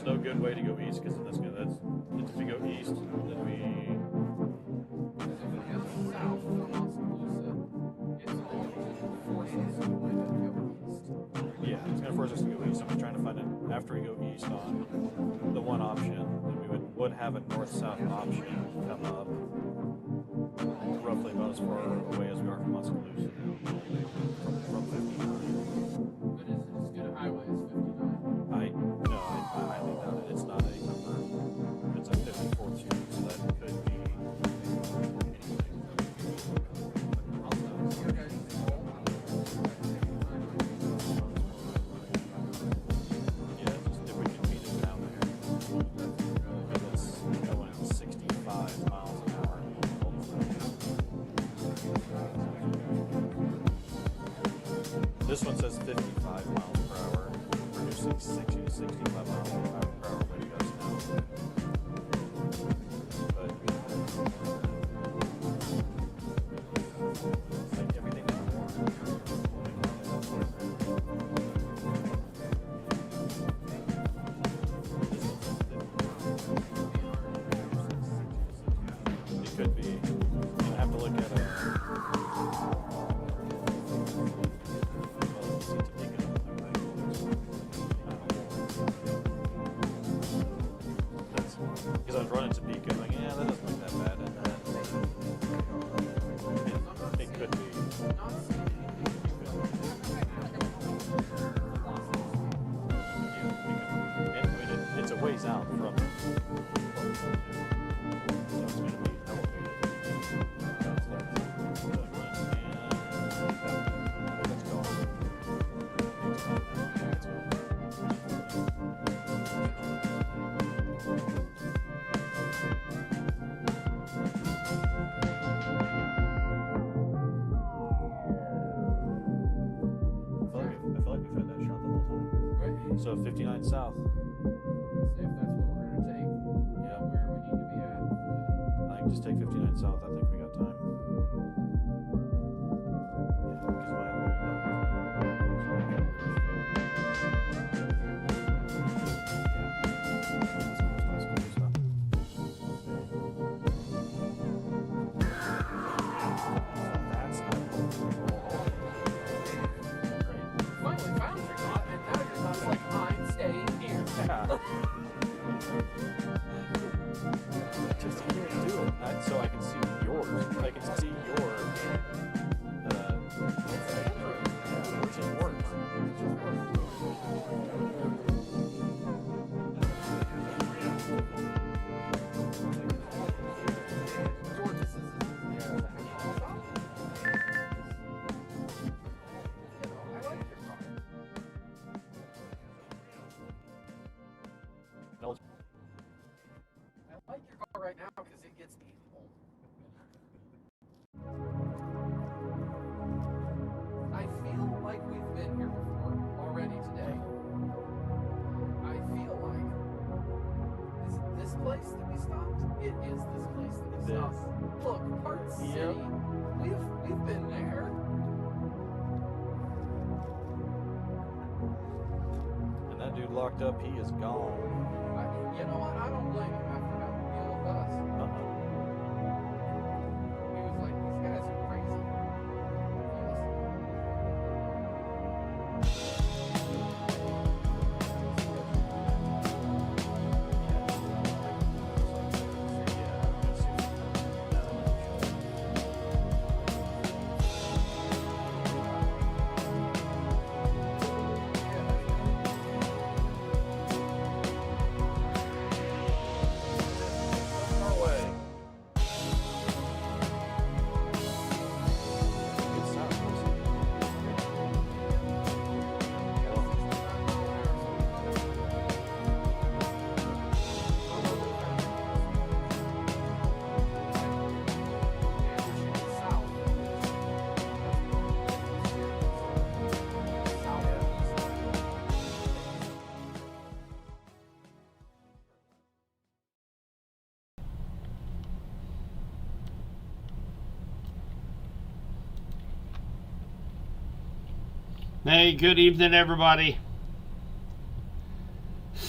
no good way to go east because that's if we go east, then we. Because if it goes south from Oskaloosa, it's going to force us to wind up going east. Yeah, it's going to force us to go east. I'm just trying to find it after we go east on the one option. Then we would have a north-south option come up, roughly about as far away as we are from Oskaloosa now, from 59. But is it as good a highway as 59? I highly doubt it. It's not a number. It's a 54th street, so that could be anything. Also, is your guys' goal? Yeah, just if we can beat it down there. Because it's going at 65 miles an hour. This one says 55 miles per hour, producing 60 to 65 miles per hour when it goes now. But like everything that I want. It could be. I have to look at because I was running Topeka, like, yeah, that doesn't look that bad, and then it could be. It's a ways out from. So it's going to be elevated. Let's go. I feel like we've had that shot the whole time. Right. So 59 south. See if that's what we're going to take. Yeah. Where we need to be at. I think just take 59 south. I think we got time. Yeah, because Finally found your lot, and now you're not like, I'm staying here. Just can't do it. So I can see yours. I can see your. It just works. George's is I like your car. I like your car right now because it gets me home. I feel like we've been here before already today. I feel like is it this place that we stopped? It is this place that we It stopped. is. Look, Park City. Yep. We've been there. And that dude locked up. He is gone. You know what? I don't blame him after having to deal with us. He was like, these guys are crazy. Hey, good evening, everybody.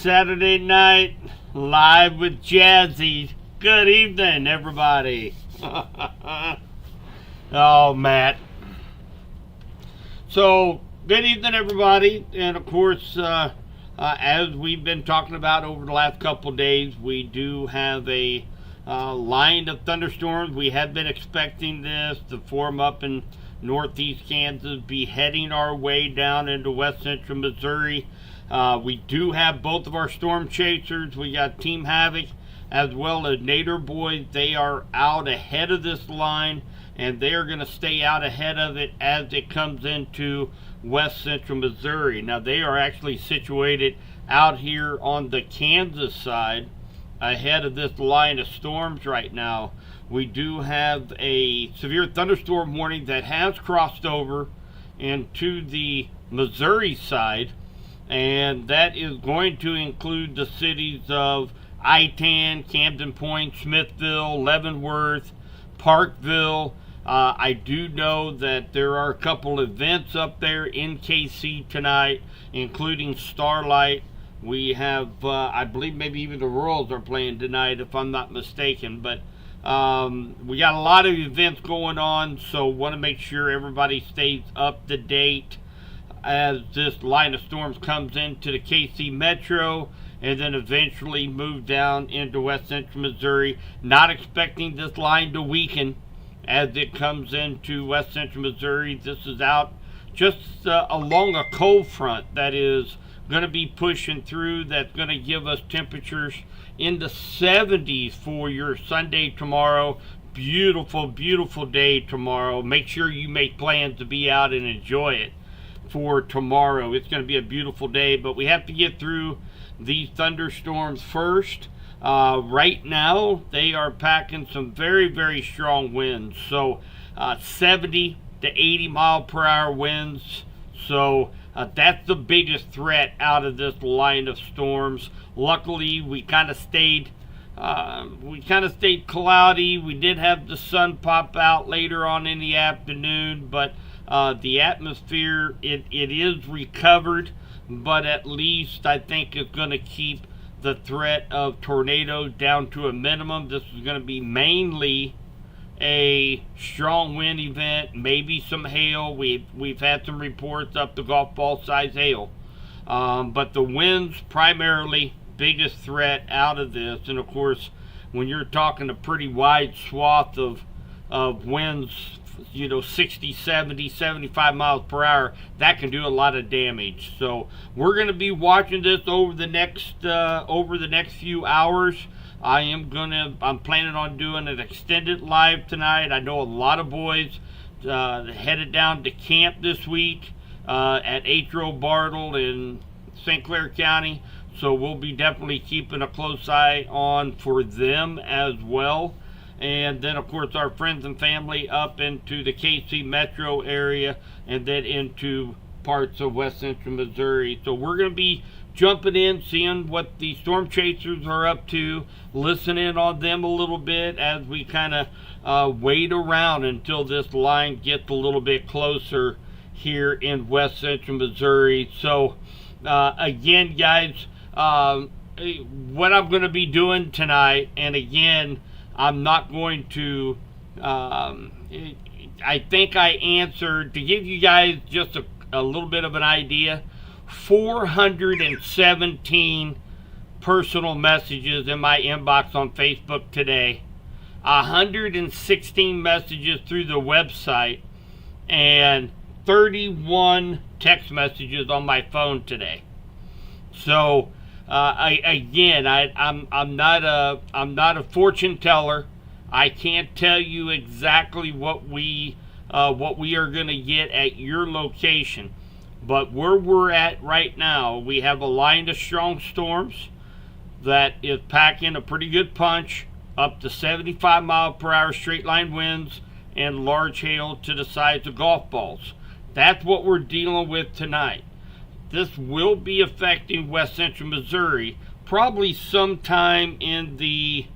Saturday night, live with Jazzy. Good evening, everybody. Oh, Matt. So, good evening, everybody. And, of course, as we've been talking about over the last couple of days, we do have a line of thunderstorms. We have been expecting this to form up in northeast Kansas, be heading our way down into west central Missouri. We do have both of our storm chasers. We got Team Havoc as well as Nader Boys. They are out ahead of this line, and they are going to stay out ahead of it as it comes into west central Missouri. Now, they are actually situated out here on the Kansas side ahead of this line of storms right now. We do have a severe thunderstorm warning that has crossed over into the Missouri side, and that is going to include the cities of Itan, Camden Point, Smithville, Leavenworth, Parkville. I do know that there are a couple events up there in KC tonight, including Starlight. We have, I believe maybe even the Royals are playing tonight, if I'm not mistaken. But we got a lot of events going on, so want to make sure everybody stays up to date as this line of storms comes into the KC Metro and then eventually move down into west central Missouri. Not expecting this line to weaken as it comes into west central Missouri. This is out just along a cold front that is going to be pushing through. That's going to give us temperatures in the 70s for your Sunday tomorrow. Beautiful, beautiful day tomorrow. Make sure you make plans to be out and enjoy it for tomorrow. It's going to be a beautiful day, but we have to get through these thunderstorms first. Right now, they are packing some very, very strong winds. So 70 to 80 mile per hour winds. So that's the biggest threat out of this line of storms. Luckily, we kind of stayed cloudy. We did have the sun pop out later on in the afternoon, but the atmosphere, it is recovered, but at least I think it's going to keep the threat of tornadoes down to a minimum. This is going to be mainly a strong wind event, maybe some hail. We've had some reports up to golf ball size hail, but the winds primarily biggest threat out of this. And of course, when you're talking a pretty wide swath of winds, 60, 70, 75 miles per hour, that can do a lot of damage. So we're going to be watching this over the next few hours. I'm planning on doing an extended live tonight. I know a lot of boys headed down to camp this week at Atro Bartle in St. Clair County. So we'll be definitely keeping a close eye on for them as well. And then, of course, our friends and family up into the KC Metro area and then into parts of west central Missouri. So we're going to be jumping in, seeing what the storm chasers are up to, listening on them a little bit as we kind of wait around until this line gets a little bit closer here in west central Missouri. So, again, guys, what I'm going to be doing tonight, and again, I'm not going to, I think I answered, to give you guys just a little bit of an idea, 417 personal messages in my inbox on Facebook today, 116 messages through the website, and 31 text messages on my phone today. So, I'm not a fortune teller. I can't tell you exactly what we are going to get at your location, but where we're at right now, we have a line of strong storms that is packing a pretty good punch, up to 75 mile per hour straight line winds and large hail to the size of golf balls. That's what we're dealing with tonight. This will be affecting west central Missouri probably sometime in the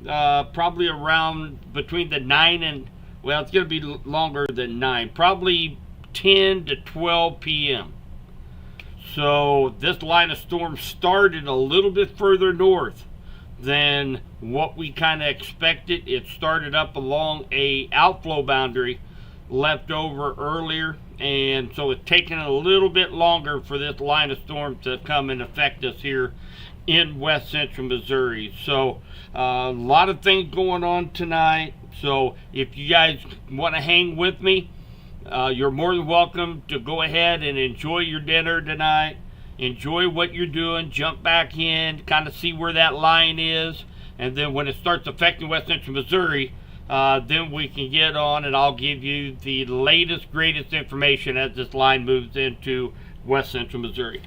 probably around between the 9 and, well, it's going to be longer than 9, probably 10 to 12 p.m. So this line of storm started a little bit further north than what we kind of expected. It started up along a outflow boundary left over earlier, and so it's taken a little bit longer for this line of storm to come and affect us here in west central Missouri. So a lot of things going on tonight. So if you guys want to hang with me, you're more than welcome to go ahead and enjoy your dinner tonight. Enjoy what you're doing. Jump back in, kind of see where that line is. And then when it starts affecting west central Missouri, then we can get on and I'll give you the latest, greatest information as this line moves into west central Missouri.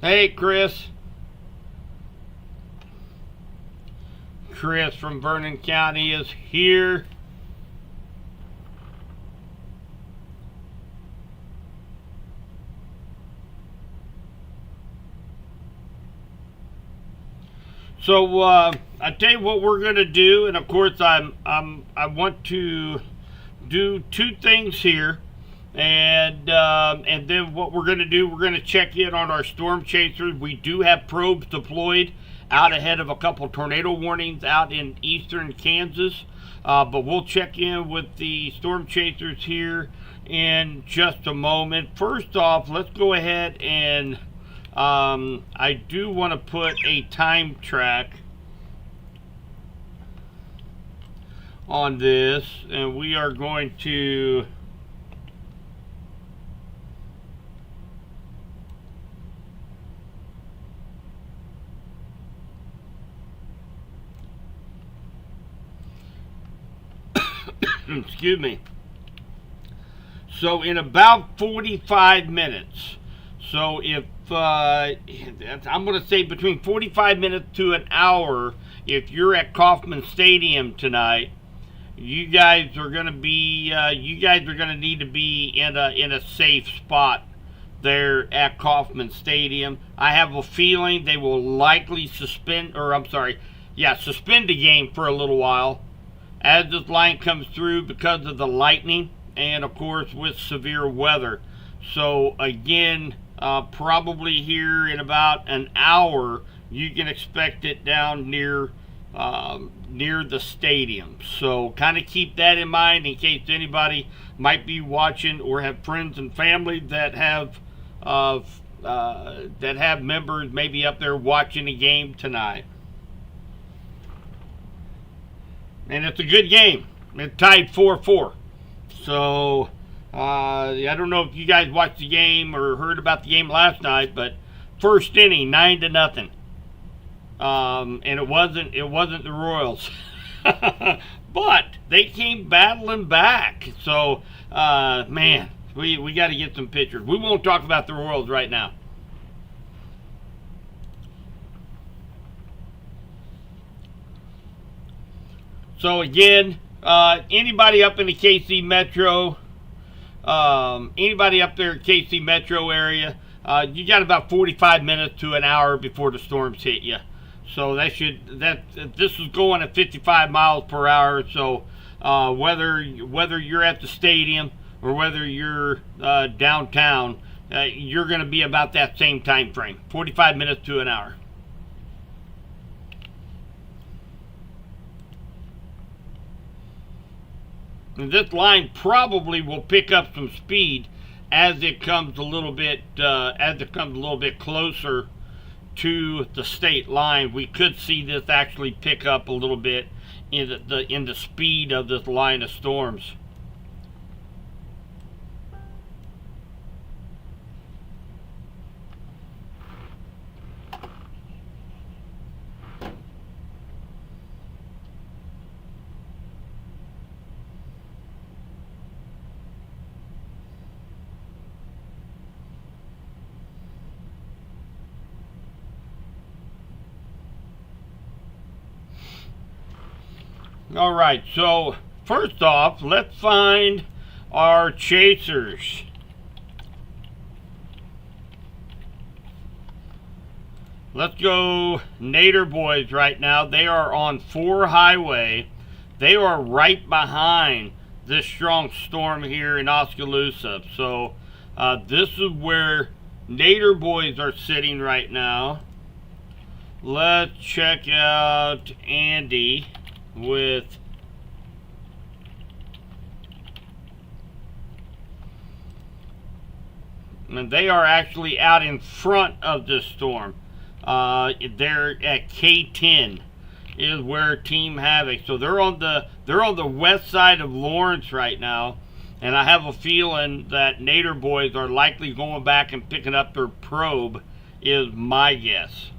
Hey, Chris. Chris from Vernon County is here. So I tell you what we're going to do, and of course I want to do two things here. And then what we're going to do, we're going to check in on our storm chasers. We do have probes deployed out ahead of a couple tornado warnings out in eastern Kansas. But we'll check in with the storm chasers here in just a moment. First off, let's go ahead and I do want to put a time track on this. And we are going to... excuse me. So in about 45 minutes, so if I'm going to say between 45 minutes to an hour, if you're at Kauffman Stadium tonight, you guys are going to be need to be in a safe spot there at Kauffman Stadium. I have a feeling they will likely suspend the game for a little while as this line comes through because of the lightning and of course with severe weather. So again, probably here in about an hour you can expect it down near the stadium. So kind of keep that in mind in case anybody might be watching or have friends and family that have members maybe up there watching the game tonight. And it's a good game. It tied 4-4. So, I don't know if you guys watched the game or heard about the game last night, but first inning, 9-0. And it wasn't the Royals. But they came battling back. So, man, we got to get some pictures. We won't talk about the Royals right now. So again, anybody up in the KC Metro, anybody up there in KC Metro area, you got about 45 minutes to an hour before the storms hit you. So this is going at 55 miles per hour. So whether you're at the stadium or whether you're downtown, you're going to be about that same time frame, 45 minutes to an hour. And this line probably will pick up some speed as it comes a little bit closer to the state line. We could see this actually pick up a little bit in the speed of this line of storms. All right, so first off, let's find our chasers. Let's go Nader Boys right now. They are on 4 Highway. They are right behind this strong storm here in Oskaloosa. So this is where Nader Boys are sitting right now. Let's check out Andy with and they are actually out in front of this storm. They're at K10 is where Team Havoc. So they're on the west side of Lawrence right now, and I have a feeling that Nader Boys are likely going back and picking up their probe. Is my guess.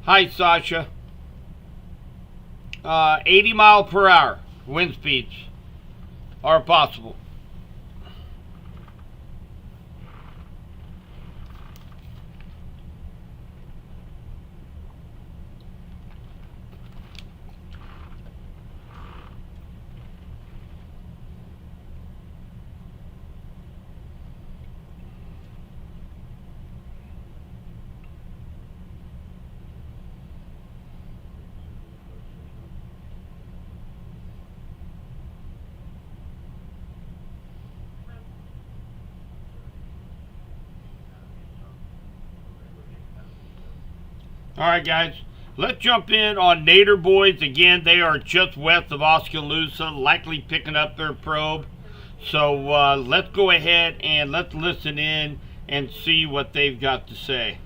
Hi, Sasha. 80 mile per hour wind speeds are possible. Alright guys, let's jump in on Nader Boys. Again, they are just west of Oskaloosa, likely picking up their probe. So let's go ahead and let's listen in and see what they've got to say.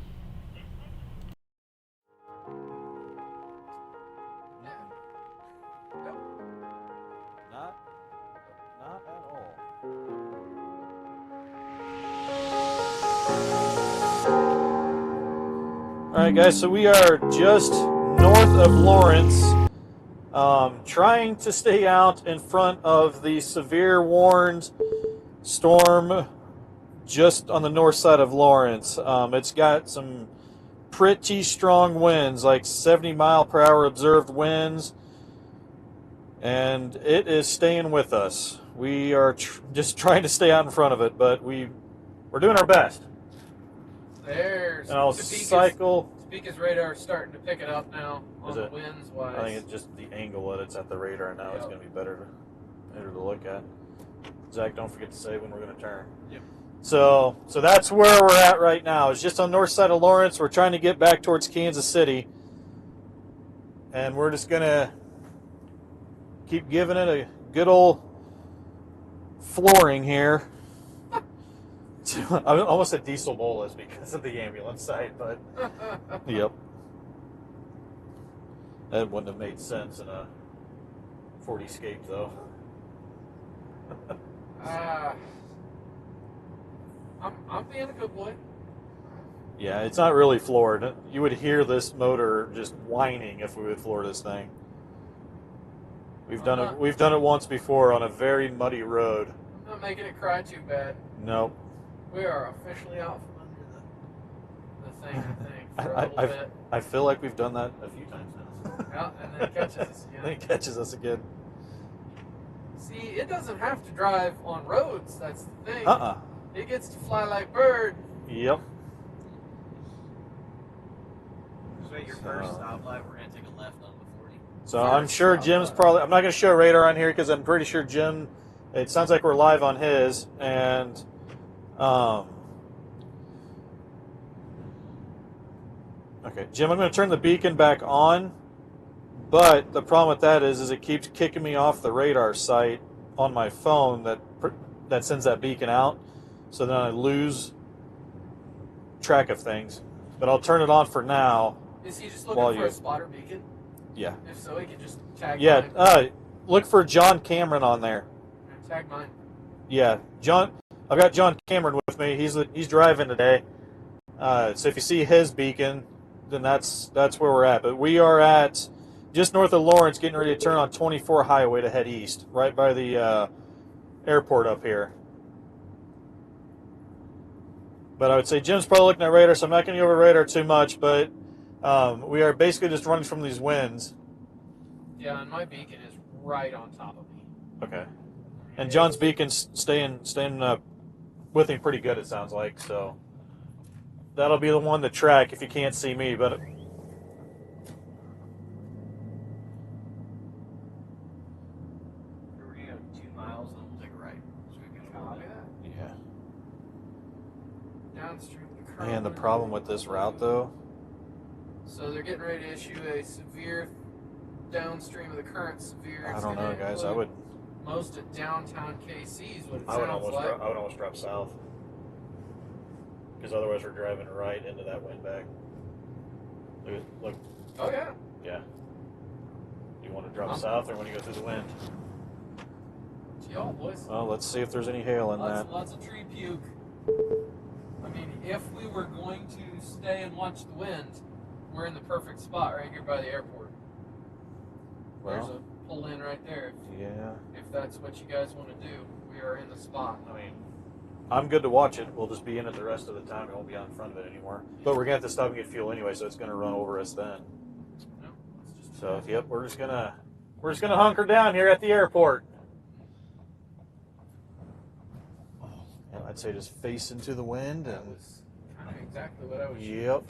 Not at all. Alright guys, so we are just north of Lawrence, trying to stay out in front of the severe warned storm just on the north side of Lawrence. It's got some pretty strong winds, like 70 mile per hour observed winds, and it is staying with us. We are just trying to stay out in front of it, but we're doing our best. There's And I'll cycle. Topeka's radar starting to pick it up now on Is the it? winds wise. I think it's just the angle that it's at the radar now. It's Yep. going to be better to look at. Zach, don't forget to say when we're going to turn. Yep. So that's where we're at right now. It's just on the north side of Lawrence. We're trying to get back towards Kansas City, and we're just going to keep giving it a good old flooring here. I almost said diesel bolus because of the ambulance side, but yep. That wouldn't have made sense in a Ford Escape, though. I'm being a good boy. Yeah, it's not really floored. You would hear this motor just whining if we would floor this thing. We've done it. We've done it once before on a very muddy road. I'm not making it cry too bad. Nope. We are officially out from under the thing, I think, for a little bit. I feel like we've done that a few times now. Yeah, and then it catches us again. Then it catches us again. See, it doesn't have to drive on roads, that's the thing. It gets to fly like bird. Yep. So at your first stoplight, we're going to take a left on the 40. So I'm sure Jim's probably... I'm not going to show radar on here because I'm pretty sure Jim... It sounds like we're live on his, and... Okay, Jim, I'm going to turn the beacon back on, but the problem with that is it keeps kicking me off the radar site on my phone that sends that beacon out, so then I lose track of things. But I'll turn it on for now. Is he just looking for a spotter beacon? Yeah. If so, he can just tag mine. Look for John Cameron on there. Tag mine. Yeah, John I've got John Cameron with me. He's driving today. So if you see his beacon, then that's where we're at. But we are at just north of Lawrence, getting ready to turn on 24 highway to head east, right by the airport up here. But I would say Jim's probably looking at radar, so I'm not going to go over radar too much. But we are basically just running from these winds. Yeah, and my beacon is right on top of me. Okay. And John's beacon's staying with me pretty good, it sounds like. So that'll be the one to track if you can't see me. But We're gonna go 2 miles and we'll take a right. So we can Copy that. yeah. Downstream of the current. Man, the problem with this route though. So they're getting ready to issue a severe downstream of the current severe. I It's don't gonna know, guys. include most of downtown KC is what it I would sounds almost like. I would almost drop south. Because otherwise we're driving right into that windbag. Look, Oh yeah. yeah. You want to drop Huh? south or want to go through the wind? To y'all, boys. Well, let's see if there's any hail in that. Lots of tree puke. I mean, if we were going to stay and watch the wind, we're in the perfect spot right here by the airport. There's Well, a pull in right there. yeah. If that's what you guys want to do, we are in the spot. I mean, I'm good to watch it. We'll just be in it the rest of the time. We won't be on front of it anymore. But we're gonna have to stop and get fuel anyway, so it's gonna run over us then. No, let's just So yep, we're just gonna hunker down here at the airport. And I'd say just face into the wind that and was kind of exactly what I was shooting Yep.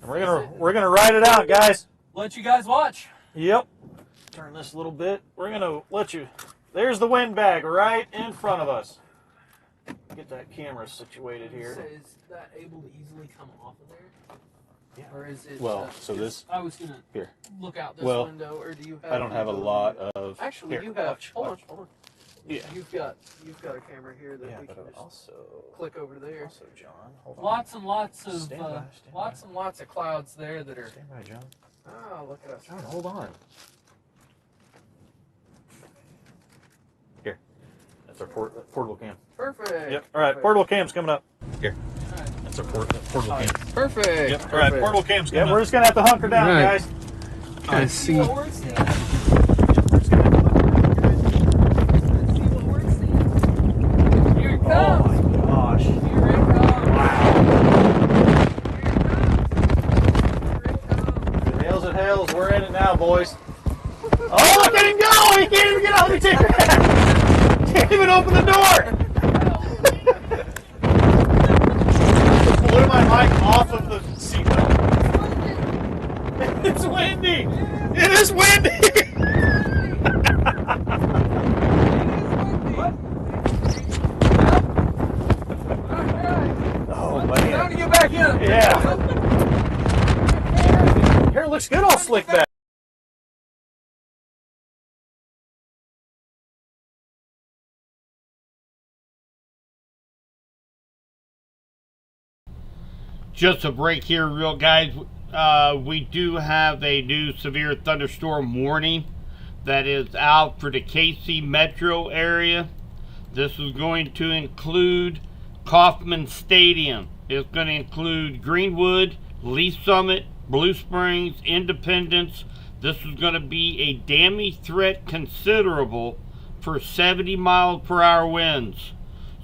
for. and we're gonna ride it out, guys. Let you guys watch. Yep. Turn this a little bit. We're gonna let you. There's the windbag right in front of us. Get that camera situated here. So is that able to easily come off of there? Yeah. Or is it? Well, so 'cause this I was gonna here. look out this Well, window, or do you have? I don't have a lot of. Actually, here, you have. watch, Hold watch. on, hold on. Yeah. You've got a camera here that Yeah, we but can just also. click over there. Also, John. Hold on. Lots and lots of Stand by, stand lots by. and lots of clouds there that are. Stand by, John. Oh, look at us. John, hold on. Here. That's our portable cam. Perfect. Yep. All right. Perfect. Portable cam's coming up. Here. All right. That's our portable cam. Perfect. Yep. All right. Portable cam's coming up. We're just gonna have to hunker down, Right. guys. Kind of see. Yep, we're just gonna have to See what we're seeing. Here it Oh comes. my gosh. Here it comes. If it hails, it hails. We're in it now, boys. Oh, look at him go! He can't even get out. He can't even open the door. Blew my mic off of the seatbelt. It's windy. It is windy. Oh Time man. to get back in. Yeah. Hair looks good all slick back. Just a break here, real guys. We do have a new severe thunderstorm warning that is out for the KC metro area. This is going to include Kauffman Stadium. It's going to include Greenwood, Lee Summit, Blue Springs, Independence. This is going to be a damage threat considerable for 70 miles per hour winds.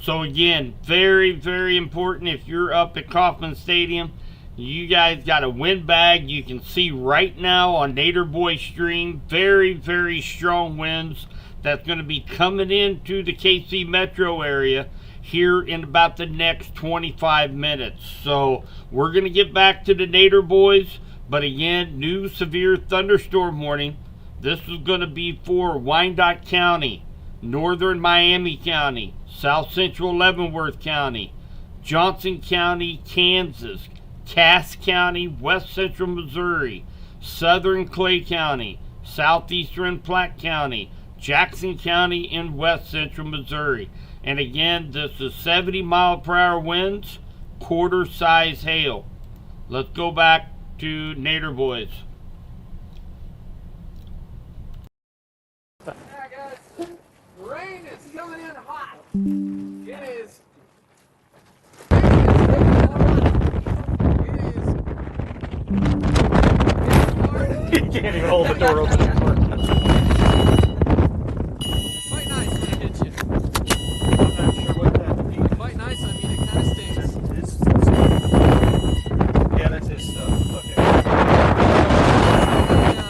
So again, very, very important. If you're up at Kauffman Stadium, you guys got a windbag. You can see right now on Nader Boy stream, very, very strong winds that's going to be coming into the KC metro area here in about the next 25 minutes. So we're going to get back to the Nader Boys, but again, new severe thunderstorm warning. This is going to be for Wyandotte County, northern Miami County, South Central Leavenworth County, Johnson County, Kansas, Cass County, West Central Missouri, Southern Clay County, Southeastern Platte County, Jackson County, and West Central Missouri. And again, this is 70 mile per hour winds, quarter size hail. Let's go back to Nader Boys. Yeah, guys. Rain is coming in hot. can't even hold the door open anymore. Quite nice when it hits you. I'm not sure what that means. Quite nice, I mean, it kind of stings. Yeah, that's his stuff. Okay.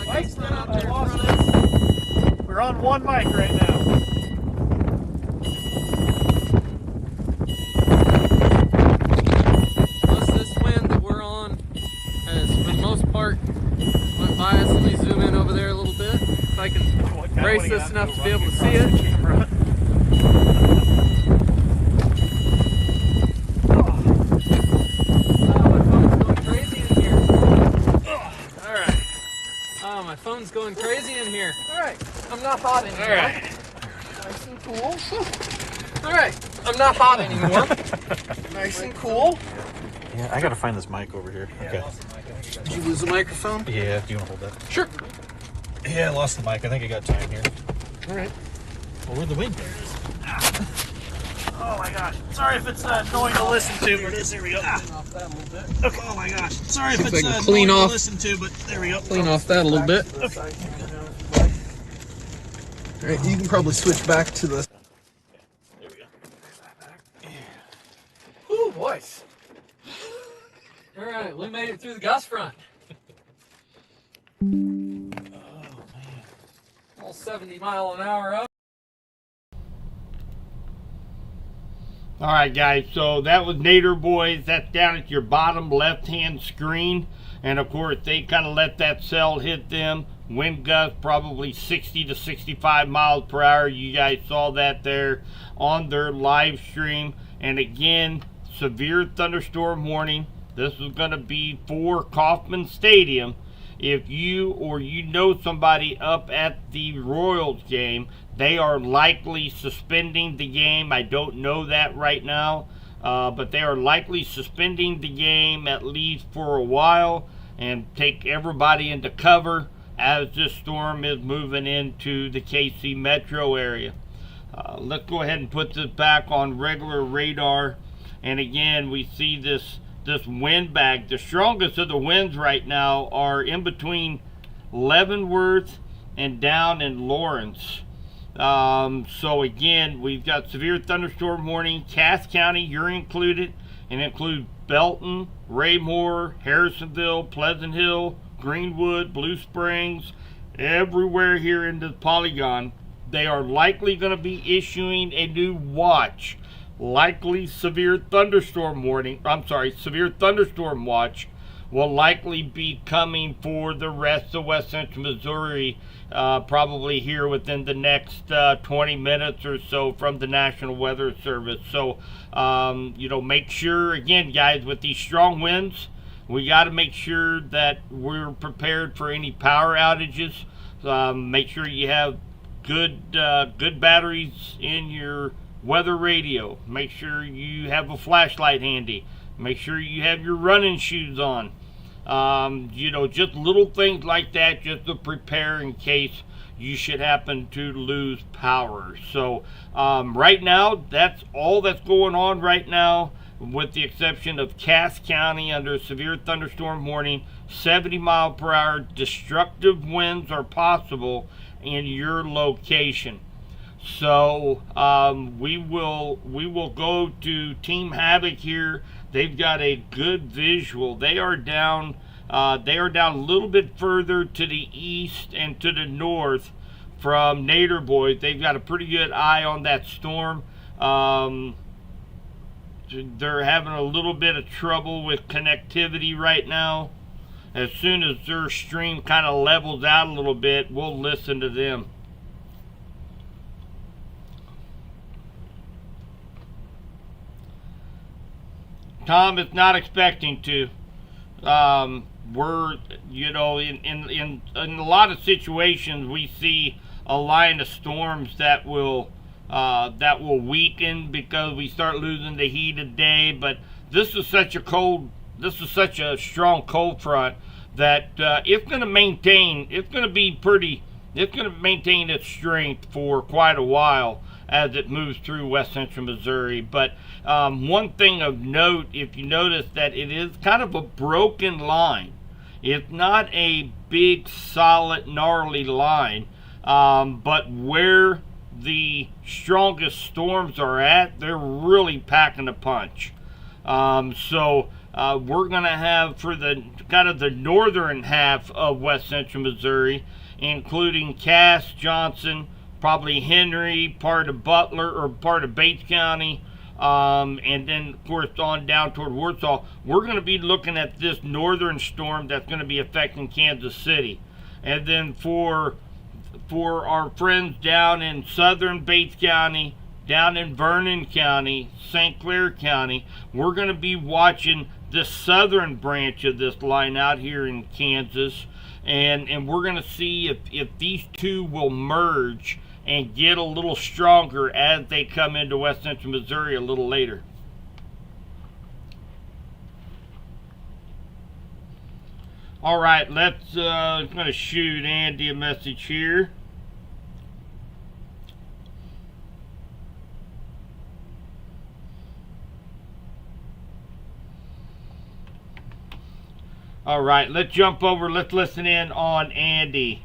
Mike's not out there in lost front of us. We're on one mic right now. Plus, this wind that we're on has, for the most part, went by us. Let me zoom in over there a little bit. If I can brace this enough to be able to see it. Oh, my phone's going crazy in here. Alright, I'm not hot anymore. Alright. Nice and cool. Alright, I'm not hot anymore. Nice and cool. Yeah, I gotta find this mic over here. Okay. Did you lose the microphone? Yeah, do you want to hold that? Sure. Yeah, I lost the mic. I think I got time here. Alright. Well, where'd the wind go? Oh my gosh. Sorry if it's annoying to listen to, but here we go. Clean off that a little bit. Okay. Oh my gosh. Sorry if See if I it's can clean annoying off- to listen to, but there we go. Clean off that a little bit. Okay. Alright, you can probably switch back to the... There we go. Ooh, boys. Alright, we made it through the gust front. Oh man. All 70 mile an hour up. All right, guys, so that was Nader Boys. That's down at your bottom left-hand screen. And, of course, they kind of let that cell hit them. Wind gust probably 60 to 65 miles per hour. You guys saw that there on their live stream. And, again, severe thunderstorm warning. This is going to be for Kauffman Stadium. If you or you know somebody up at the Royals game, they are likely suspending the game. I don't know that right now, but they are likely suspending the game at least for a while and take everybody into cover as this storm is moving into the KC metro area. Let's go ahead and put this back on regular radar. And again, we see this wind bag. The strongest of the winds right now are in between Leavenworth and down in Lawrence. So again, we've got severe thunderstorm warning. Cass County, you're included, and include Belton, Raymore, Harrisonville, Pleasant Hill, Greenwood, Blue Springs, everywhere here in the Polygon. They are likely going to be issuing a new watch. Likely severe thunderstorm warning. I'm sorry, severe thunderstorm watch will likely be coming for the rest of West Central Missouri, probably here within the next 20 minutes or so from the National Weather Service. So, make sure, again, guys, with these strong winds, we got to make sure that we're prepared for any power outages. Make sure you have good batteries in your weather radio. Make sure you have a flashlight handy. Make sure you have your running shoes on. Just little things like that just to prepare in case you should happen to lose power. So right now, that's all that's going on right now, with the exception of Cass County under severe thunderstorm warning. 70 mile per hour destructive winds are possible in your location. So we will go to Team Havoc here. They've got a good visual. They are down a little bit further to the east and to the north from Nader Boys. They've got a pretty good eye on that storm. They're having a little bit of trouble with connectivity right now. As soon as their stream kind of levels out a little bit, we'll listen to them. Tom is not expecting to. We're, in a lot of situations, we see a line of storms that will weaken because we start losing the heat of day. But this is such a strong cold front that it's going to maintain its strength for quite a while as it moves through West Central Missouri. But one thing of note, if you notice, that it is kind of a broken line. It's not a big, solid, gnarly line. But where the strongest storms are at, they're really packing a punch. So we're going to have for the kind of the northern half of west central Missouri, including Cass, Johnson, probably Henry, part of Butler or part of Bates County, and then of course on down toward Warsaw. We're going to be looking at this northern storm that's going to be affecting Kansas City. And then for our friends down in southern Bates County, down in Vernon County, St. Clair County, we're going to be watching the southern branch of this line out here in Kansas, and we're going to see if these two will merge and get a little stronger as they come into west central Missouri a little later. All right, let's I'm going to shoot Andy a message here. All right, let's jump over. Let's listen in on Andy.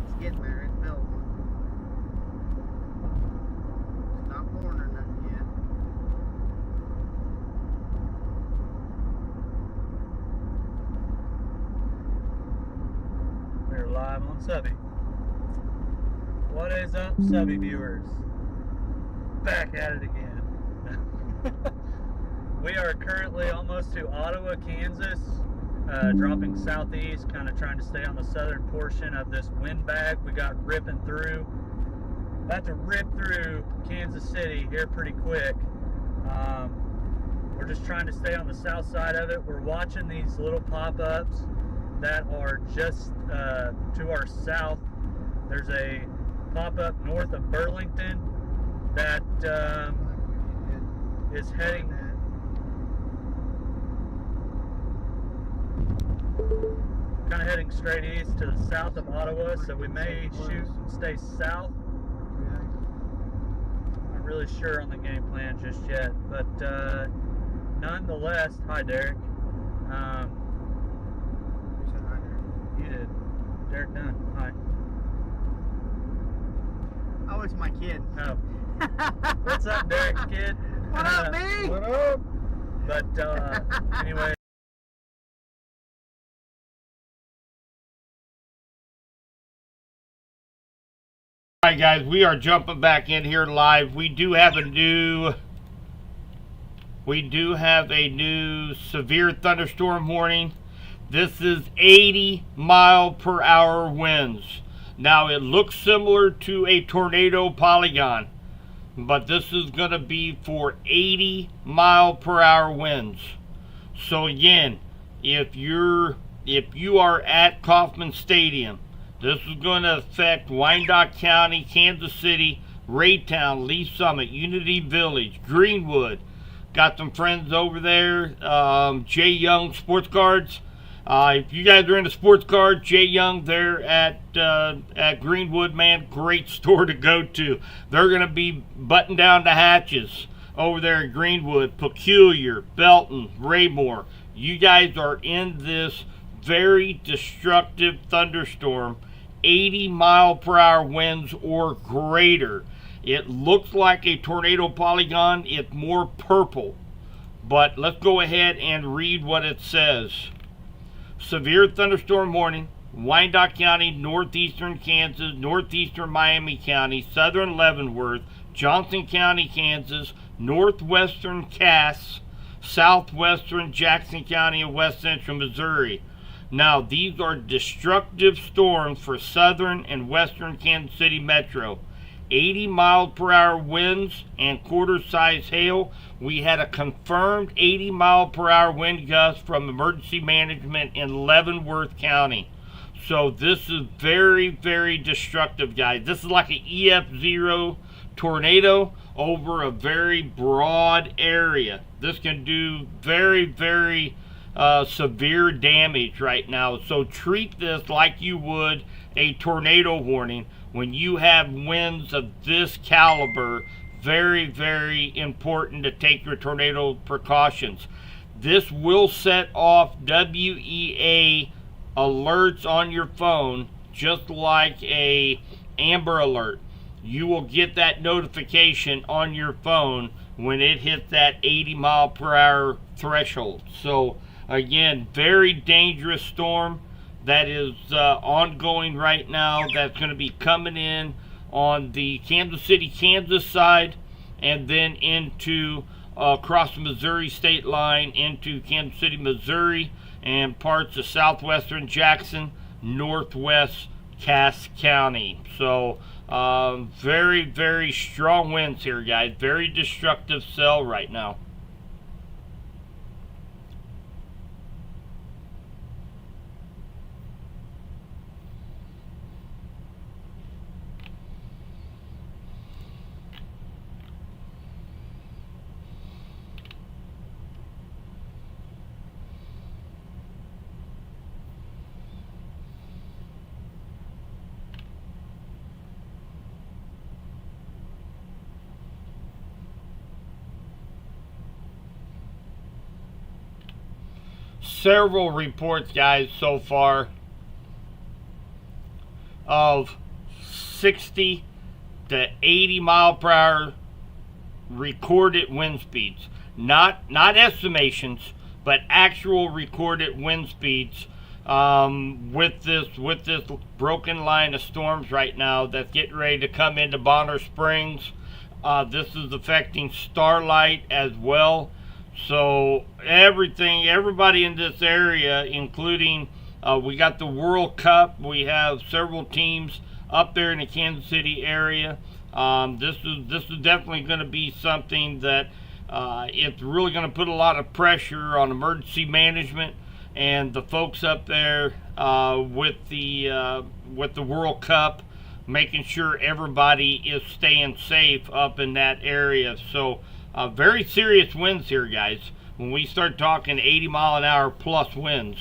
It's getting there. It's building. It's not born or nothing yet. We're live on Subby. What is up, Subby viewers? Back at it again. We are currently almost to Ottawa, Kansas, dropping southeast, kind of trying to stay on the southern portion of this windbag we got ripping through. About to rip through Kansas City here pretty quick. We're just trying to stay on the south side of it. We're watching these little pop-ups that are just to our south. There's a pop-up north of Burlington that is heading kind of heading straight east to the south of Ottawa, so we may shoot and stay south. Not really sure on the game plan just yet, but nonetheless, hi Derek. You did. Derek Dunn, hi. Oh, it's my kid. Oh. What's up, Derek, kid? What up, me? What up? But anyway. All right, guys, we are jumping back in here live. We do have a new severe thunderstorm warning. This is 80 mile per hour winds. Now it looks similar to a tornado polygon, but this is going to be for 80 mile per hour winds. So again, if you are at Kauffman Stadium, this is going to affect Wyandotte County, Kansas City, Raytown, Lee Summit, Unity Village, Greenwood. Got some friends over there, Jay Young Sports Cards. If you guys are into sports cards, Jay Young there at Greenwood, man, great store to go to. They're going to be butting down the hatches over there at Greenwood, Peculiar, Belton, Raymore. You guys are in this very destructive thunderstorm, 80 mile per hour winds or greater. It looks like a tornado polygon. It's more purple. But let's go ahead and read what it says. Severe thunderstorm warning, Wyandotte County, northeastern Kansas, northeastern Miami County, southern Leavenworth, Johnson County, Kansas, northwestern Cass, southwestern Jackson County, and west central Missouri. Now, these are destructive storms for southern and western Kansas City metro. 80 mile per hour winds and quarter-size hail. We had a confirmed 80 mile per hour wind gust from emergency management in Leavenworth County. So this is very, very destructive, guys. This is like an EF0 tornado over a very broad area. This can do very, very severe damage right now. So treat this like you would a tornado warning. When you have winds of this caliber, very, very important to take your tornado precautions. This will set off WEA alerts on your phone, just like a Amber Alert. You will get that notification on your phone when it hits that 80 mile per hour threshold. So again, very dangerous storm that is ongoing right now. That's going to be coming in on the Kansas City, Kansas side, and then into across the Missouri state line into Kansas City, Missouri, and parts of southwestern Jackson, northwest Cass County. So very, very strong winds here, guys. Very destructive cell right now. Several reports, guys, so far of 60 to 80 mile per hour recorded wind speeds. Not estimations, but actual recorded wind speeds with this broken line of storms right now that's getting ready to come into Bonner Springs. This is affecting Starlight as well. So everybody in this area, including we got the World Cup. We have several teams up there in the Kansas City area. This is definitely going to be something that it's really going to put a lot of pressure on emergency management and the folks up there with the World Cup, making sure everybody is staying safe up in that area. So very serious winds here, guys. When we start talking 80 mile an hour plus winds,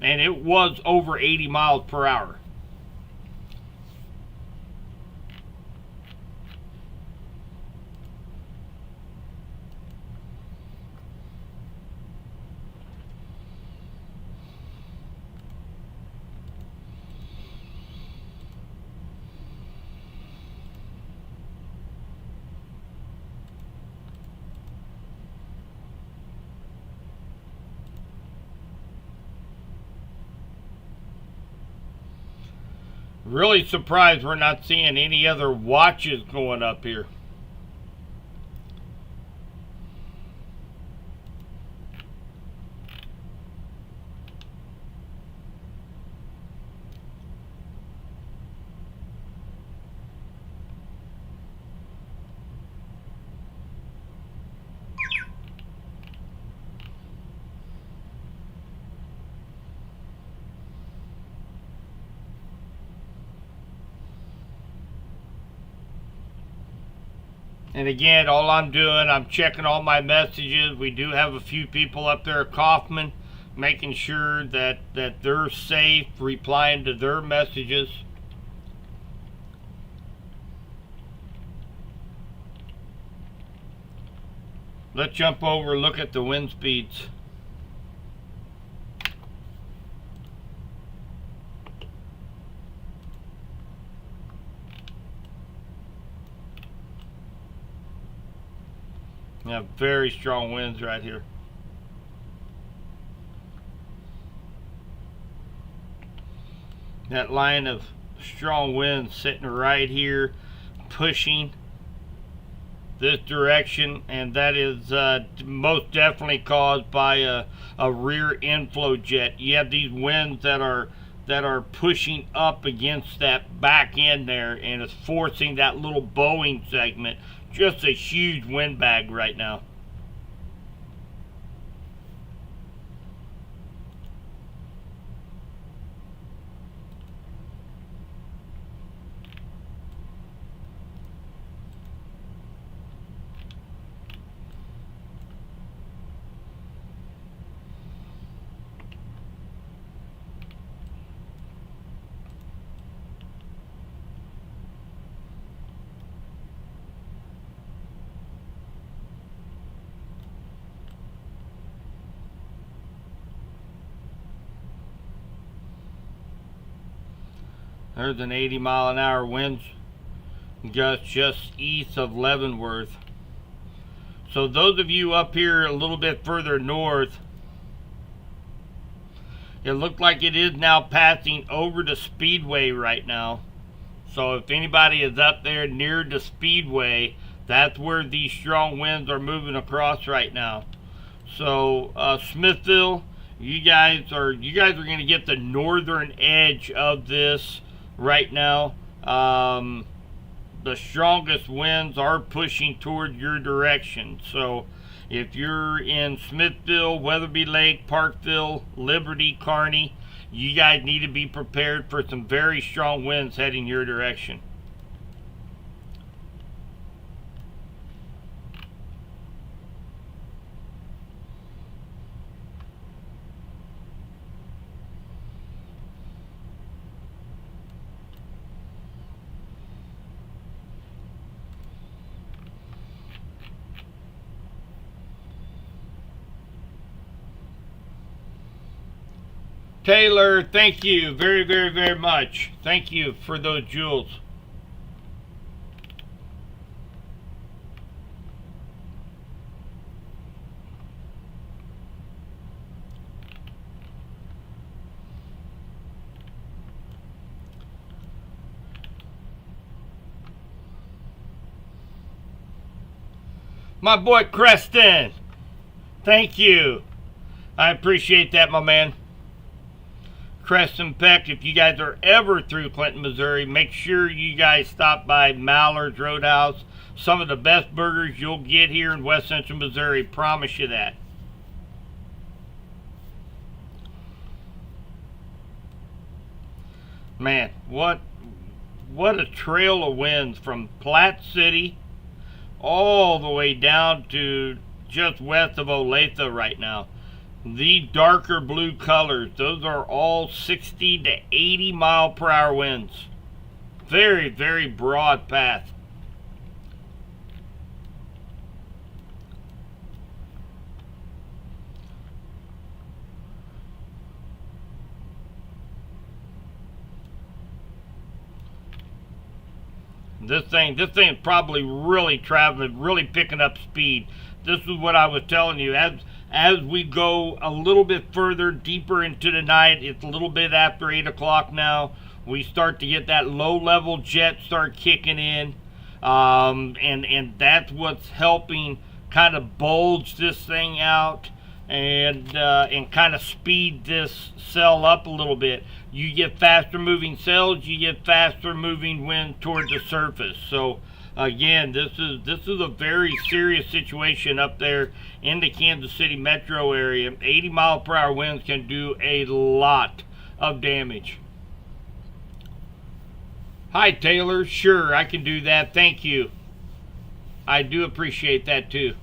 and it was over 80 miles per hour. Really surprised we're not seeing any other watches going up here. And again, all I'm doing, I'm checking all my messages. We do have a few people up there at Kaufman, making sure that they're safe, replying to their messages. Let's jump over and look at the wind speeds. Yeah, very strong winds right here. That line of strong winds sitting right here, pushing this direction, and that is most definitely caused by a rear inflow jet. You have these winds that are pushing up against that back end there, and it's forcing that little Boeing segment. Just a huge windbag right now. There's an 80-mile-an-hour wind just east of Leavenworth. So those of you up here a little bit further north, it looked like it is now passing over the Speedway right now. So if anybody is up there near the Speedway, that's where these strong winds are moving across right now. So Smithville, you guys are going to get the northern edge of this right now. The strongest winds are pushing toward your direction. So if you're in Smithville, Weatherby Lake, Parkville, Liberty, Kearney, you guys need to be prepared for some very strong winds heading your direction. Taylor, thank you very, very, very much. Thank you for those jewels. My boy Creston, thank you. I appreciate that, my man. Creston Peck, if you guys are ever through Clinton, Missouri, make sure you guys stop by Mallard's Roadhouse. Some of the best burgers you'll get here in West Central Missouri, promise you that. Man, what a trail of winds from Platte City all the way down to just west of Olathe right now. The darker blue colors, those are all 60 to 80 mile per hour winds. Very, very broad path. This thing is probably really traveling, really picking up speed. This is what I was telling you. As we go a little bit further, deeper into the night, it's a little bit after 8 o'clock now, we start to get that low-level jet start kicking in. And that's what's helping kind of bulge this thing out and kind of speed this cell up a little bit. You get faster moving cells, you get faster moving wind towards the surface. So again, this is a very serious situation up there in the Kansas City metro area. 80 mile per hour winds can do a lot of damage. Hi Taylor, sure, I can do that. Thank you. I do appreciate that too.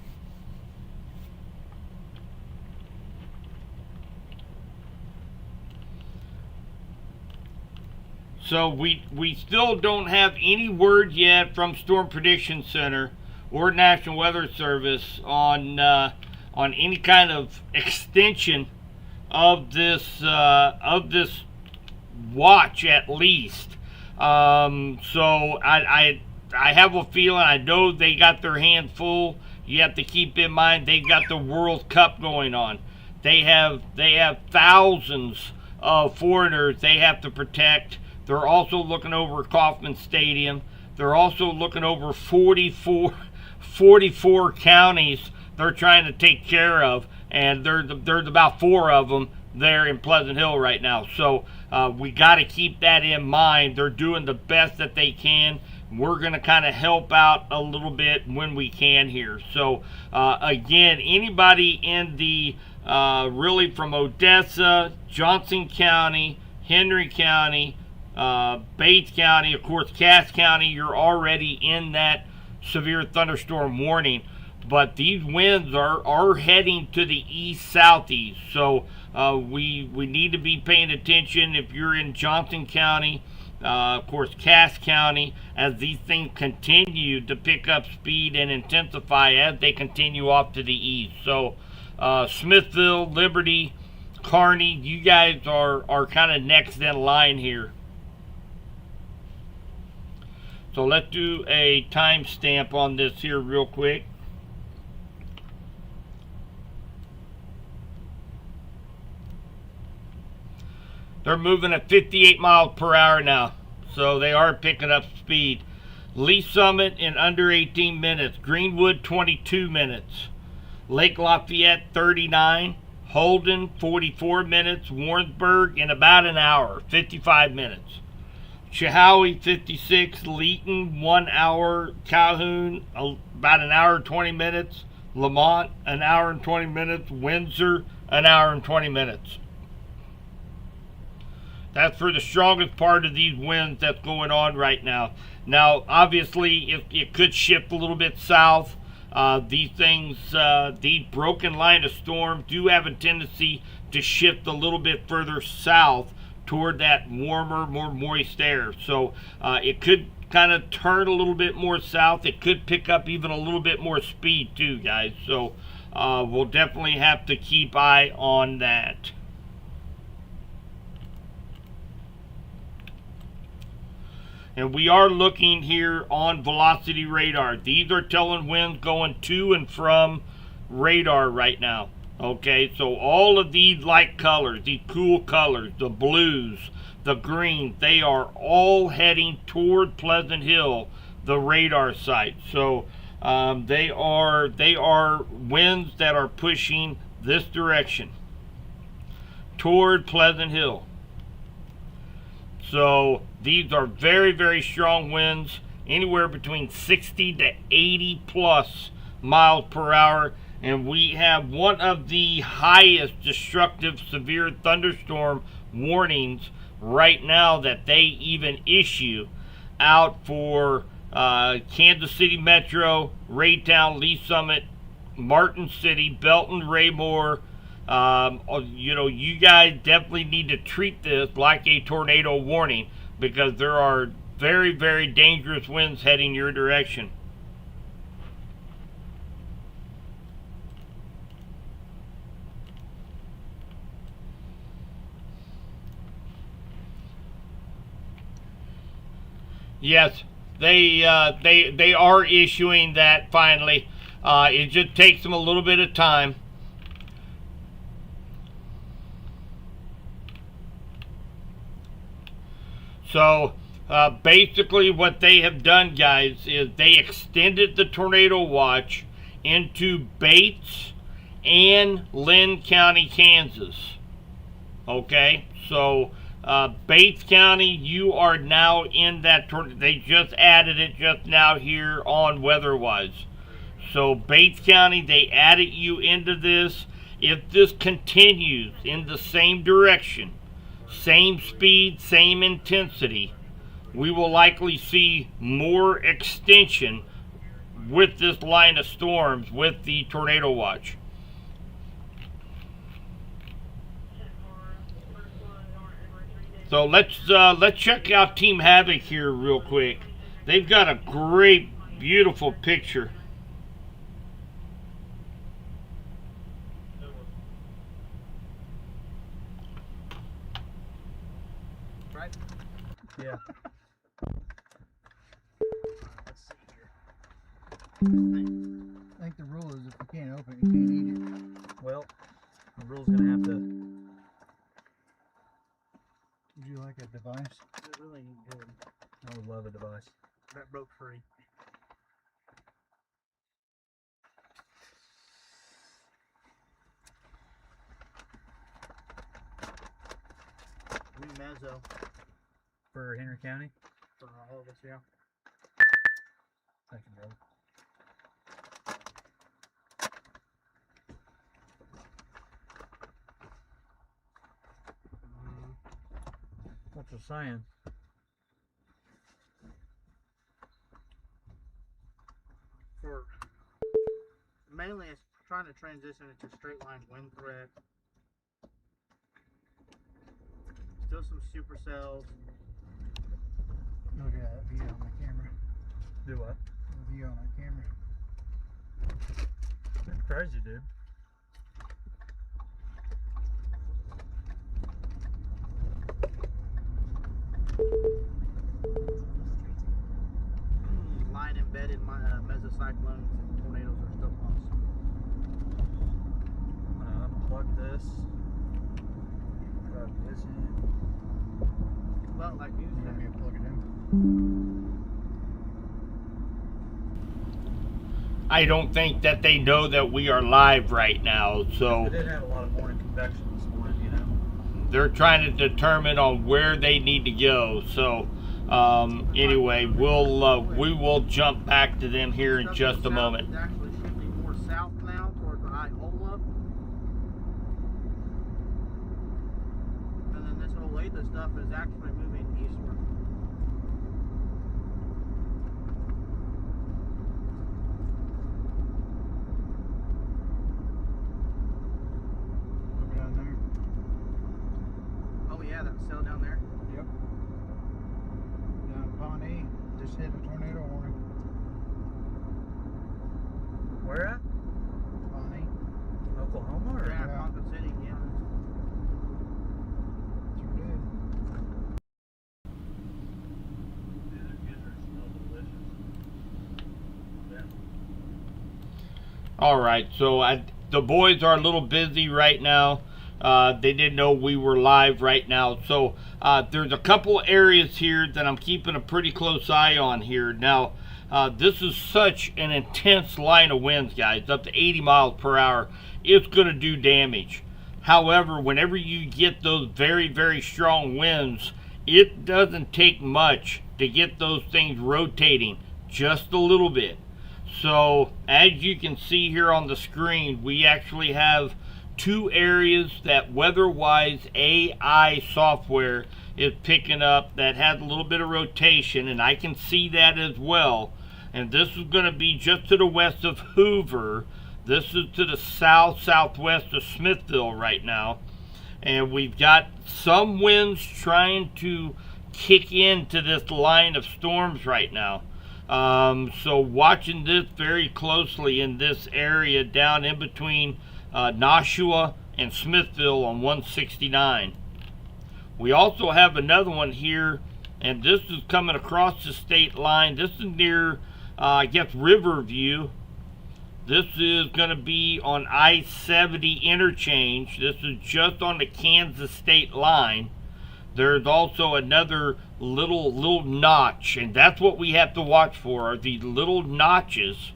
So we still don't have any word yet from Storm Prediction Center or National Weather Service on any kind of extension of this watch, at least. So I have a feeling, I know they got their hands full. You have to keep in mind they've got the World Cup going on. They have thousands of foreigners they have to protect. They're also looking over Kauffman Stadium. They're also looking over 44 counties they're trying to take care of, and there's about 4 of them there in Pleasant Hill right now. So we got to keep that in mind. They're doing the best that they can. We're going to kind of help out a little bit when we can here. So again, anybody in the really from Odessa, Johnson County, Henry County, Bates County, of course Cass County, you're already in that severe thunderstorm warning, but these winds are heading to the east-southeast. So we need to be paying attention if you're in Johnson County, of course Cass County, as these things continue to pick up speed and intensify as they continue off to the east. So Smithville, Liberty, Kearney, you guys are kind of next in line here. So let's do a timestamp on this here real quick. They're moving at 58 miles per hour now, so they are picking up speed. Lee Summit in under 18 minutes. Greenwood 22 minutes. Lake Lafayette 39. Holden 44 minutes. Warrensburg in about an hour, 55 minutes. Chehaui 56. Leeton 1 hour. Calhoun about an hour and 20 minutes. Lamont an hour and 20 minutes. Windsor an hour and 20 minutes. That's for the strongest part of these winds that's going on right now. Now, obviously, it could shift a little bit south. These broken line of storm do have a tendency to shift a little bit further south toward that warmer, more moist air. So it could kind of turn a little bit more south. It could pick up even a little bit more speed too, guys. So we'll definitely have to keep eye on that. And we are looking here on velocity radar. These are telling winds going to and from radar right now. Okay, so all of these light colors, these cool colors, the blues, the greens, they are all heading toward Pleasant Hill, the radar site. So they are winds that are pushing this direction toward Pleasant Hill. So these are very, very strong winds, anywhere between 60 to 80 plus miles per hour. And we have one of the highest destructive severe thunderstorm warnings right now that they even issue out for Kansas City Metro, Raytown, Lee Summit, Martin City, Belton, Raymore. You guys definitely need to treat this like a tornado warning, because there are very, very dangerous winds heading your direction. Yes, they are issuing that finally. It just takes them a little bit of time. So basically what they have done, guys, is they extended the tornado watch into Bates and Lynn County, Kansas. Okay, so Bates County, you are now in that tornado. They just added it just now here on WeatherWise. So Bates County, they added you into this. If this continues in the same direction, same speed, same intensity, we will likely see more extension with this line of storms with the tornado watch. So let's check out Team Havoc here real quick. They've got a great, beautiful picture. Right? Yeah. Let's see here. I think the rule is if you can't open it, you can't eat it. Well, the rule's gonna have to. Would you like a device? It really ain't good. I would love a device. That broke free. New mezzo For Henry County? for all of us, yeah. Thank you, brother. What's it saying? For mainly it's trying to transition into straight line wind threat. Still some supercells. Look at that view on my camera. Do what? The view on my camera. That's crazy, dude. felt like using it. Plug it in. I don't think that they know that we are live right now, I so did have a lot of morning convection this morning, you know. they're trying to determine on where they need to go. So anyway, we will jump back to them here in just a moment. It's actually shifting more south now towards the high Ola. And then this Olathe stuff is actually moving eastward. Look down there. Oh yeah, that cell down there. Yep. Down in Pawnee, just hit a tornado warning. Where at? Pawnee. Oklahoma or? Yeah, Ponca City, yeah. Sure did. Yeah, their gizzards smell delicious. Yeah. All right, so the boys are a little busy right now. They didn't know we were live right now. So there's a couple areas here that I'm keeping a pretty close eye on here. Now, this is such an intense line of winds, guys, up to 80 miles per hour. It's going to do damage. However, whenever you get those very, very strong winds, it doesn't take much to get those things rotating just a little bit. So as you can see here on the screen, we actually have two areas that weather-wise AI software is picking up that has a little bit of rotation, and I can see that as well. And this is going to be just to the west of Hoover. This is to the southwest of Smithville right now. And we've got some winds trying to kick into this line of storms right now. So watching this very closely in this area down in between Nashua and Smithville on 169. We also have another one here, and this is coming across the state line. This is near, I guess, Riverview. This is going to be on I-70 interchange. This is just on the Kansas state line. There's also another little notch, and that's what we have to watch for, are these little notches,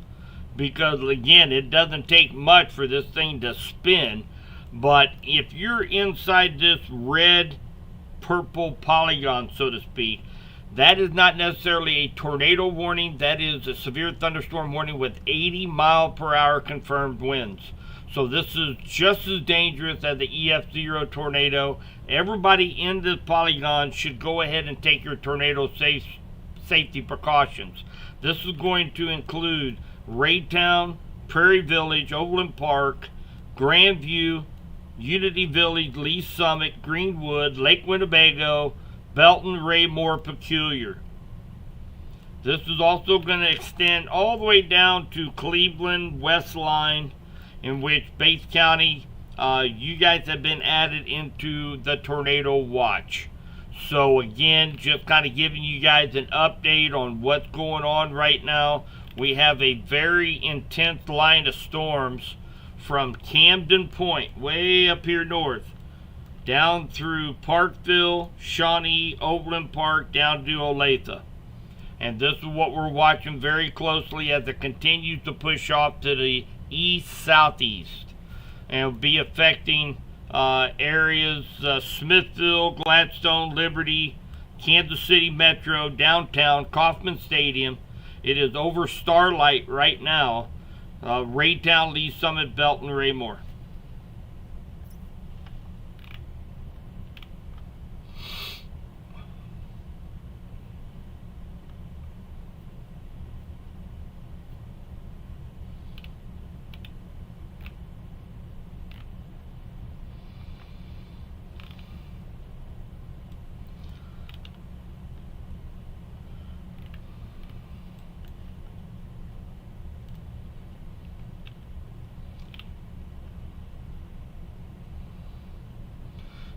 because again, it doesn't take much for this thing to spin. But if you're inside this red purple polygon, so to speak, that is not necessarily a tornado warning. That is a severe thunderstorm warning with 80 mile per hour confirmed winds. So this is just as dangerous as the EF0 tornado. Everybody in this polygon should go ahead and take your tornado safety precautions. This is going to include Raytown, Prairie Village, Overland Park, Grandview, Unity Village, Lee Summit, Greenwood, Lake Winnebago, Belton, Raymore, Peculiar. This is also going to extend all the way down to Cleveland, West Line, in which Bates County, you guys have been added into the tornado watch. So again, just kind of giving you guys an update on what's going on right now. We have a very intense line of storms from Camden Point, way up here north, down through Parkville, Shawnee, Overland Park, down to Olathe. And this is what we're watching very closely as it continues to push off to the east-southeast. And will be affecting areas Smithville, Gladstone, Liberty, Kansas City Metro, downtown, Kauffman Stadium. It is over Starlight right now. Raytown, Lee Summit, Belton, Raymore.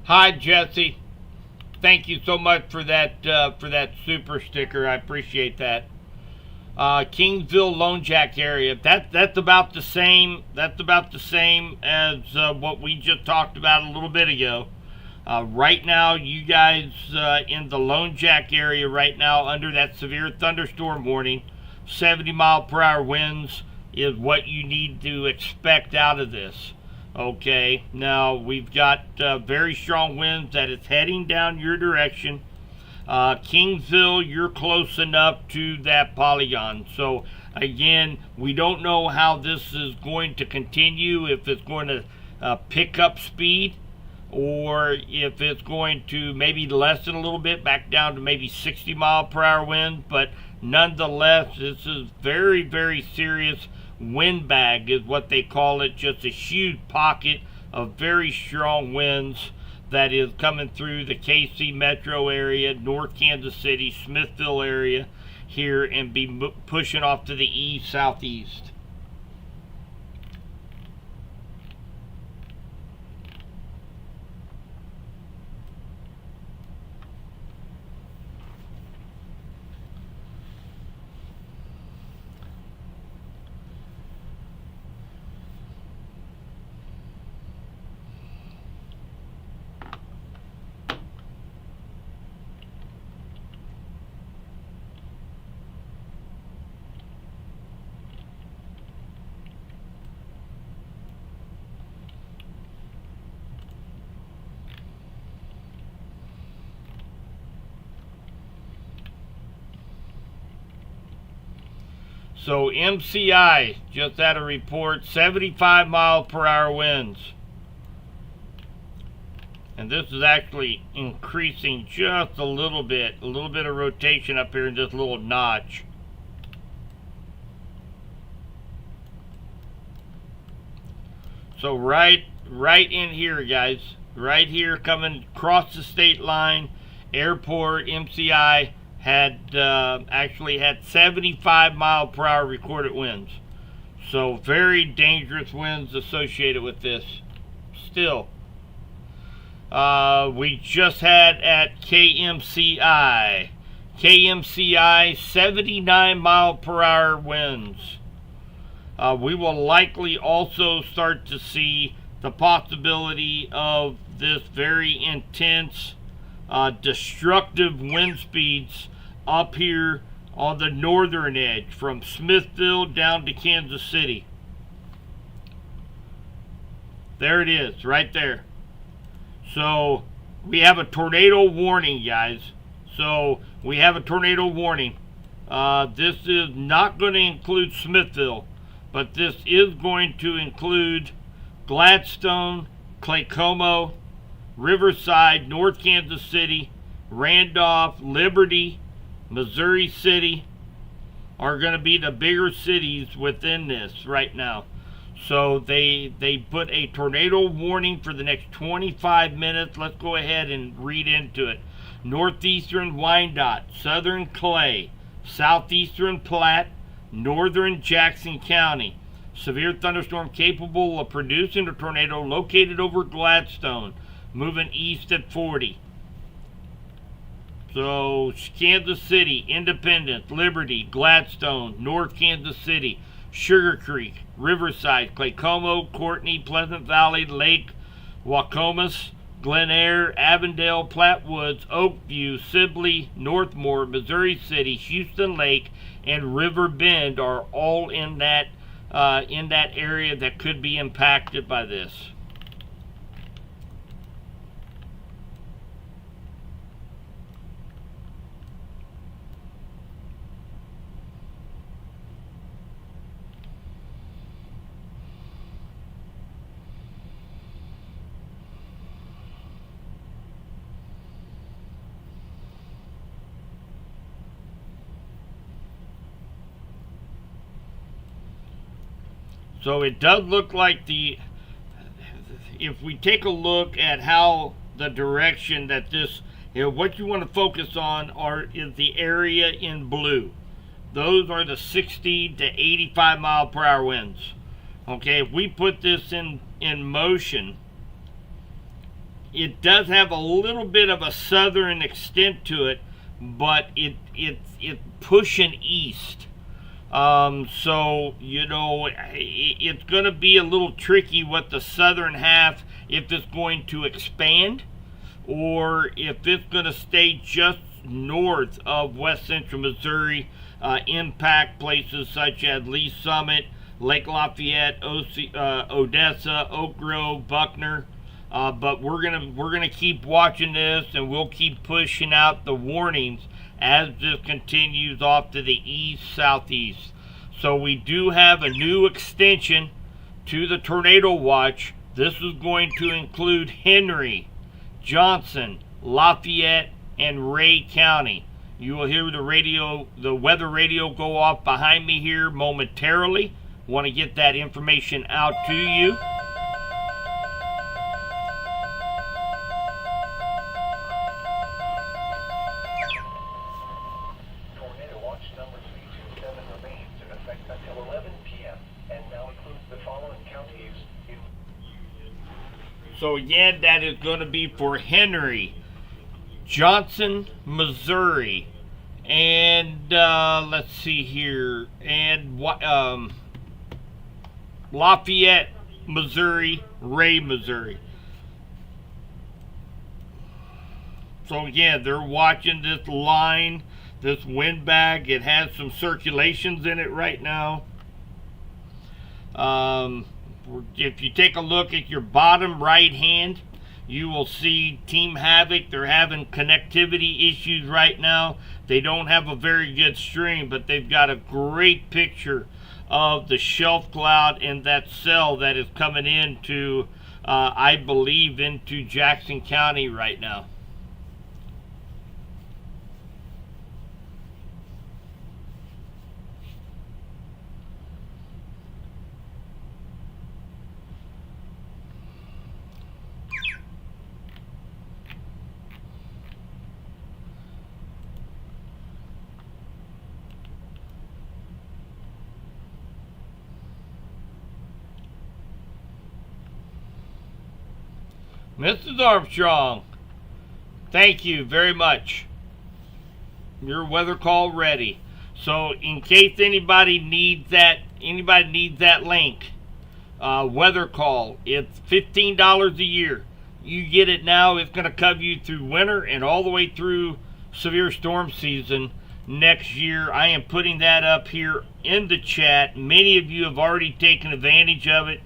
Hi, Jesse. Thank you so much for that super sticker. I appreciate that. Kingsville, Lone Jack area. That's about the same. That's about the same as what we just talked about a little bit ago. Right now, you guys in the Lone Jack area right now under that severe thunderstorm warning, 70-mile-per-hour winds is what you need to expect out of this. Okay, now we've got very strong winds that is heading down your direction. Kingsville, you're close enough to that polygon. So again, we don't know how this is going to continue, if it's going to pick up speed, or if it's going to maybe lessen a little bit back down to maybe 60-mile-per-hour winds. But nonetheless, this is very, very serious windbag is what they call it. Just a huge pocket of very strong winds that is coming through the KC metro area, North Kansas City, Smithville area here, and be pushing off to the east, southeast. So MCI just had a report 75-mile-per-hour winds. And this is actually increasing just a little bit of rotation up here in this little notch. So right in here, guys, right here coming across the state line, airport, MCI had actually had 75-mile-per-hour recorded winds. So very dangerous winds associated with this. Still, we just had at KMCI 79-mile-per-hour winds. We will likely also start to see the possibility of this very intense destructive wind speeds up here on the northern edge from Smithville down to Kansas City. There it is, right there. So we have a tornado warning, guys. So we have a tornado warning. This is not going to include Smithville, but this is going to include Gladstone, Claycomo, Riverside, North Kansas City, Randolph, Liberty, Missouri City are going to be the bigger cities within this right now. So they put a tornado warning for the next 25 minutes. Let's go ahead and read into it. Northeastern Wyandotte, Southern Clay, Southeastern Platte, Northern Jackson County. Severe thunderstorm capable of producing a tornado located over Gladstone, moving east at 40. So Kansas City, Independence, Liberty, Gladstone, North Kansas City, Sugar Creek, Riverside, Claycomo, Courtney, Pleasant Valley, Lake, Wacomas, Glen Eyre, Avondale, Platte Woods, Oakview, Sibley, Northmore, Missouri City, Houston Lake, and River Bend are all in that area that could be impacted by this. So it does look like if we take a look at how the direction that this, what you want to focus on is the area in blue. Those are the 60 to 85 mile per hour winds. Okay, if we put this in motion, it does have a little bit of a southern extent to it, but it's pushing east. So, it's going to be a little tricky with the southern half if it's going to expand. or if it's going to stay just north of west central Missouri, impact places such as Lee Summit, Lake Lafayette, Odessa, Oak Grove, Buckner. But we're gonna keep watching this, and we'll keep pushing out the warnings as this continues off to the east southeast. So we do have a new extension to the tornado watch. This is going to include Henry, Johnson, Lafayette, and Ray County. You will hear the weather radio go off behind me here momentarily. Want to get that information out to you. Tornado watch number 327 remains in effect until 11 p.m. and now includes the following counties in. So again, that is going to be for Henry, Johnson, Missouri, and let's see here, and Lafayette, Missouri, Ray, Missouri. So again, they're watching this line, this windbag. It has some circulations in it right now. If you take a look at your bottom right hand, you will see Team Havoc. They're having connectivity issues right now. They don't have a very good stream, but they've got a great picture of the shelf cloud and that cell that is coming into, I believe, into Jackson County right now. Mrs. Armstrong, thank you very much. Your weather call ready. So in case anybody needs that link, weather call, it's $15 a year. You get it now. It's going to cover you through winter and all the way through severe storm season next year. I am putting that up here in the chat. Many of you have already taken advantage of it.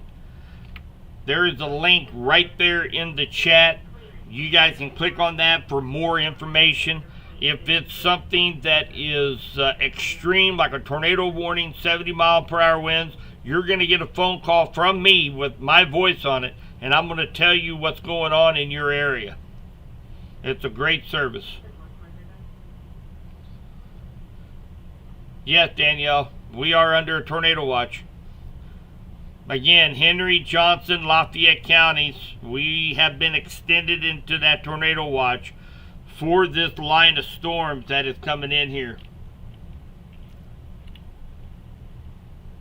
There is a link right there in the chat. You guys can click on that for more information. If it's something that is extreme, like a tornado warning, 70-mile-per-hour winds, you're going to get a phone call from me with my voice on it, and I'm going to tell you what's going on in your area. It's a great service. Yes, Danielle, we are under a tornado watch. Again, Henry, Johnson, Lafayette counties, we have been extended into that tornado watch for this line of storms that is coming in here.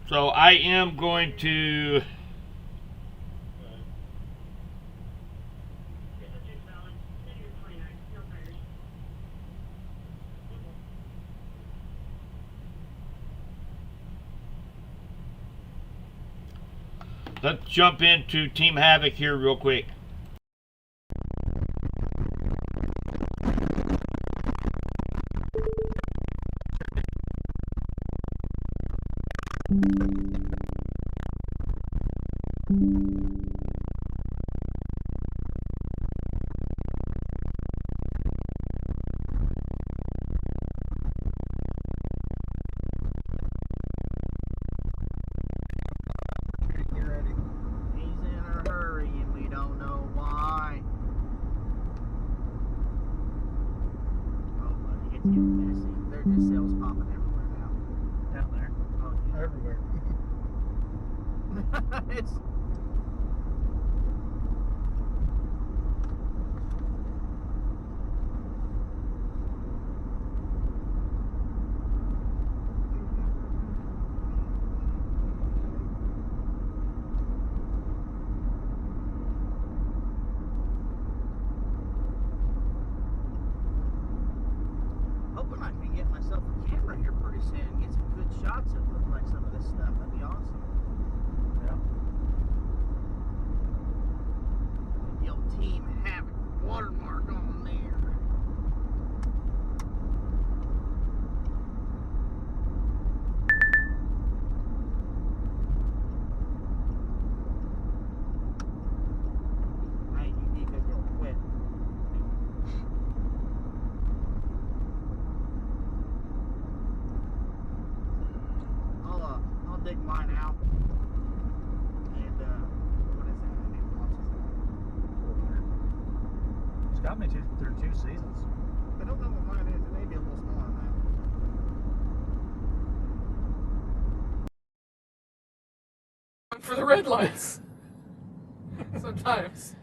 So I am going to let's jump into Team Havoc here real quick. They're just sales popping everywhere now. Down there. Oh, yeah. Everywhere. It's hoping I can get myself a camera here pretty soon and get some good shots of like some of this stuff. That'd be awesome. Yeah. The old Team Havoc watermark on It's got me through 2 seasons. I don't know what mine is. It may be a little smaller than that. For the red lights. Sometimes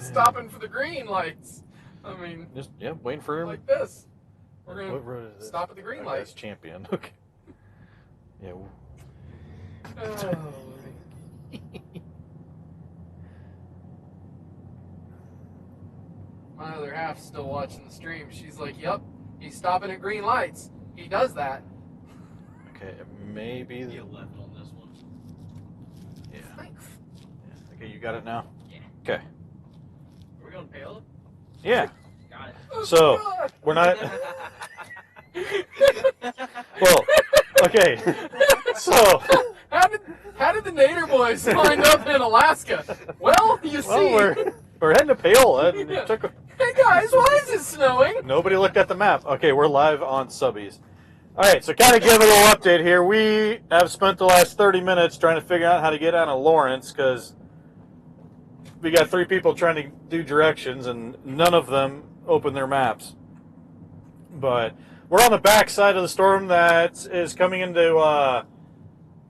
stopping for the green lights. I mean, Just waiting for him. like this. We're What gonna road is this? stop at the green Oh, light. that's Champion. Okay. Yeah. Oh, my other half's still watching the stream. She's like, "Yep, he's stopping at green lights. He does that." Okay. Maybe. You left on this one. Yeah. Thanks. Okay. You got it now. Yeah. Okay. Are we going pale? Yeah. Got it. So God. we're not. Well. Okay. So. How did the Nader boys wind up in Alaska? Well, you see. Well, we're heading to Pale. And Yeah. it took Hey guys, why is it snowing? Nobody looked at the map. Okay, we're live on Subbies. All right, so kind of give a little update here. We have spent the last 30 minutes trying to figure out how to get out of Lawrence because we got 3 people trying to do directions and none of them opened their maps. But we're on the back side of the storm that is coming into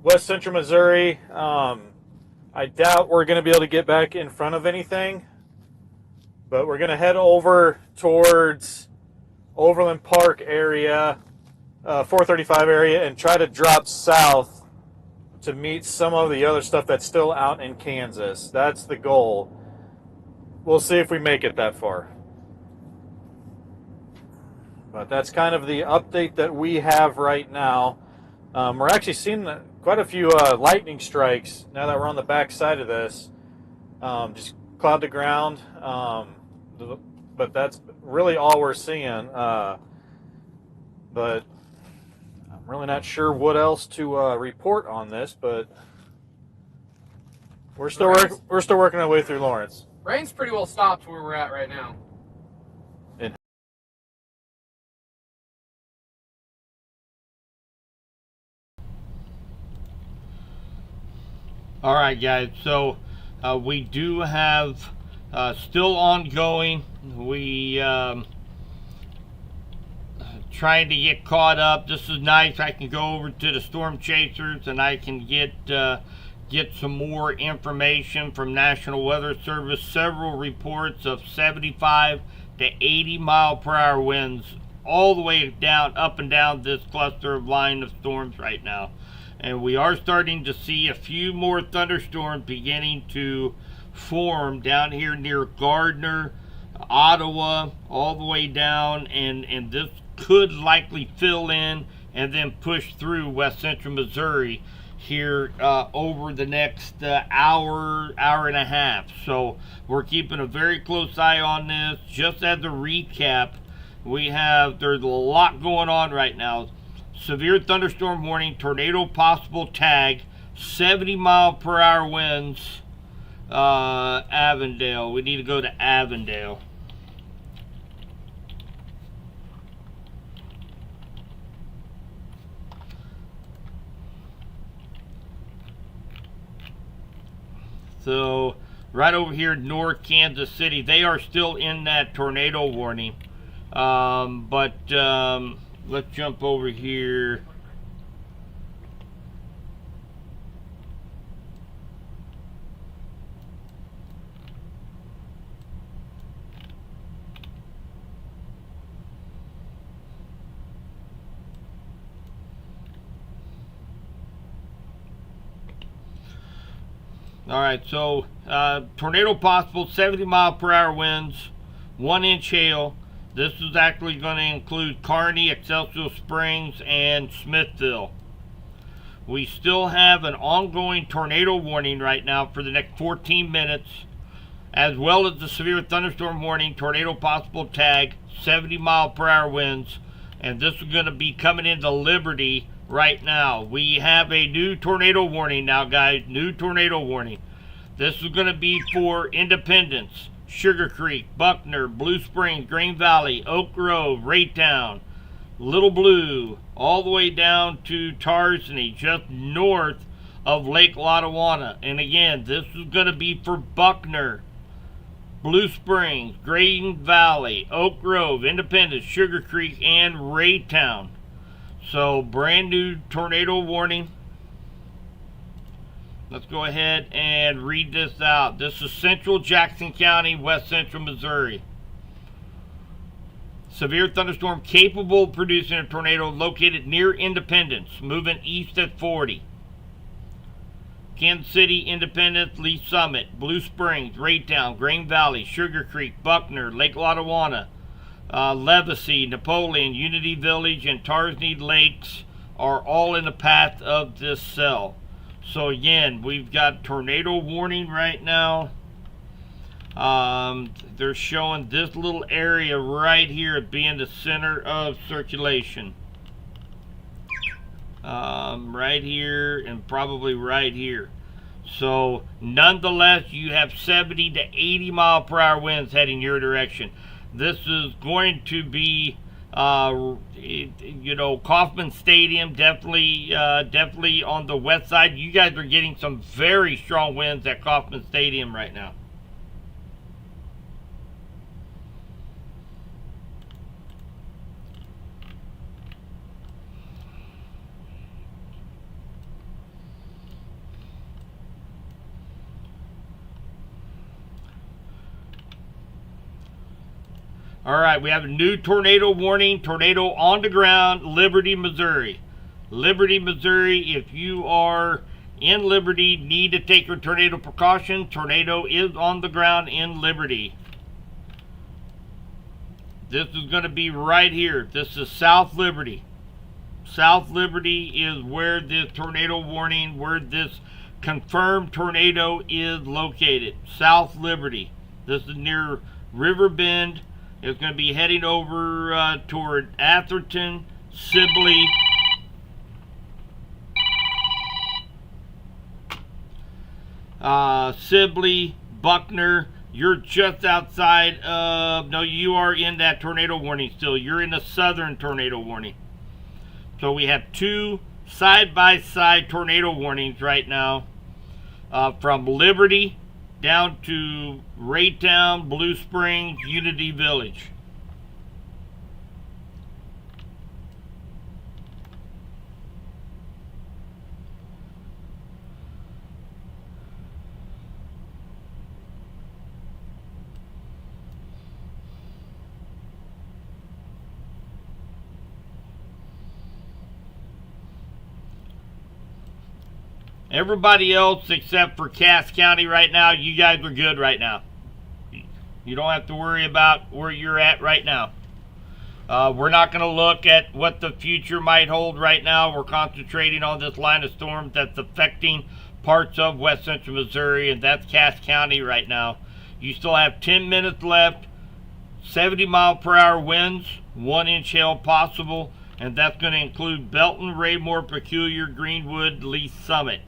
west central Missouri. I doubt we're going to be able to get back in front of anything. But we're going to head over towards Overland Park area, 435 area, and try to drop south to meet some of the other stuff that's still out in Kansas. That's the goal. We'll see if we make it that far. But that's kind of the update that we have right now. We're actually seeing quite a few lightning strikes now that we're on the back side of this. Just cloud to ground. But that's really all we're seeing. But I'm really not sure what else to report on this. But we're still working our way through Lawrence. Rain's pretty well stopped where we're at right now. All right, guys. So we do have still ongoing. We trying to get caught up. This is nice. I can go over to the Storm Chasers and I can get some more information from National Weather Service. Several reports of 75 to 80 mile per hour winds all the way down, up and down this cluster of line of storms right now. And we are starting to see a few more thunderstorms beginning to form down here near Gardner, Ottawa, all the way down, and this could likely fill in and then push through west central Missouri here over the next hour and a half. So we're keeping a very close eye on this. Just as a recap, there's a lot going on right now. Severe thunderstorm warning, tornado possible tag, 70 mile per hour winds, Avondale. We need to go to Avondale. So right over here, North Kansas City, they are still in that tornado warning. Let's jump over here. All right, so tornado possible, 70 mile per hour winds, 1 inch hail. This is actually going to include Kearney, Excelsior Springs, and Smithville. We still have an ongoing tornado warning right now for the next 14 minutes, as well as the severe thunderstorm warning, tornado possible tag, 70 mile per hour winds, and this is going to be coming into Liberty right now. We have a new tornado warning now, guys, new tornado warning. This is going to be for Independence, Sugar Creek, Buckner, Blue Springs, Green Valley, Oak Grove, Raytown, Little Blue, all the way down to Tarzany, just north of Lake Lotawana. And again, this is going to be for Buckner, Blue Springs, Green Valley, Oak Grove, Independence, Sugar Creek, and Raytown. So brand new tornado warning. Let's go ahead and read this out. This is Central Jackson County, West Central Missouri. Severe thunderstorm capable of producing a tornado located near Independence, moving east at 40. Kansas City, Independence, Lee Summit, Blue Springs, Raytown, Green Valley, Sugar Creek, Buckner, Lake Lotawana, Levacy, Napoleon, Unity Village, and Tarsney Lakes are all in the path of this cell. So again, we've got tornado warning right now. They're showing this little area right here as being the center of circulation. Right here and probably right here. So nonetheless, you have 70 to 80 mile per hour winds heading your direction. This is going to be you know, Kauffman Stadium, definitely on the west side. You guys are getting some very strong winds at Kauffman Stadium right now. All right, we have a new tornado warning. Tornado on the ground, Liberty, Missouri. Liberty, Missouri, if you are in Liberty, need to take your tornado precaution. Tornado is on the ground in Liberty. This is going to be right here. This is South Liberty. South Liberty is where this tornado warning, where this confirmed tornado is located. South Liberty. This is near River Bend. It's going to be heading over toward Atherton, Sibley, Buckner. You're just outside of, no, you are in that tornado warning still. You're in the southern tornado warning. So we have two side-by-side tornado warnings right now from Liberty down to Raytown, Blue Springs, Unity Village. Everybody else except for Cass County right now, you guys are good right now. You don't have to worry about where you're at right now. We're not going to look at what the future might hold right now. We're concentrating on this line of storms that's affecting parts of West Central Missouri, and that's Cass County right now. You still have 10 minutes left, 70 mile per hour winds, 1 inch hail possible, and that's going to include Belton, Raymore, Peculiar, Greenwood, Lee Summit.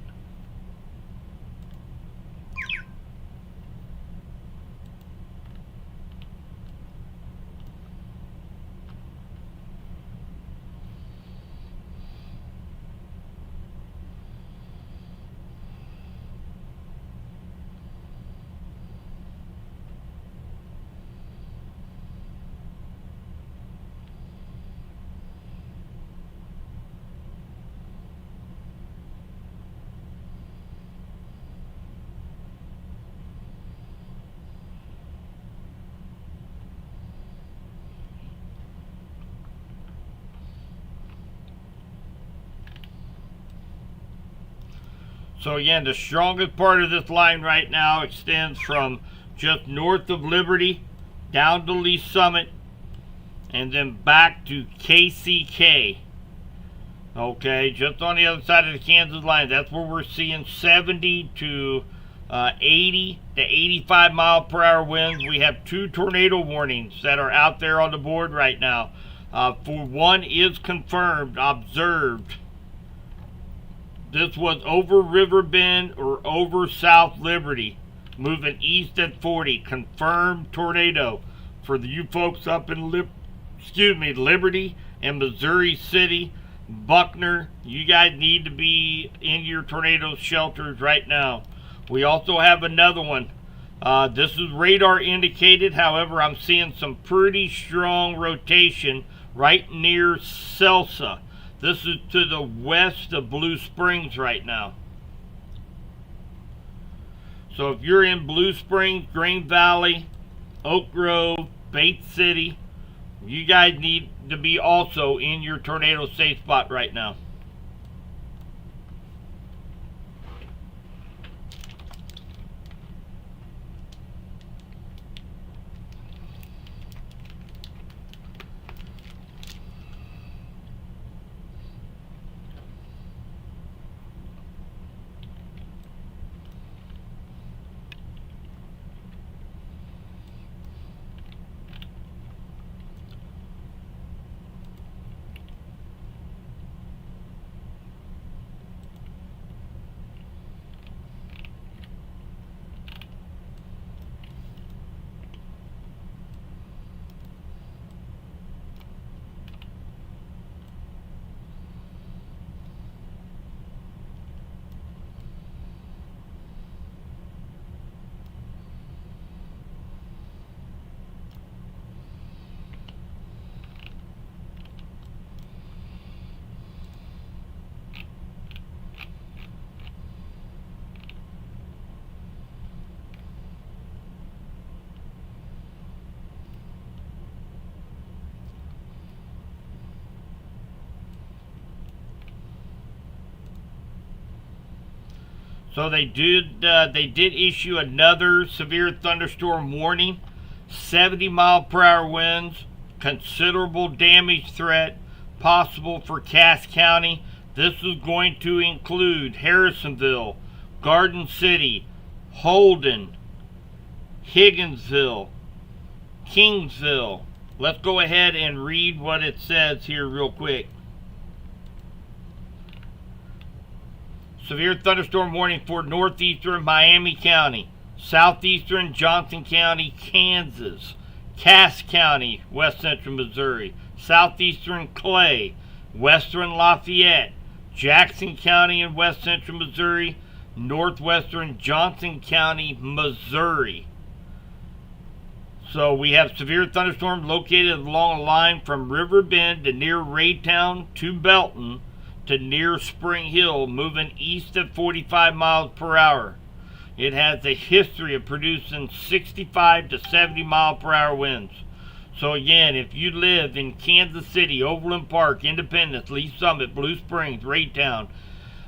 So again, the strongest part of this line right now extends from just north of Liberty down to Lee Summit and then back to KCK. Okay, just on the other side of the Kansas line. That's where we're seeing 70 to 80 to 85 mile per hour winds. We have 2 tornado warnings that are out there on the board right now. For one is confirmed, observed. This was over River Bend or over South Liberty, moving east at 40. Confirmed tornado for you folks up in Liberty and Missouri City, Buckner. You guys need to be in your tornado shelters right now. We also have another one This is radar indicated. However, I'm seeing some pretty strong rotation right near Celsa. This is to the west of Blue Springs right now. So if you're in Blue Springs, Green Valley, Oak Grove, Bates City, you guys need to be also in your tornado safe spot right now. So they did issue another severe thunderstorm warning. 70-mile-per-hour winds, considerable damage threat possible for Cass County. This is going to include Harrisonville, Garden City, Holden, Higginsville, Kingsville. Let's go ahead and read what it says here real quick. Severe thunderstorm warning for northeastern Miami County, southeastern Johnson County, Kansas, Cass County, west central Missouri, southeastern Clay, western Lafayette, Jackson County in west central Missouri, northwestern Johnson County, Missouri. So we have severe thunderstorms located along a line from River Bend to near Raytown to Belton to near Spring Hill, moving east at 45 miles per hour. It has a history of producing 65 to 70 mile per hour winds. So again, if you live in Kansas City, Overland Park, Independence, Lee Summit, Blue Springs, Raytown,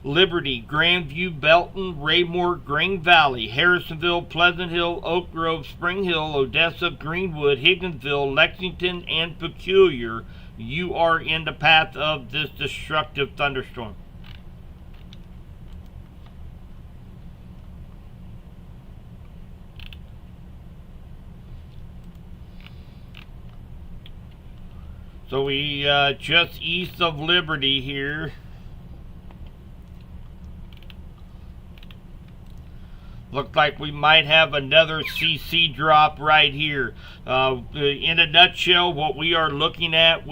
Liberty, Grandview, Belton, Raymore, Green Valley, Harrisonville, Pleasant Hill, Oak Grove, Spring Hill, Odessa, Greenwood, Higginsville, Lexington, and Peculiar, you are in the path of this destructive thunderstorm. So we just east of Liberty here. Looks like we might have another CC drop right here. In a nutshell, what we are looking at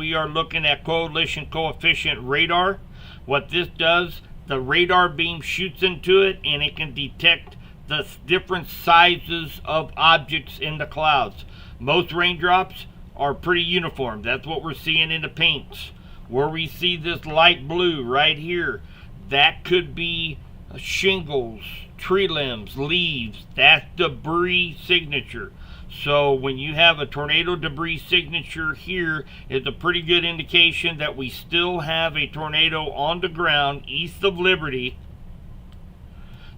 coalition coefficient radar. What this does, the radar beam shoots into it and it can detect the different sizes of objects in the clouds. Most raindrops are pretty uniform. That's what we're seeing in the pinks. Where we see this light blue right here, that could be shingles, tree limbs, leaves. That's debris signature. So when you have a tornado debris signature here, it's a pretty good indication that we still have a tornado on the ground east of Liberty.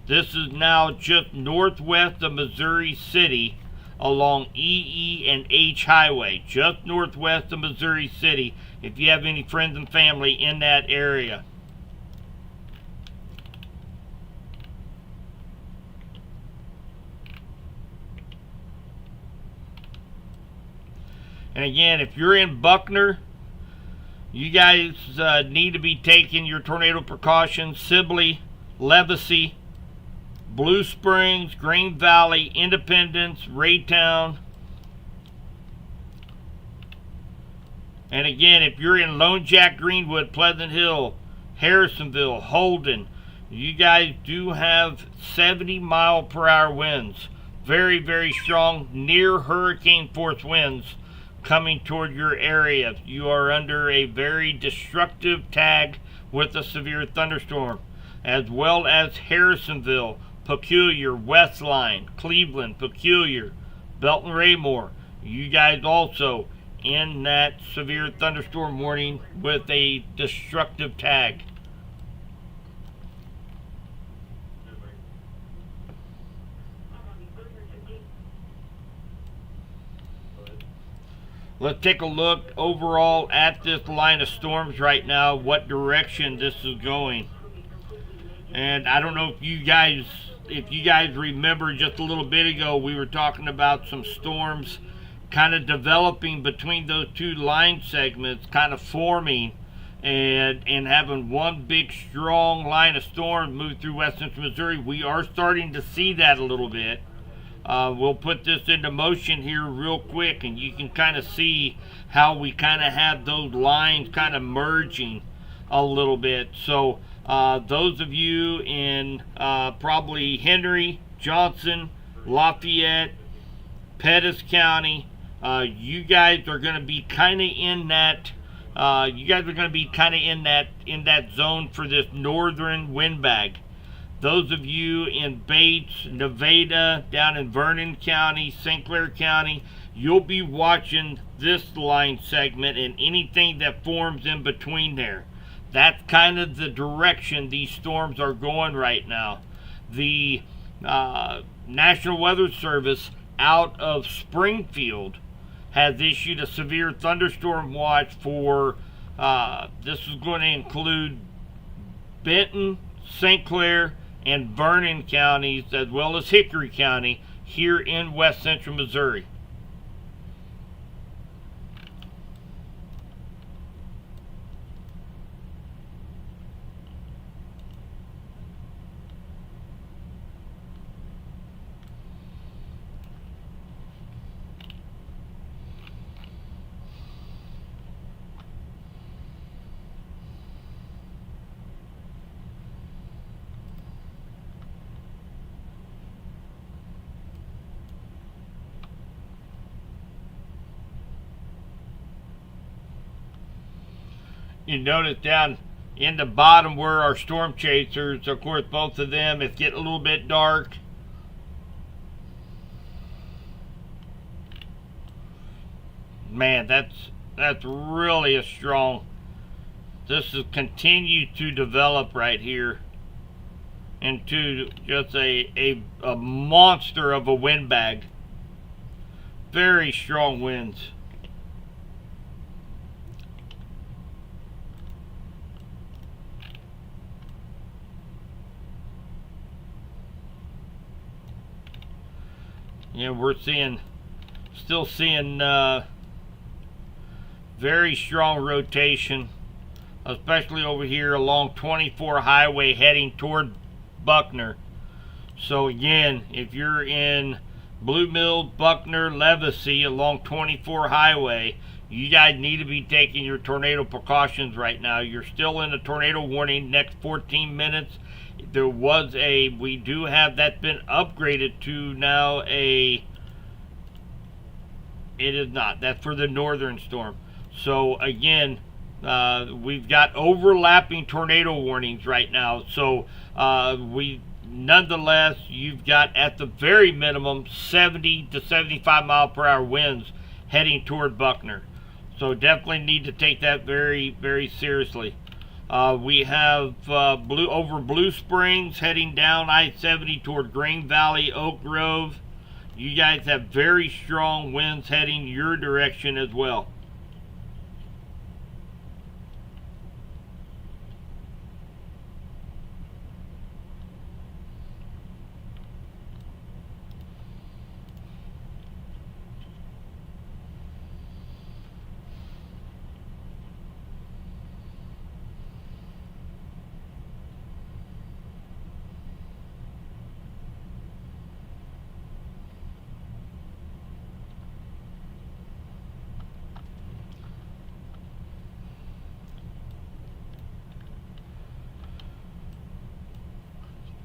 This is now just northwest of Missouri City along EE and H Highway, just northwest of Missouri City, if you have any friends and family in that area. And again, if you're in Buckner, you guys need to be taking your tornado precautions. Sibley, Levacy, Blue Springs, Green Valley, Independence, Raytown. And again, if you're in Lone Jack, Greenwood, Pleasant Hill, Harrisonville, Holden, you guys do have 70 mile per hour winds. very, very strong near hurricane force winds coming toward your area. You are under a very destructive tag with a severe thunderstorm, as well as Harrisonville, Peculiar, Westline, Cleveland, Peculiar, Belton Raymore. You guys also in that severe thunderstorm warning with a destructive tag. Let's take a look overall at this line of storms right now, what direction this is going. And I don't know if you guys remember, just a little bit ago we were talking about some storms kind of developing between those two line segments, kind of forming and having one big strong line of storms move through West Central Missouri. We are starting to see that a little bit. We'll put this into motion here real quick, and you can kind of see how we kind of have those lines kind of merging a little bit. So those of you in probably Henry, Johnson, Lafayette, Pettis County, you guys are going to be kind of in that. You guys are going to be kind of in that zone for this northern wind bag. Those of you in Bates, Nevada, down in Vernon County, St. Clair County, you'll be watching this line segment and anything that forms in between there. That's kind of the direction these storms are going right now. The National Weather Service out of Springfield has issued a severe thunderstorm watch for, this is going to include Benton, St. Clair, and Vernon counties, as well as Hickory County, here in West Central Missouri. You notice down in the bottom where our storm chasers, of course, both of them, it's getting a little bit dark. Man, that's really a strong. This has continued to develop right here into just a monster of a wind bag. Very strong winds. Yeah, we're still seeing very strong rotation, especially over here along 24 highway heading toward Buckner. So again, if you're in Blue Mill, Buckner, Levacy along 24 highway, you guys need to be taking your tornado precautions right now. You're still in a tornado warning next 14 minutes. We do have that been upgraded to now it is not. That's for the northern storm. So again, we've got overlapping tornado warnings right now. So nonetheless, you've got at the very minimum 70 to 75 mile per hour winds heading toward Buckner. So definitely need to take that very, very seriously. We have over Blue Springs heading down I-70 toward Green Valley, Oak Grove. You guys have very strong winds heading your direction as well.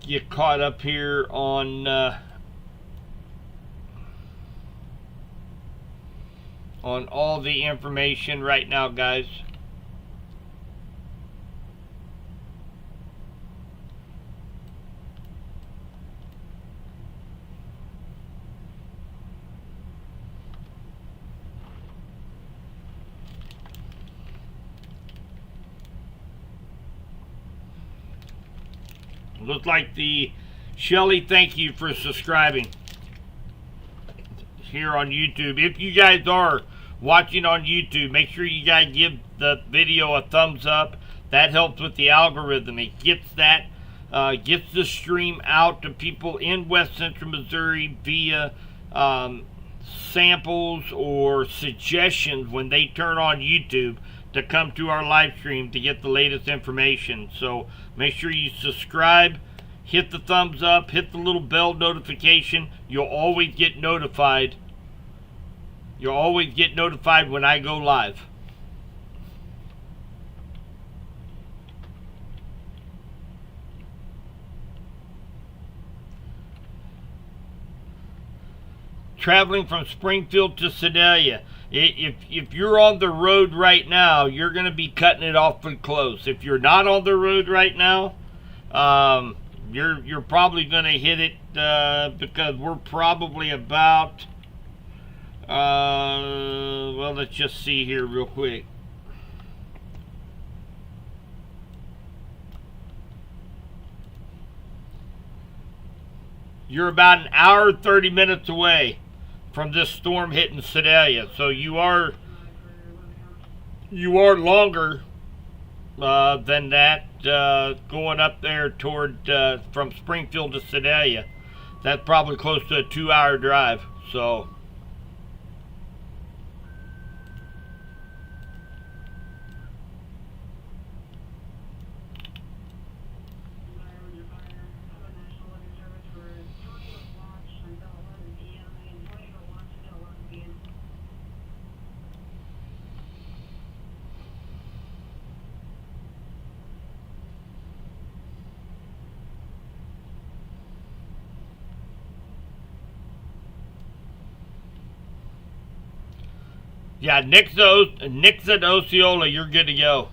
Get caught up here on on all the information right now, guys. Looks like the Shelly, thank you for subscribing here on YouTube. If you guys are watching on YouTube, make sure you guys give the video a thumbs up. That helps with the algorithm. It gets that gets the stream out to people in West Central Missouri via samples or suggestions when they turn on YouTube to come to our live stream to get the latest information. So make sure you subscribe, hit the thumbs up, hit the little bell notification. You'll always get notified. You'll always get notified when I go live. Traveling from Springfield to Sedalia. If you're on the road right now, you're going to be cutting it awfully close. If you're not on the road right now, you're probably going to hit it because we're probably about well, let's just see here real quick. You're about an hour 30 minutes away from this storm hitting Sedalia, so you are longer than that going up there toward from Springfield to Sedalia. That's probably close to a 2-hour drive. So yeah, Nixa Osceola, you're good to go.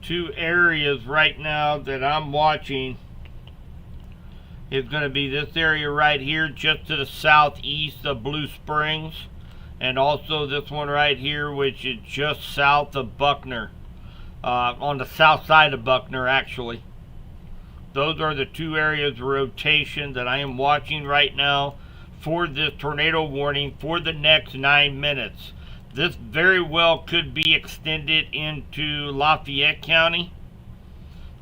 Two areas right now that I'm watching is going to be this area right here just to the southeast of Blue Springs, and also this one right here, which is just south of Buckner, on the south side of Buckner actually. Those are the two areas of rotation that I am watching right now for this tornado warning for the next 9 minutes. This very well could be extended into Lafayette County.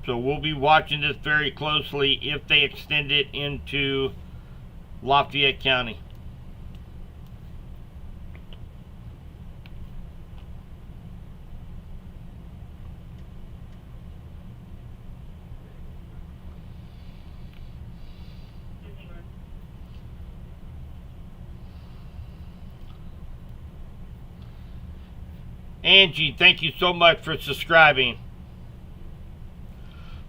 So we'll be watching this very closely if they extend it into Lafayette County. Angie, thank you so much for subscribing.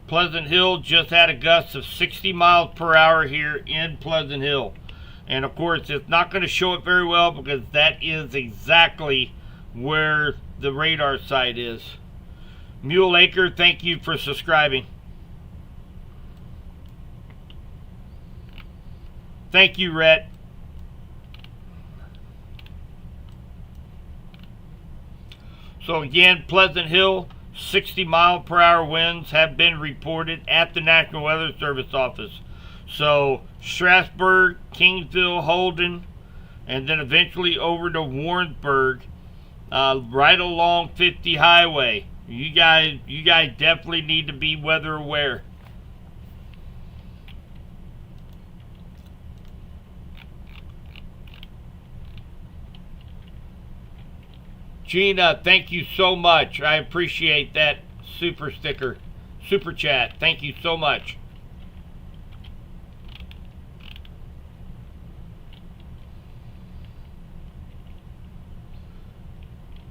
Pleasant Hill just had a gust of 60 miles per hour here in Pleasant Hill. And of course, it's not going to show it very well because that is exactly where the radar site is. Mule Acre, thank you for subscribing. Thank you, Rhett. So again, Pleasant Hill 60-mile-per-hour winds have been reported at the National Weather Service office. So Strasburg, Kingsville, Holden, and then eventually over to Warrensburg, right along 50 highway. You guys definitely need to be weather aware. Gina, thank you so much. I appreciate that super sticker, super chat. Thank you so much.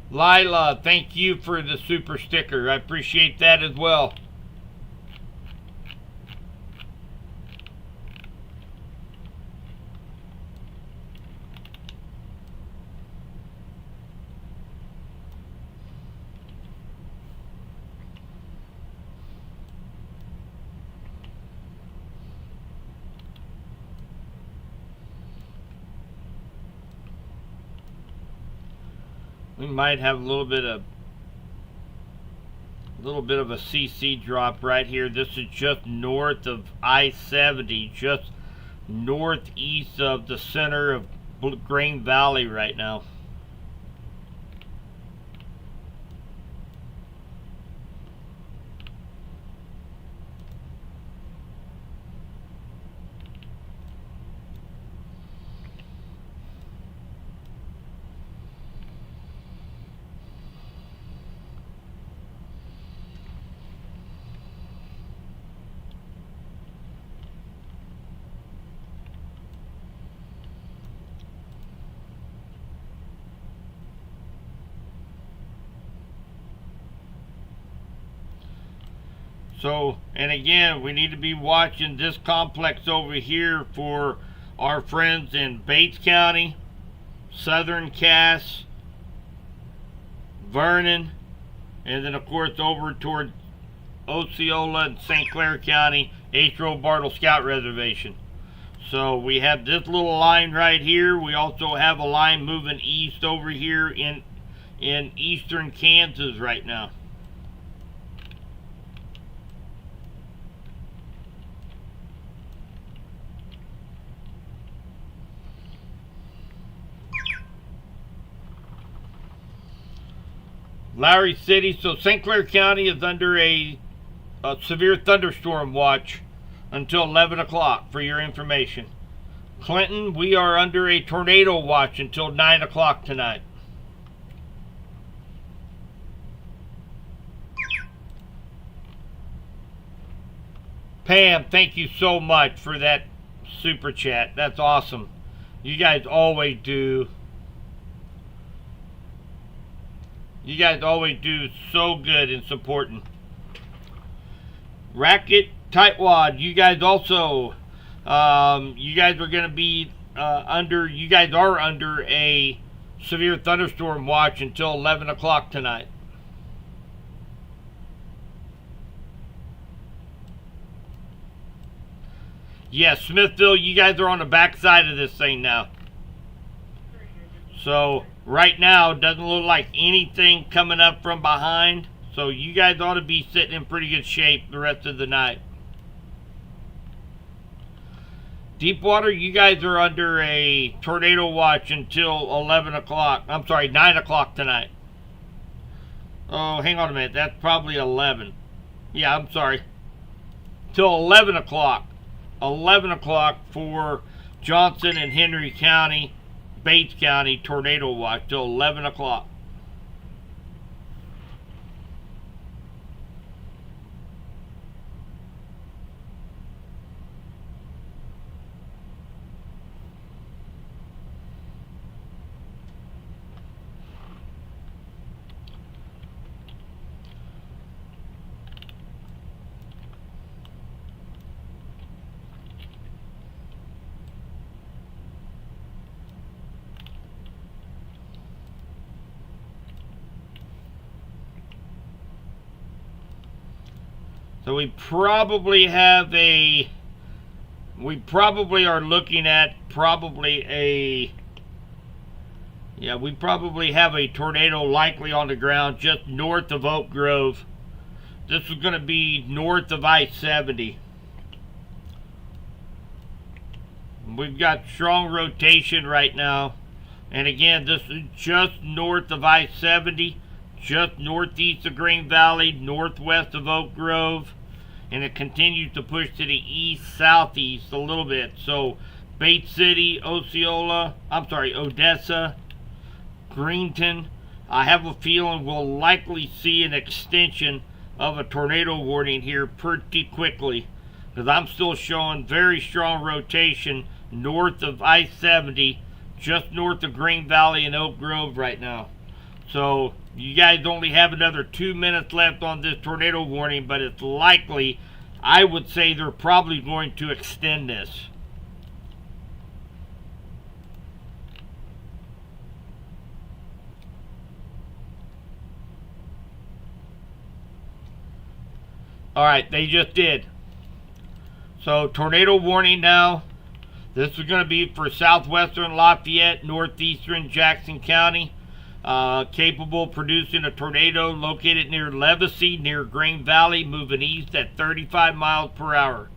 Lila, thank you for the super sticker. I appreciate that as well. We might have a little bit of a CC drop right here. This is just north of I-70, just northeast of the center of Grain Valley right now. So, and again, we need to be watching this complex over here for our friends in Bates County, Southern Cass, Vernon, and then of course over toward Osceola and St. Clair County, H. Row Bartle Scout Reservation. So we have this little line right here. We also have a line moving east over here in eastern Kansas right now. Lowry City, so St. Clair County is under a severe thunderstorm watch until 11 o'clock for your information. Clinton, we are under a tornado watch until 9 o'clock tonight. Pam, thank you so much for that super chat. That's awesome. You guys always do. You guys always do so good in supporting. Racket, Tightwad, you guys also, you guys are going to be you guys are under a severe thunderstorm watch until 11 o'clock tonight. Yes, Smithville, you guys are on the backside of this thing now. So right now, it doesn't look like anything coming up from behind. So you guys ought to be sitting in pretty good shape the rest of the night. Deepwater, you guys are under a tornado watch until 11 o'clock. I'm sorry, 9 o'clock tonight. Oh, hang on a minute. That's probably 11. Yeah, I'm sorry. Till 11 o'clock. 11 o'clock for Johnson and Henry County, Bates County tornado watch till 11 o'clock. So we probably are looking at we probably have a tornado likely on the ground just north of Oak Grove This is going to be north of I-70. We've got strong rotation right now. And again, this is just north of I-70, just northeast of Green Valley, northwest of Oak Grove. And it continues to push to the east-southeast a little bit. So, Bates City, Odessa, Greenton. I have a feeling we'll likely see an extension of a tornado warning here pretty quickly, because I'm still showing very strong rotation north of I-70, just north of Green Valley and Oak Grove right now. So you guys only have another 2 minutes left on this tornado warning, but it's likely, I would say they're probably going to extend this. Alright, they just did. So, tornado warning now. This is going to be for southwestern Lafayette, northeastern Jackson County. Capable of producing a tornado located near Levacy, near Green Valley, moving east at 35 miles per hour.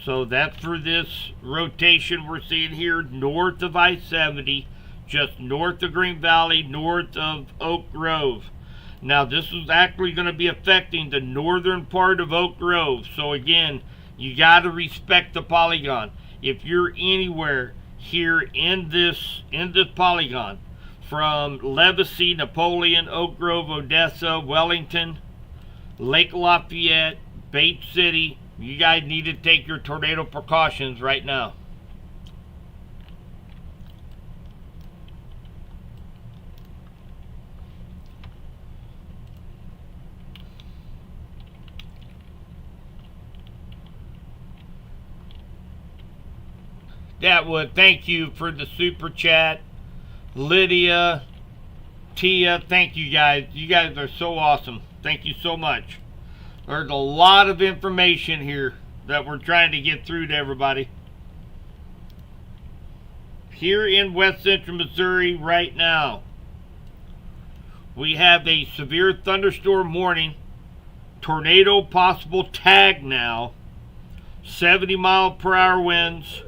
So, that's for this rotation we're seeing here north of I-70, just north of Green Valley, north of Oak Grove. Now, this is actually going to be affecting the northern part of Oak Grove. So, again, you got to respect the polygon. If you're anywhere here in this polygon, from Levacy, Napoleon, Oak Grove, Odessa, Wellington, Lake Lafayette, Bates City, you guys need to take your tornado precautions right now. That would, thank you for the super chat. Lydia, Tia, thank you guys. You guys are so awesome. Thank you so much. There's a lot of information here that we're trying to get through to everybody. Here in west central Missouri right now, we have a severe thunderstorm warning. Tornado possible tag now. 70 mile per hour winds.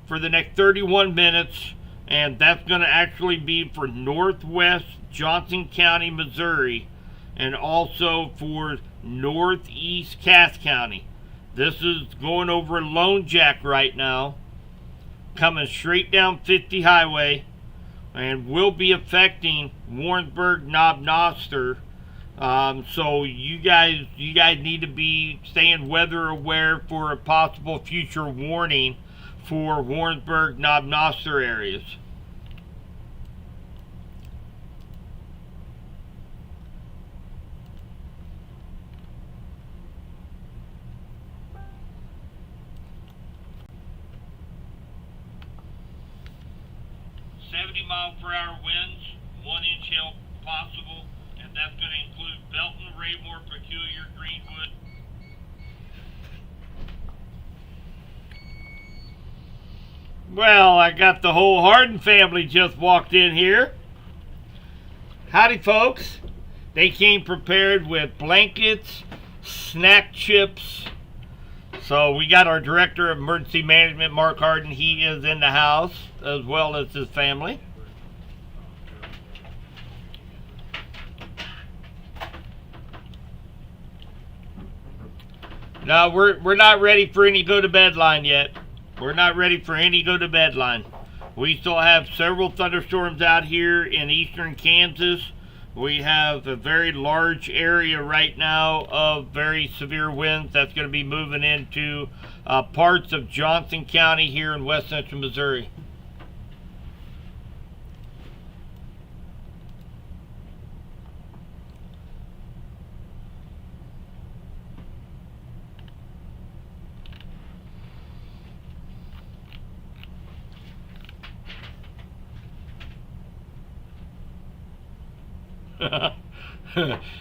For the next 31 minutes, and that's going to actually be for northwest Johnson County, Missouri, and also for northeast Cass County. This is going over Lone Jack right now, coming straight down 50 highway, and will be affecting Warrensburg, Knob Noster. So you guys need to be staying weather aware for a possible future warning for Warrensburg, Knob Noster areas. Mile-per-hour winds, 1-inch hail possible, and that's going to include Belton, Raymore, Peculiar, Greenwood. Well, I got the whole Harden family just walked in here. Howdy, folks. They came prepared with blankets, snack chips. So we got our Director of Emergency Management, Mark Harden. He is in the house, as well as his family. No, we're not ready for any go-to-bed line yet. We're not ready for any go-to-bed line. We still have several thunderstorms out here in eastern Kansas. We have a very large area right now of very severe winds that's going to be moving into parts of Johnson County here in west central Missouri.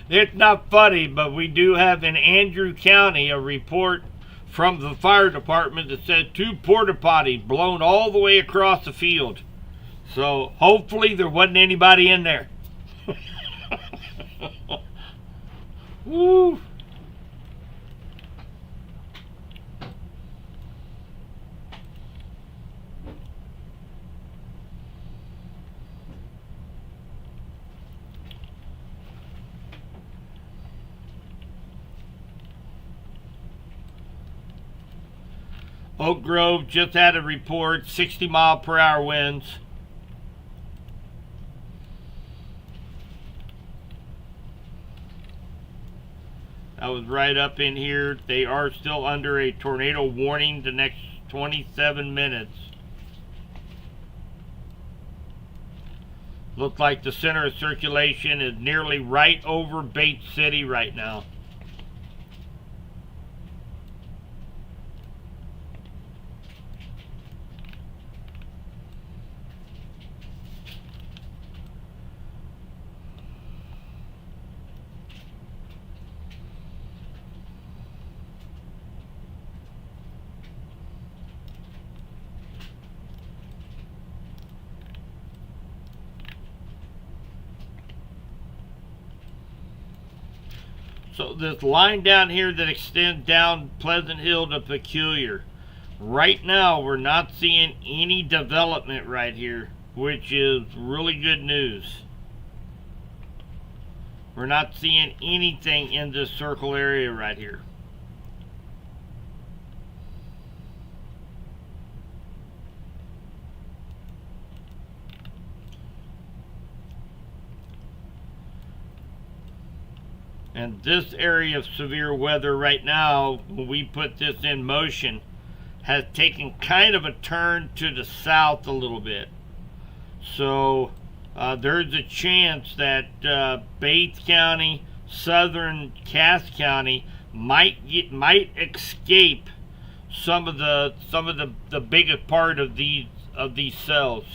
It's not funny, but we do have in Andrew County a report from the fire department that said 2 porta potties blown all the way across the field. So hopefully there wasn't anybody in there. Woo. Oak Grove just had a report, 60-mile-per-hour winds. That was right up in here. They are still under a tornado warning the next 27 minutes. Looks like the center of circulation is nearly right over Bates City right now. So this line down here that extends down Pleasant Hill to Peculiar. Right now we're not seeing any development right here, which is really good news. We're not seeing anything in this circle area right here. And this area of severe weather right now, when we put this in motion, has taken kind of a turn to the south a little bit. So there's a chance that Bates County, southern Cass County might escape some of the biggest part of these cells.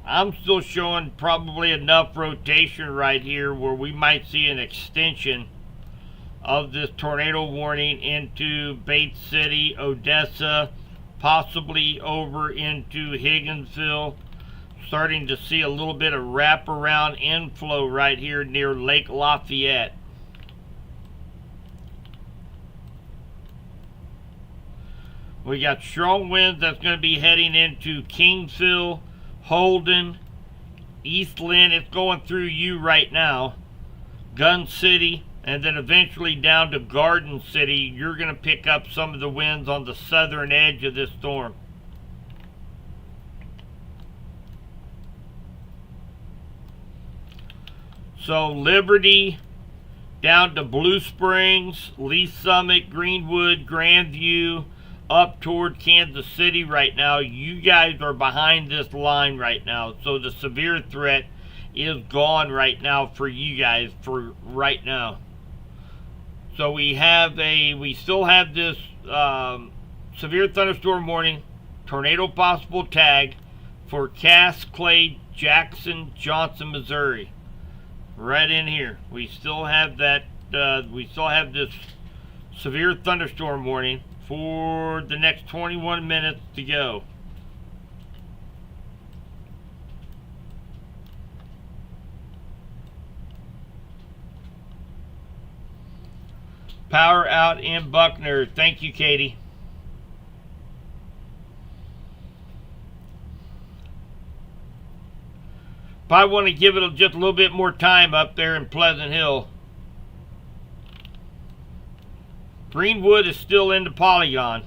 I'm still showing probably enough rotation right here where we might see an extension of this tornado warning into Bates City, Odessa, possibly over into Higginsville. Starting to see a little bit of wraparound inflow right here near Lake Lafayette. We got strong winds that's going to be heading into Kingsville, Holden, East Lynn. It's going through you right now. Gun City, and then eventually down to Garden City. You're going to pick up some of the winds on the southern edge of this storm. So Liberty down to Blue Springs, Lee Summit, Greenwood, Grandview, up toward Kansas City right now. You guys are behind this line right now, so the severe threat is gone right now for you guys for right now. So we still have this severe thunderstorm warning, tornado possible tag for Cass, Clay, Jackson, Johnson, Missouri. Right in here, we still have that. We still have this severe thunderstorm warning for the next 21 minutes to go. Power out in Buckner. Thank you, Katie. Probably want to give it just a little bit more time up there in Pleasant Hill. Greenwood is still in the polygon,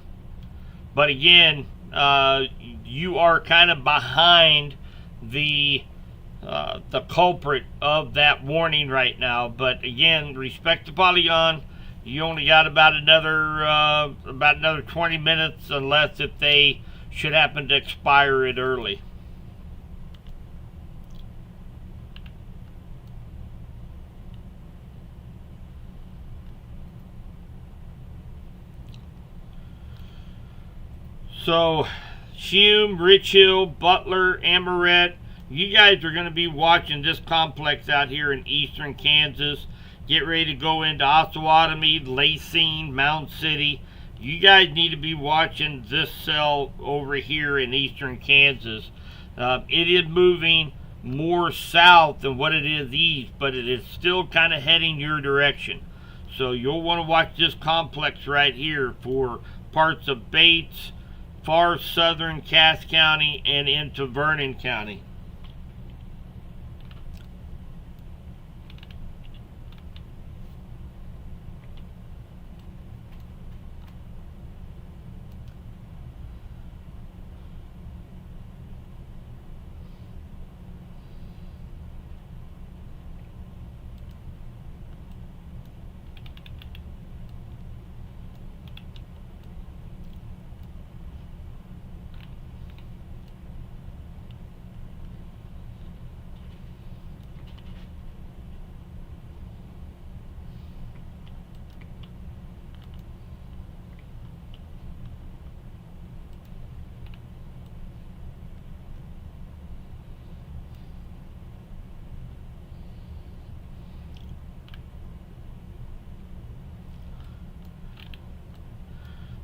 but again, you are kind of behind the culprit of that warning right now. But again, respect the polygon. You only got about another 20 minutes, unless if they should happen to expire it early. So, Hume, Rich Hill, Butler, Amoret, you guys are going to be watching this complex out here in eastern Kansas. Get ready to go into Osawatomie, Lacine, Mound City. You guys need to be watching this cell over here in eastern Kansas. It is moving more south than what it is east, but it is still kind of heading your direction. So you'll want to watch this complex right here for parts of Bates, far southern Cass County, and into Vernon County.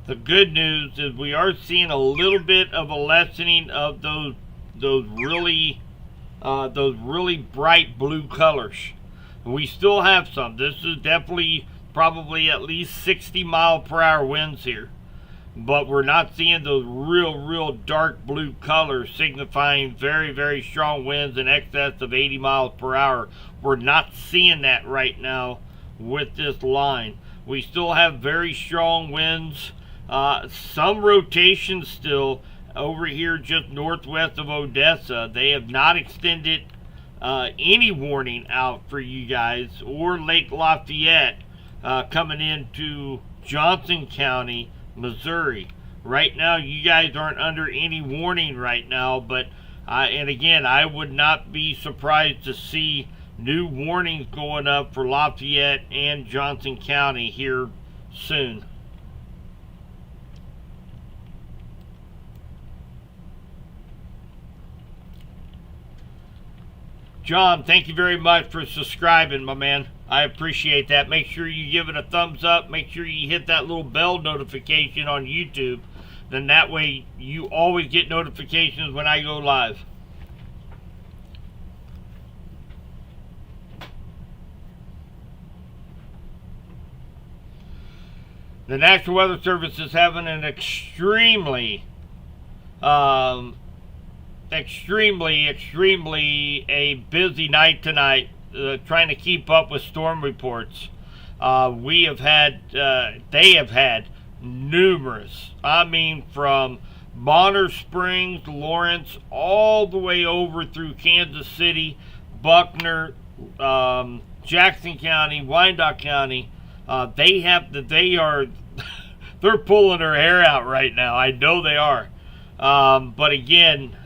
The good news is we are seeing a little bit of a lessening of those really bright blue colors. We still have some. This is definitely probably at least 60-mile-per-hour winds here, but we're not seeing those real dark blue colors signifying very, very strong winds in excess of 80 miles per hour. We're not seeing that right now with this line. We still have very strong winds. Some rotation still over here just northwest of Odessa. They have not extended any warning out for you guys, or Lake Lafayette coming into Johnson County, Missouri. Right now, you guys aren't under any warning right now, but and again, I would not be surprised to see new warnings going up for Lafayette and Johnson County here soon. John, thank you very much for subscribing, my man. I appreciate that. Make sure you give it a thumbs up. Make sure you hit that little bell notification on YouTube. Then that way you always get notifications when I go live. The National Weather Service is having an extremely a busy night tonight, trying to keep up with storm reports. They have had numerous, I mean from Bonner Springs, Lawrence, all the way over through Kansas City, Buckner, Jackson County, Wyandotte County. They're pulling their hair out right now. I know they are. But again,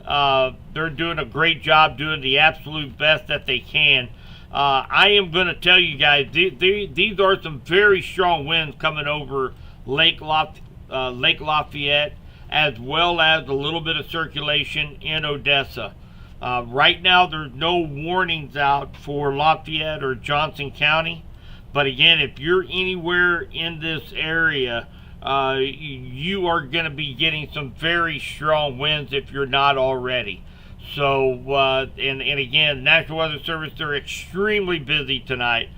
they're doing a great job, doing the absolute best that they can. I am going to tell you guys, these are some very strong winds coming over Lake Lafayette, as well as a little bit of circulation in Odessa. Right now, there's no warnings out for Lafayette or Johnson County. But again, if you're anywhere in this area, you are going to be getting some very strong winds if you're not already. So, and again, National Weather Service, they're extremely busy tonight.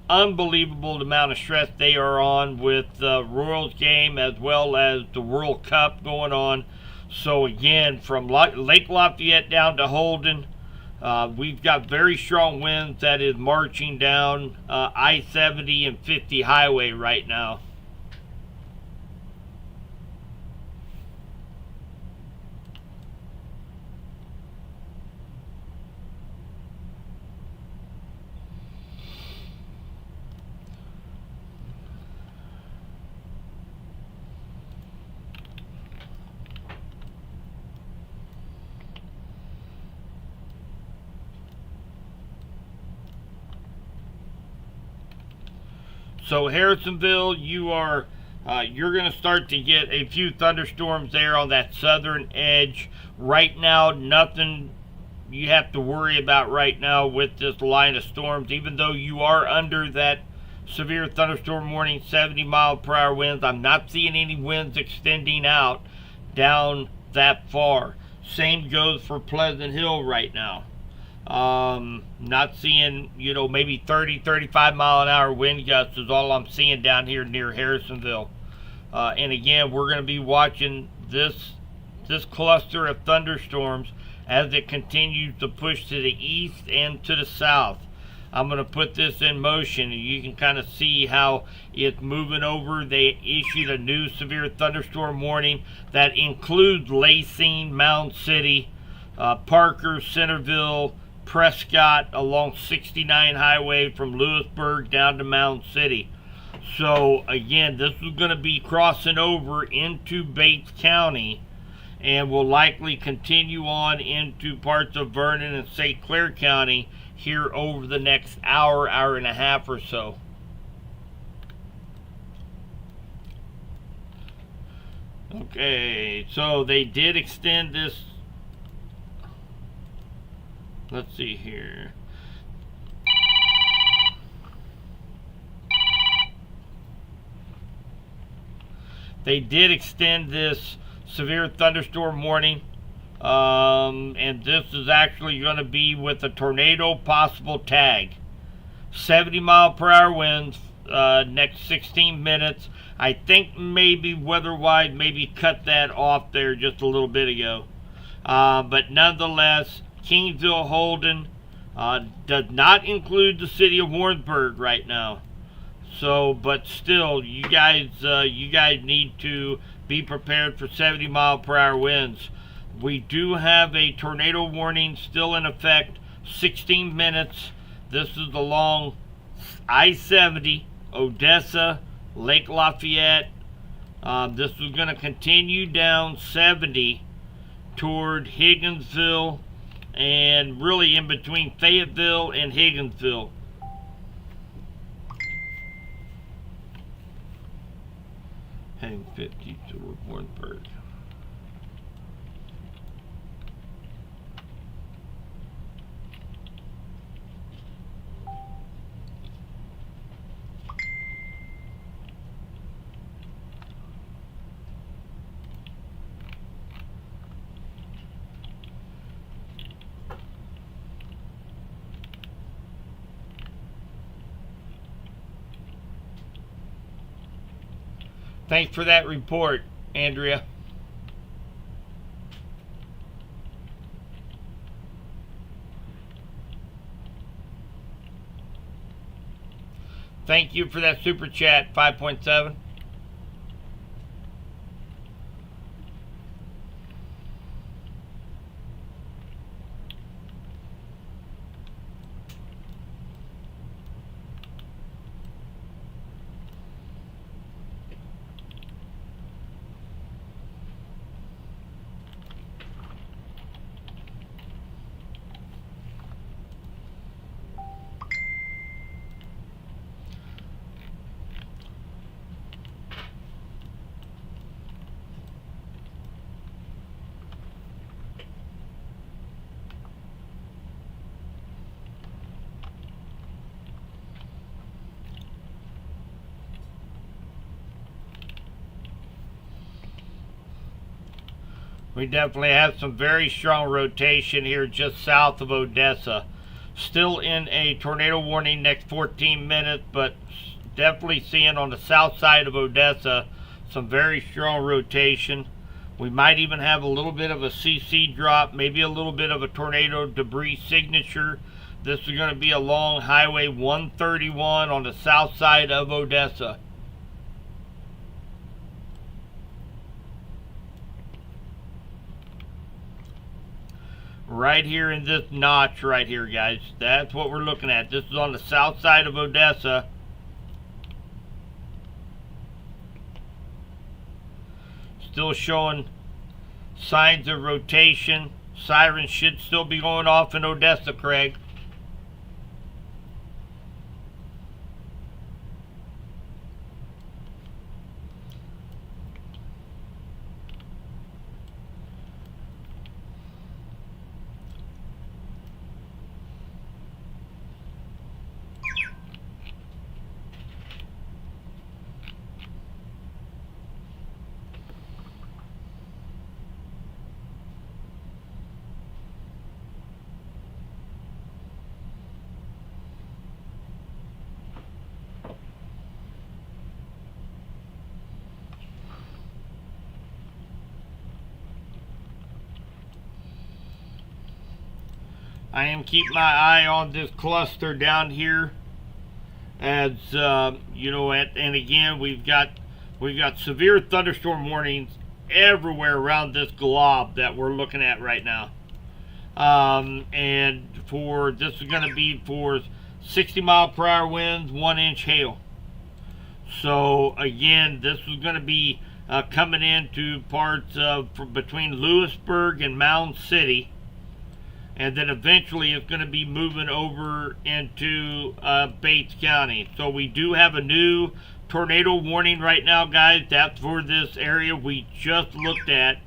Unbelievable amount of stress they are on with the Royals game as well as the World Cup going on. So again, from Lake Lafayette down to Holden, we've got very strong winds that is marching down I-70 and 50 highway right now. So Harrisonville, you're going to start to get a few thunderstorms there on that southern edge. Right now, nothing you have to worry about right now with this line of storms, even though you are under that severe thunderstorm warning, 70-mile-per-hour winds. I'm not seeing any winds extending out down that far. Same goes for Pleasant Hill right now. Not seeing, maybe 30-35-mile-an-hour wind gusts is all I'm seeing down here near Harrisonville. And again, we're going to be watching this cluster of thunderstorms as it continues to push to the east and to the south. I'm going to put this in motion, and you can kind of see how it's moving over. They issued a new severe thunderstorm warning that includes Lacing, Mound City, Parker, Centerville, Prescott, along 69 highway from Lewisburg down to Mound City. So again, this is going to be crossing over into Bates County and will likely continue on into parts of Vernon and St. Clair County here over the next hour and a half or so. Okay, so they did extend this. Let's see here. They did extend this severe thunderstorm warning, and this is actually going to be with a tornado possible tag. 70-mile-per-hour winds next 16 minutes. I think maybe weather-wise, maybe cut that off there just a little bit ago. But nonetheless, Kingsville, Holden does not include the city of Warrensburg right now. So, but still, you guys need to be prepared for 70-mile-per-hour winds. We do have a tornado warning still in effect, 16 minutes. This is along I-70, Odessa, Lake Lafayette. This is going to continue down 70 toward Higginsville, and really in between Fayetteville and Higginsville. Heading 50 toward Warrensburg. Thanks for that report, Andrea. Thank you for that super chat, 5.7. We definitely have some very strong rotation here just south of Odessa. Still in a tornado warning next 14 minutes, but definitely seeing on the south side of Odessa some very strong rotation. We might even have a little bit of a CC drop, maybe a little bit of a tornado debris signature. This is going to be along Highway 131 on the south side of Odessa. Right here in this notch right here, guys. That's what we're looking at. This is on the south side of Odessa. Still showing signs of rotation. Sirens should still be going off in Odessa, Craig. I am keeping my eye on this cluster down here, as you know. And again, we've got severe thunderstorm warnings everywhere around this glob that we're looking at right now. And for this is going to be for 60-mile-per-hour winds, 1-inch hail. So again, this is going to be coming into parts of between Lewisburg and Mound City, and then eventually it's going to be moving over into Bates County. So we do have a new tornado warning right now, guys. That's for this area we just looked at.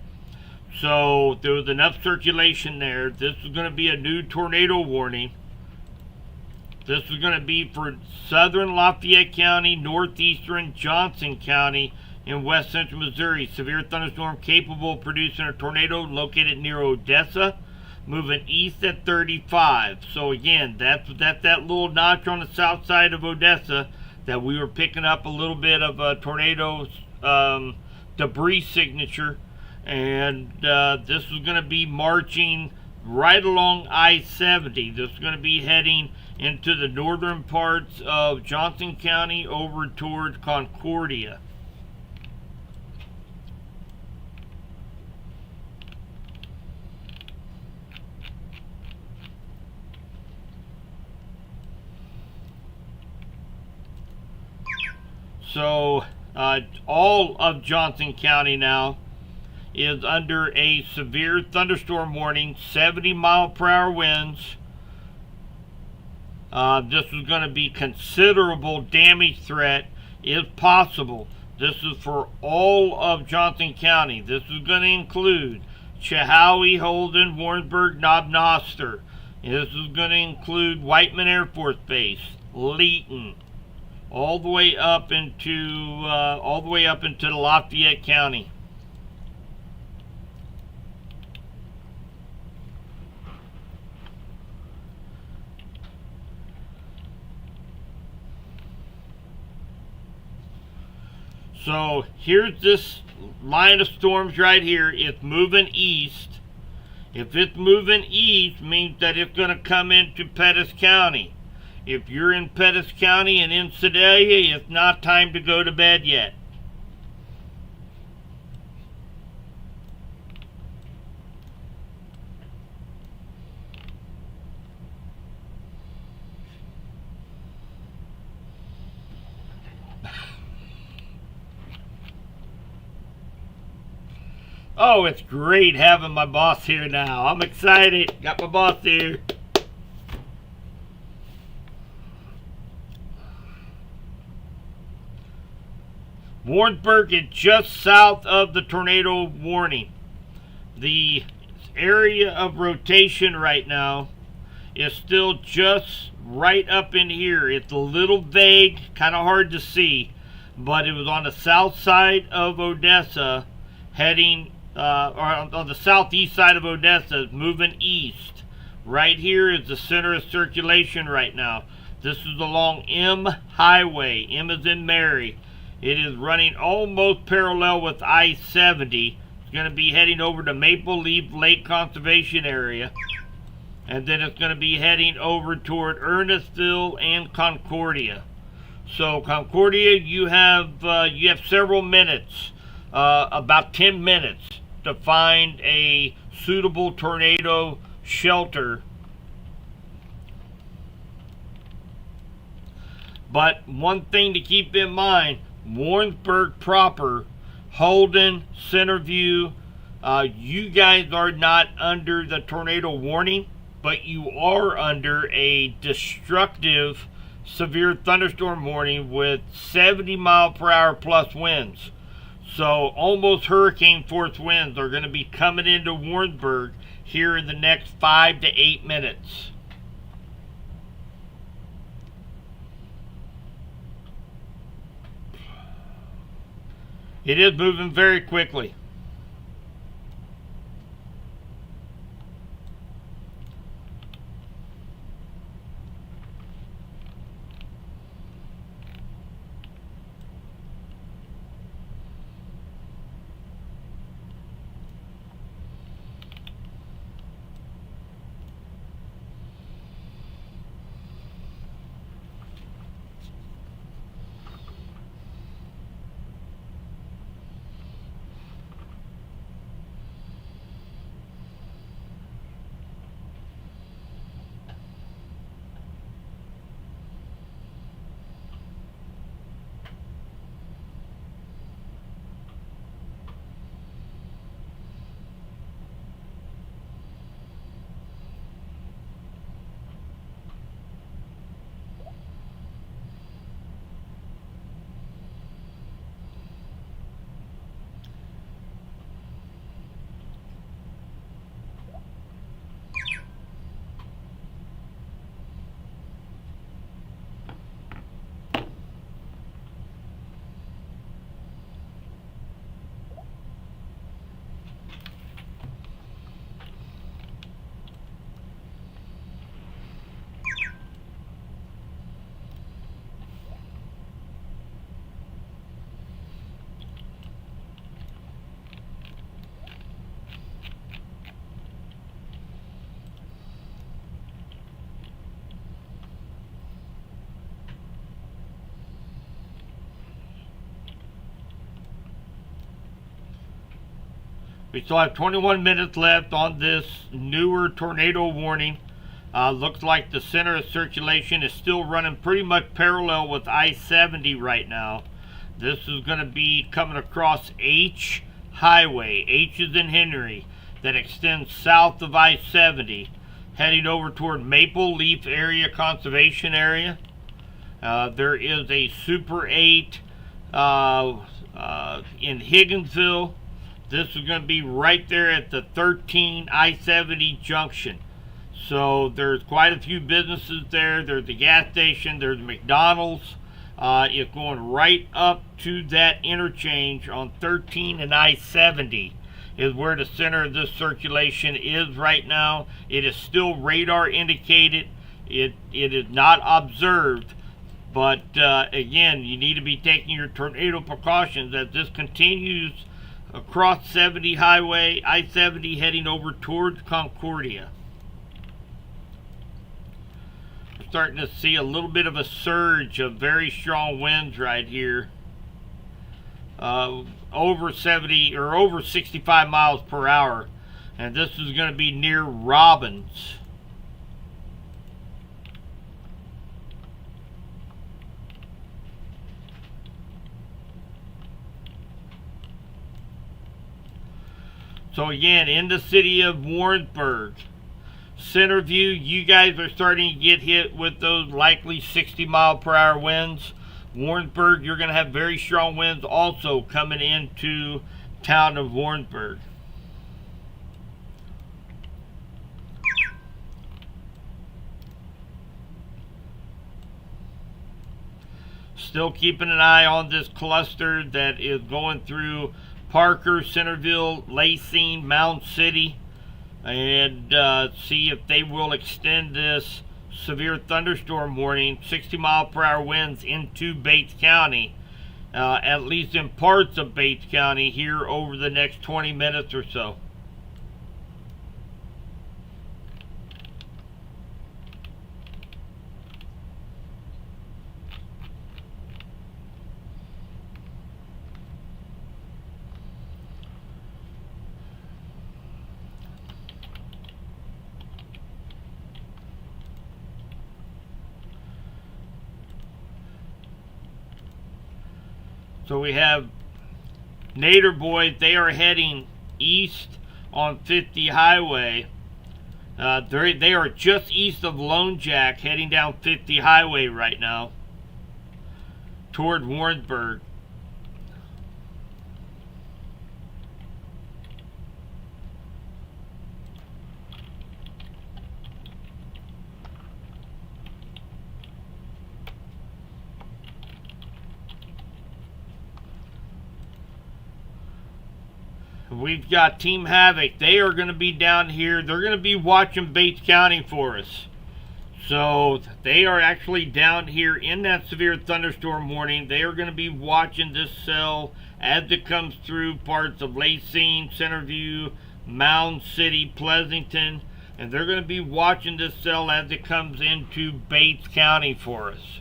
So there was enough circulation there. This is going to be a new tornado warning. This is going to be for southern Lafayette County, northeastern Johnson County, in west central Missouri. Severe thunderstorm capable of producing a tornado located near Odessa, moving east at 35. So again, that's that little notch on the south side of Odessa that we were picking up a little bit of a tornado debris signature. And this is going to be marching right along I-70. This is going to be heading into the northern parts of Johnson County over toward Concordia. So all of Johnson County now is under a severe thunderstorm warning, 70-mile-per-hour winds. This is going to be considerable damage threat is possible. This is for all of Johnson County. This is going to include Chehaui, Holden, Warrensburg, Knob-Noster. This is going to include Whiteman Air Force Base, Leeton, all the way up into Lafayette County. So here's this line of storms right here. It's moving east. If it's moving east, means that it's going to come into Pettis County. If you're in Pettis County and in Sedalia, it's not time to go to bed yet. Oh, it's great having my boss here now. I'm excited. Got my boss here. Warrensburg is just south of the tornado warning. The area of rotation right now is still just right up in here. It's a little vague, kind of hard to see, but it was on the south side of Odessa, heading or on the southeast side of Odessa, moving east. Right here is the center of circulation right now. This is along M Highway. M is in Mary. It is running almost parallel with I-70. It's going to be heading over to Maple Leaf Lake Conservation Area. And then it's going to be heading over toward Earnestville and Concordia. So Concordia, you have several minutes, about 10 minutes, to find a suitable tornado shelter. But one thing to keep in mind, Warrensburg proper, Holden, Centerview, you guys are not under the tornado warning, but you are under a destructive severe thunderstorm warning with 70-mile-per-hour plus winds. So almost hurricane force winds are going to be coming into Warrensburg here in the next 5 to 8 minutes. It is moving very quickly. We still have 21 minutes left on this newer tornado warning. Looks like the center of circulation is still running pretty much parallel with I-70 right now. This is going to be coming across H Highway. H is in Henry. That extends south of I-70. Heading over toward Maple Leaf Area Conservation Area. There is a Super 8 in Higginsville. This is going to be right there at the 13 I-70 junction. So there's quite a few businesses there. There's a gas station. There's McDonald's. It's going right up to that interchange on 13 and I-70 is where the center of this circulation is right now. It is still radar indicated. It is not observed. But again, you need to be taking your tornado precautions as this continues across 70 Highway, I-70 heading over towards Concordia. We're starting to see a little bit of a surge of very strong winds right here. Over 70 or over 65 miles per hour. And this is going to be near Robbins. So again, in the city of Warrensburg, Centerview, you guys are starting to get hit with those likely 60 mile per hour winds. Warrensburg, you're going to have very strong winds also coming into town of Warrensburg. Still keeping an eye on this cluster that is going through Parker, Centerville, Lacey, Mound City, and see if they will extend this severe thunderstorm warning, 60 mile per hour winds into Bates County, at least in parts of Bates County here over the next 20 minutes or so. So we have Nader Boys. They are heading east on 50 Highway. They are just east of Lone Jack, heading down 50 Highway right now toward Warrensburg. We've got Team Havoc. They are going to be down here. They're going to be watching Bates County for us. So they are actually down here in that severe thunderstorm warning. They are going to be watching this cell as it comes through parts of Lacey, Centerview, Mound City, Pleasanton. And they're going to be watching this cell as it comes into Bates County for us.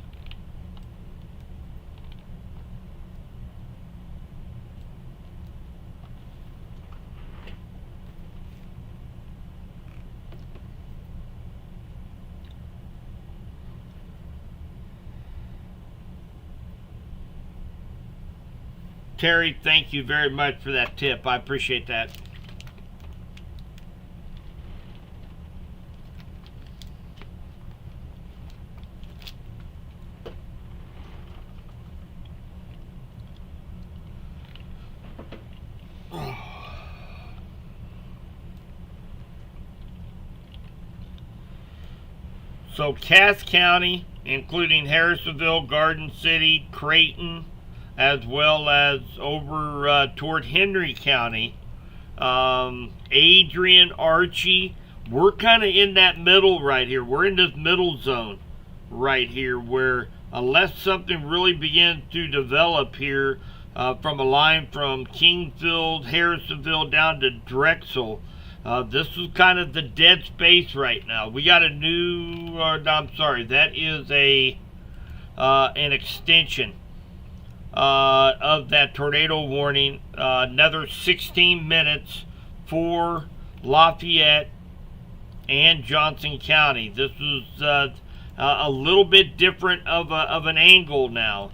Terry, thank you very much for that tip. I appreciate that. So Cass County, including Harrisonville, Garden City, Creighton, as well as over toward Henry County, Adrian, Archie, we're kind of in that middle right here. We're in this middle zone right here where unless something really begins to develop here from a line from Kingsville, Harrisonville down to Drexel, this is kind of the dead space right now. We got a new, I'm sorry, that is an extension of that tornado warning. Another 16 minutes for Lafayette and Johnson County. This is a little bit different of an angle now.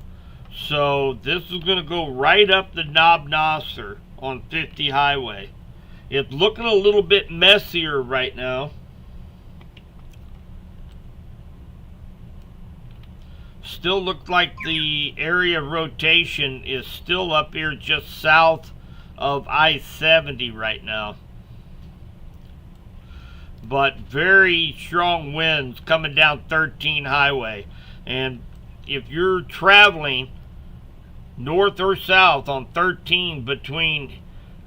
So this is going to go right up the Knob Nosser on 50 highway. It's looking a little bit messier right now. Still looks like the area of rotation is still up here just south of I-70 right now. But very strong winds coming down 13 highway. And if you're traveling north or south on 13 between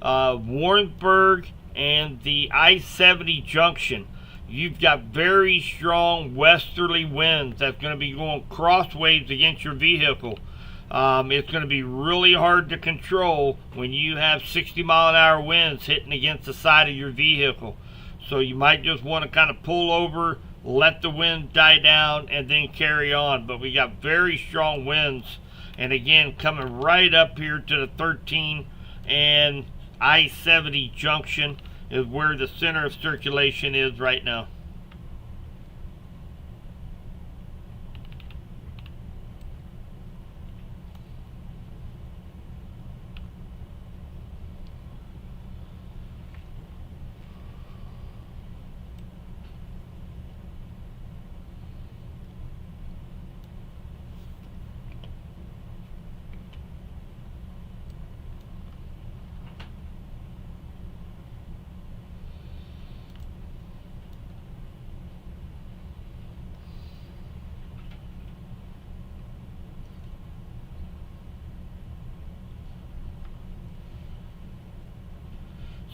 Warrensburg and the I-70 junction, you've got very strong westerly winds that's going to be going crossways against your vehicle. It's going to be really hard to control when you have 60-mile-an-hour winds hitting against the side of your vehicle. So you might just want to kind of pull over, let the wind die down, and then carry on. But we got very strong winds. And again, coming right up here to the 13 and I-70 junction is where the center of circulation is right now.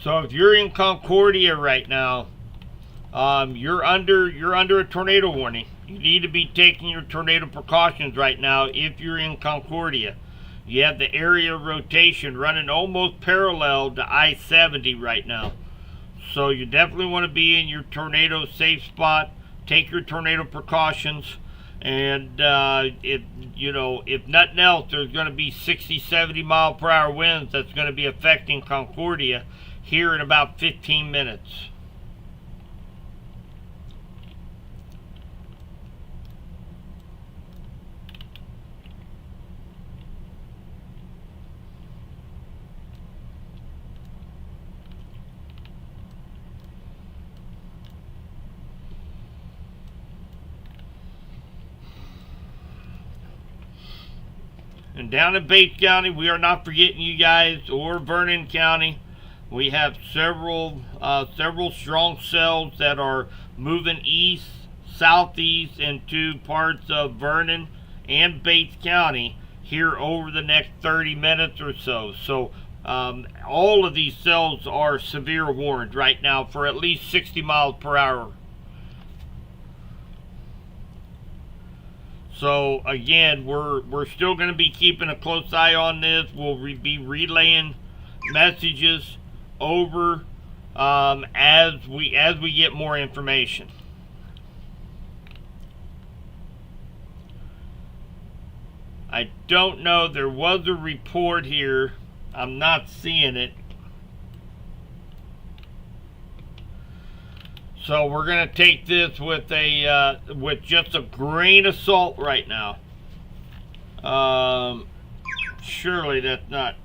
So if you're in Concordia right now, you're under a tornado warning. You need to be taking your tornado precautions right now if you're in Concordia. You have the area of rotation running almost parallel to I-70 right now. So you definitely want to be in your tornado safe spot. Take your tornado precautions. And if nothing else, there's going to be 60, 70 mile per hour winds that's going to be affecting Concordia here in about 15 minutes. And down in Bates County, we are not forgetting you guys, or Vernon County. We have several strong cells that are moving east, southeast into parts of Vernon and Bates County here over the next 30 minutes or so. So all of these cells are severe warned right now for at least 60 miles per hour. So again, we're still going to be keeping a close eye on this. We'll be relaying messages over as we get more information. I don't know, there was a report here, I'm not seeing it, so we're gonna take this with just a grain of salt right now. Surely that's not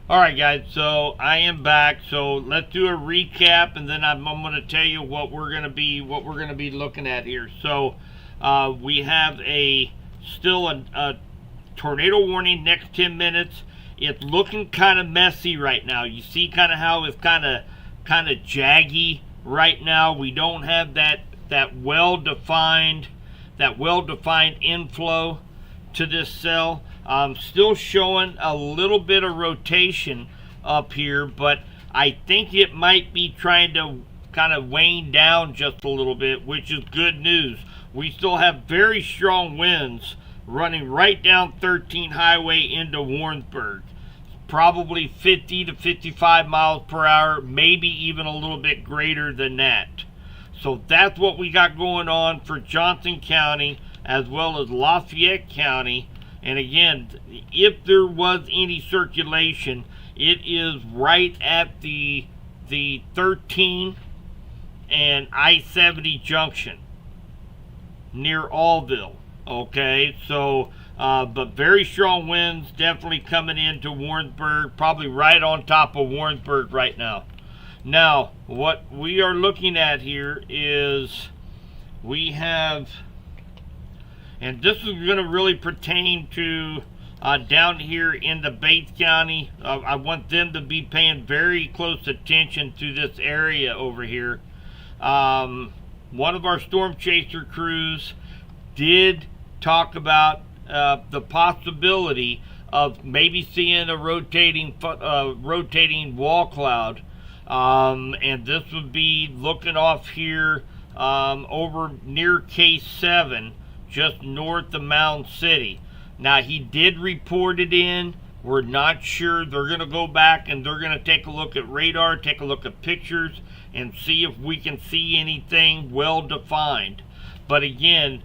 All right, guys. So I am back. So let's do a recap, and then I'm going to tell you what we're going to be looking at here. So we have still a tornado warning next 10 minutes. It's looking kind of messy right now. You see kind of how it's kind of jaggy right now. We don't have that well-defined inflow to this cell. Still showing a little bit of rotation up here, but I think it might be trying to kind of wane down just a little bit, which is good news. We still have very strong winds running right down 13 Highway into Warrensburg. Probably 50 to 55 miles per hour, maybe even a little bit greater than that. So that's what we got going on for Johnson County as well as Lafayette County. And again, if there was any circulation, it is right at the 13 and I-70 junction near Allville. Okay, so but very strong winds definitely coming into Warrensburg, probably right on top of Warrensburg right now. Now, what we are looking at here is we have, and this is going to really pertain to down here in the Bates County. I want them to be paying very close attention to this area over here. One of our storm chaser crews did talk about the possibility of maybe seeing a rotating wall cloud, and this would be looking off here over near K7, just north of Mound City. Now, he did report it in. We're not sure. They're going to go back and they're going to take a look at radar, take a look at pictures, and see if we can see anything well defined. But again,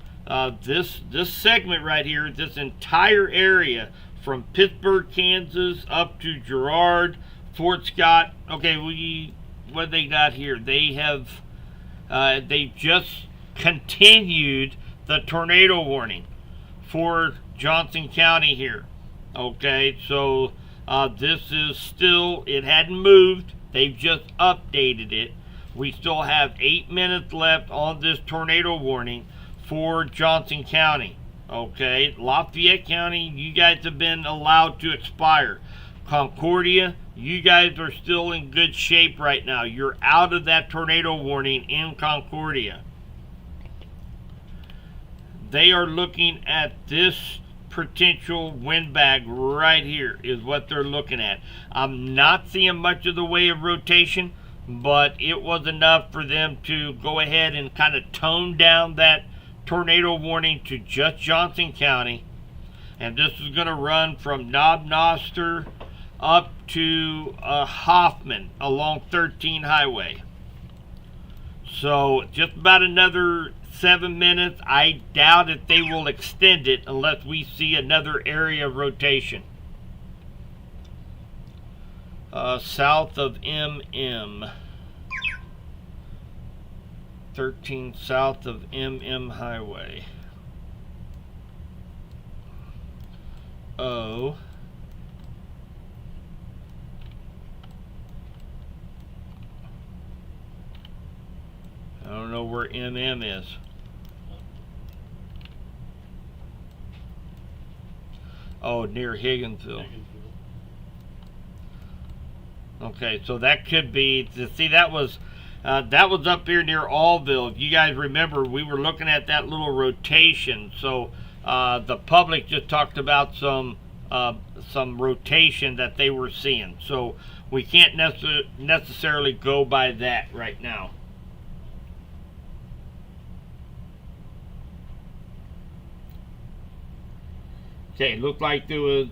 this segment right here, this entire area from Pittsburg, Kansas, up to Girard, Fort Scott. Okay, what they got here? They have they just continued the tornado warning for Johnson County here. Okay, so this is still, it hadn't moved. They've just updated it. We still have 8 minutes left on this tornado warning for Johnson County. Okay, Lafayette County, you guys have been allowed to expire. Concordia, you guys are still in good shape right now. You're out of that tornado warning in Concordia. They are looking at this potential windbag right here is what they're looking at. I'm not seeing much of the way of rotation, but it was enough for them to go ahead and kind of tone down that tornado warning to just Johnson County. And this is going to run from Knob Noster up to Hoffman along 13 Highway. So just about another 7 minutes. I doubt if they will extend it unless we see another area of rotation. South of MM. 13 south of MM Highway. I don't know where MM is. Oh, near Higginsville. Okay, so that could be, see, that was up here near Allville. If you guys remember, we were looking at that little rotation. So the public just talked about some rotation that they were seeing. So we can't necessarily go by that right now. Okay, looked like there was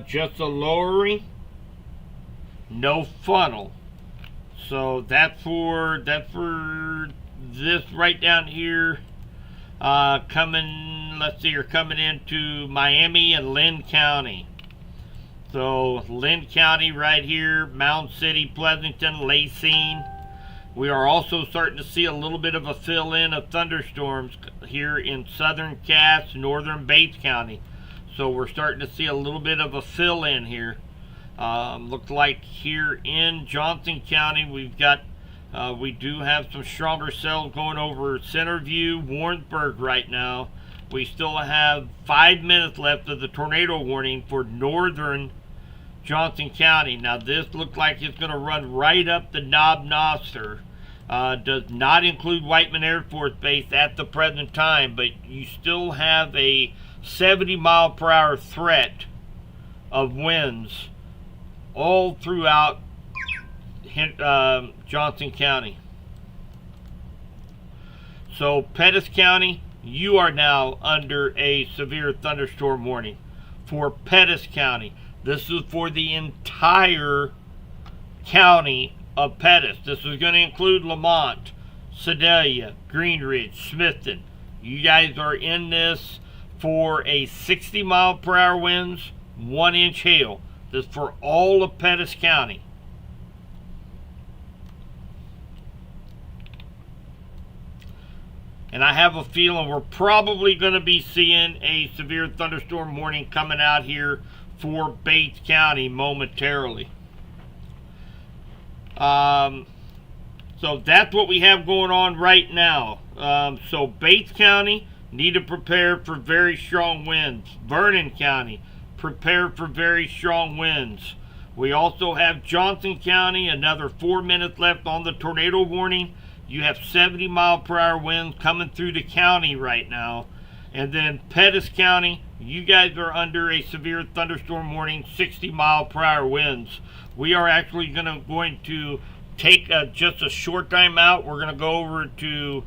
just a lowering, no funnel. So that's for this right down here. Coming, let's see, you're coming into Miami and Lynn County. So Lynn County right here, Mound City, Pleasanton, Lacine. We are also starting to see a little bit of a fill-in of thunderstorms here in southern Cass, northern Bates County. So we're starting to see a little bit of a fill-in here. Looks like here in Johnson County, we've got, we do have some stronger cells going over Centerview, Warrensburg right now. We still have 5 minutes left of the tornado warning for northern Johnson County. Now this looks like it's going to run right up the Knob Noster. Does not include Whiteman Air Force Base at the present time, but you still have a 70-mile-per-hour threat of winds all throughout Johnson County. So Pettis County, you are now under a severe thunderstorm warning for Pettis County. This is for the entire county of Pettis. This is going to include Lamont, Sedalia, Green Ridge, Smithton. You guys are in this for a 60-mile-per-hour winds, 1-inch hail. This is for all of Pettis County. And I have a feeling we're probably going to be seeing a severe thunderstorm warning coming out here for Bates County momentarily. So that's what we have going on right now. So Bates County, need to prepare for very strong winds. Vernon County, prepare for very strong winds. We also have Johnson County, another 4 minutes left on the tornado warning. You have 70-mile-per-hour winds coming through the county right now. And then Pettis County, you guys are under a severe thunderstorm warning, 60-mile-per-hour winds. We are actually going to take just a short time out. We're going to go over to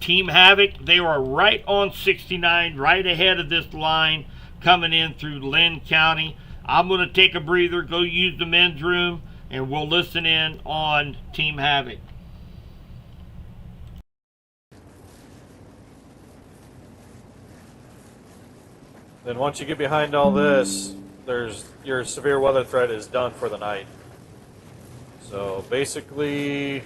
Team Havoc. They are right on 69, right ahead of this line coming in through Lynn County. I'm going to take a breather, go use the men's room, and we'll listen in on Team Havoc. Then once you get behind all this, your severe weather threat is done for the night. So basically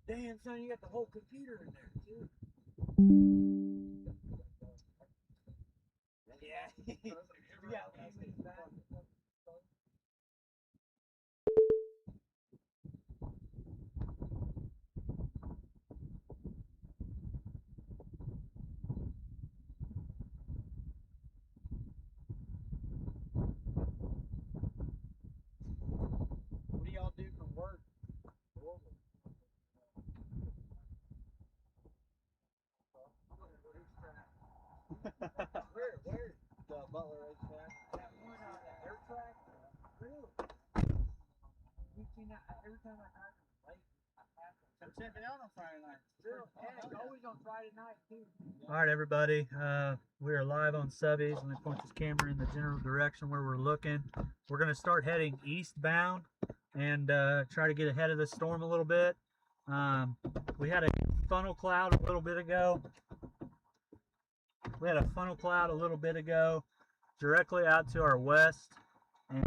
Damn, son, you got the whole computer in there, too. Yeah. Yeah. What do y'all do for work? Where? The Butler racetrack. That one on the air track? Really? You've seen that every time I drive to the lake. I'm checking out on Friday night. Really? Yeah, it's always on Friday night, too. All right, everybody. We are live on Subbies. Let me point this camera in the general direction where we're looking. We're going to start heading eastbound and try to get ahead of the storm a little bit. We had a funnel cloud a little bit ago. Directly out to our west, and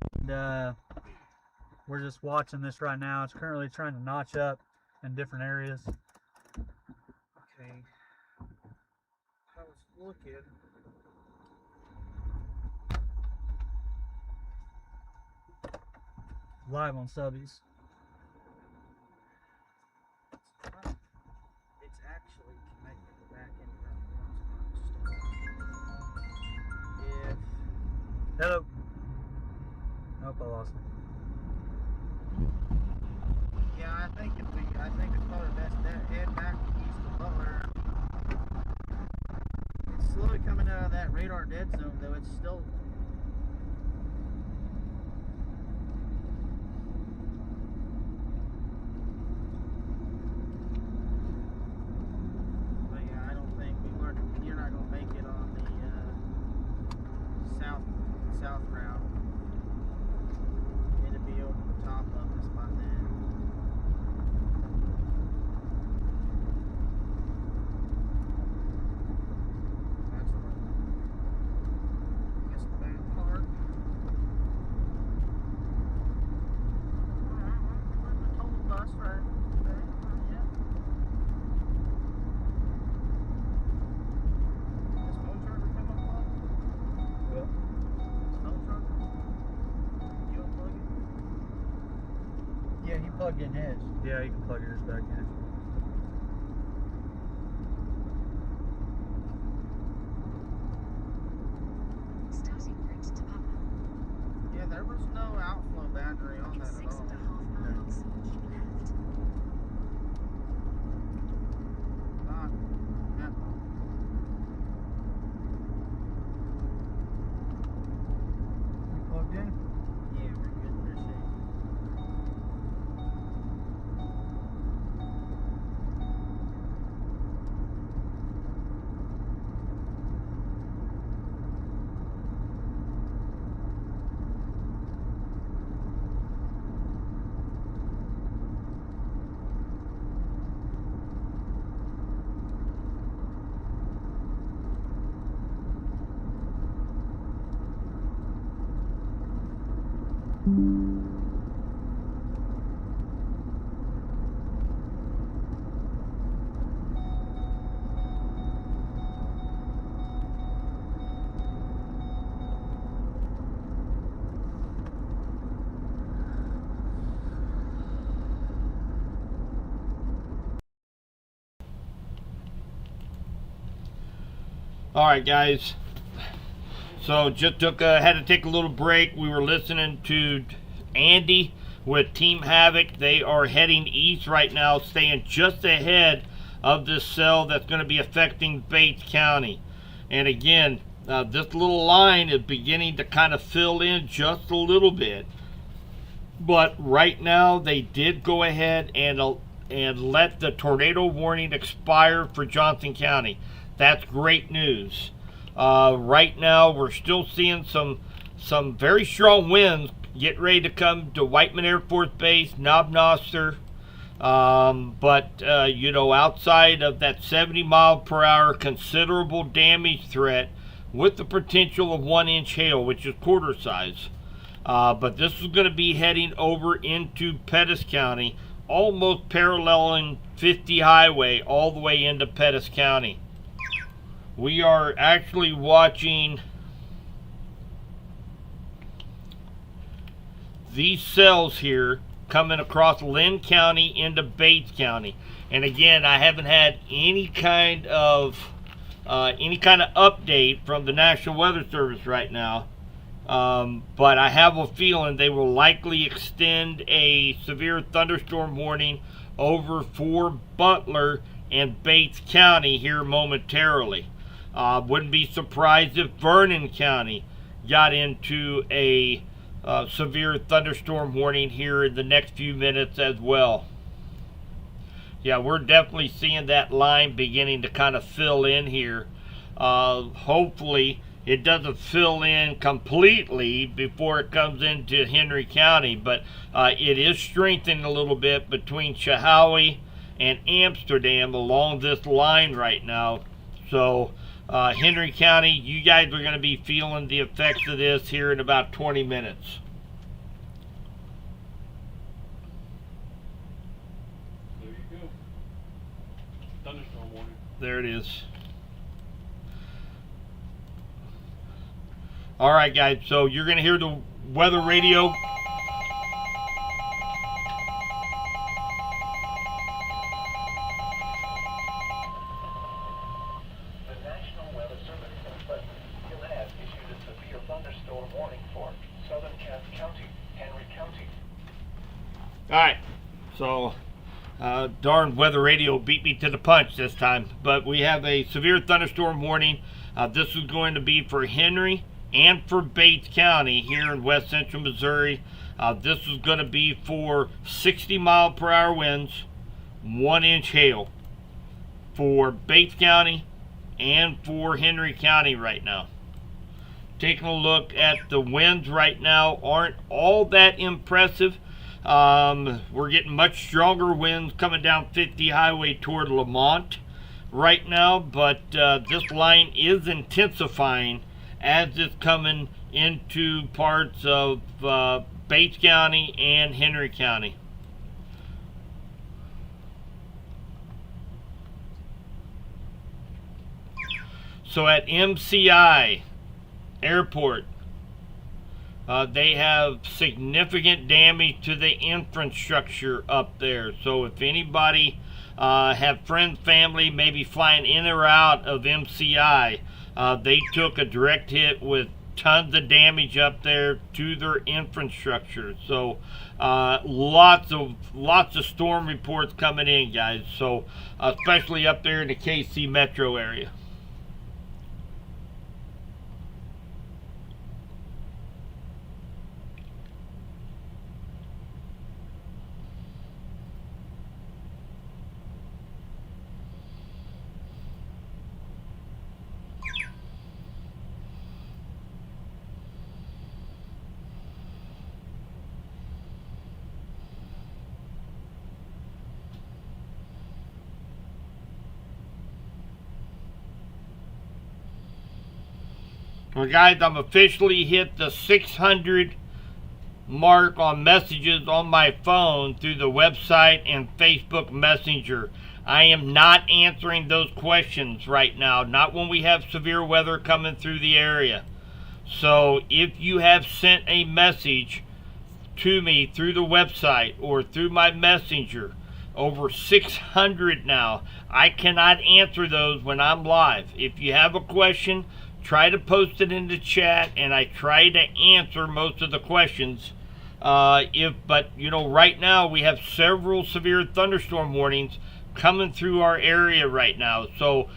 we're just watching this right now. It's currently trying to notch up in different areas. Okay. I was looking. Live on Subbies. It's actually connected back into that one. Hello. Nope, I lost him. Yeah, I think it's probably best to head back east of Butler. It's slowly coming out of that radar dead zone, though. It's still. But yeah, I don't think you're not gonna make it on the south route. It'll be over the top Yeah, he plugged in his. Yeah, you can plug yours back in. Starting route to Putnam. Yeah, there was no outflow boundary on In that at 6.5 all. miles, keep left. Not that long. You plugged in? Yeah, we're good for a second. All right, guys. So just had to take a little break. We were listening to Andy with Team Havoc. They are heading east right now, staying just ahead of this cell that's going to be affecting Bates County. And again, this little line is beginning to kind of fill in just a little bit. But right now, they did go ahead and let the tornado warning expire for Johnson County. That's great news. Right now, we're still seeing some very strong winds get ready to come to Whiteman Air Force Base, Knob Noster. But you know, outside of that 70-mile-per-hour considerable damage threat with the potential of 1-inch hail, which is quarter size. But this is going to be heading over into Pettis County, almost paralleling 50 Highway all the way into Pettis County. We are actually watching these cells here coming across Lynn County into Bates County. And again, I haven't had any kind of update from the National Weather Service right now. But I have a feeling they will likely extend a severe thunderstorm warning over for Butler and Bates County here momentarily. Wouldn't be surprised if Vernon County got into a severe thunderstorm warning here in the next few minutes as well. Yeah, we're definitely seeing that line beginning to kind of fill in here. Hopefully it doesn't fill in completely before it comes into Henry County, but it is strengthening a little bit between Chehalis and Amsterdam along this line right now. So Henry County, you guys are going to be feeling the effects of this here in about 20 minutes. There you go. Thunderstorm warning. There it is. All right, guys, so you're going to hear the weather radio. The National Weather Service in Pleasant Hill has issued a severe thunderstorm warning for Southern Cass County, Henry County. All right, so darn weather radio beat me to the punch this time, but we have a severe thunderstorm warning. This is going to be for Henry and for Bates County here in west central Missouri. This is going to be for 60-mile-per-hour winds, 1-inch hail for Bates County and for Henry County right now. Taking a look at the winds right now, aren't all that impressive. We're getting much stronger winds coming down 50 Highway toward Lamont right now, but this line is intensifying as it's coming into parts of Bates County and Henry County. So at MCI Airport, They have significant damage to the infrastructure up there. So if anybody have friends, family, maybe flying in or out of MCI, they took a direct hit with tons of damage up there to their infrastructure. So lots of storm reports coming in, guys. So especially up there in the KC metro area. Well, guys, I'm officially hit the 600 mark on messages on my phone through the website and Facebook Messenger. I am not answering those questions right now, not when we have severe weather coming through the area. So if you have sent a message to me through the website or through my messenger, over 600 now, I cannot answer those when I'm live. If you have a question, try to post it in the chat, and I try to answer most of the questions. But you know, right now we have several severe thunderstorm warnings coming through our area right now. So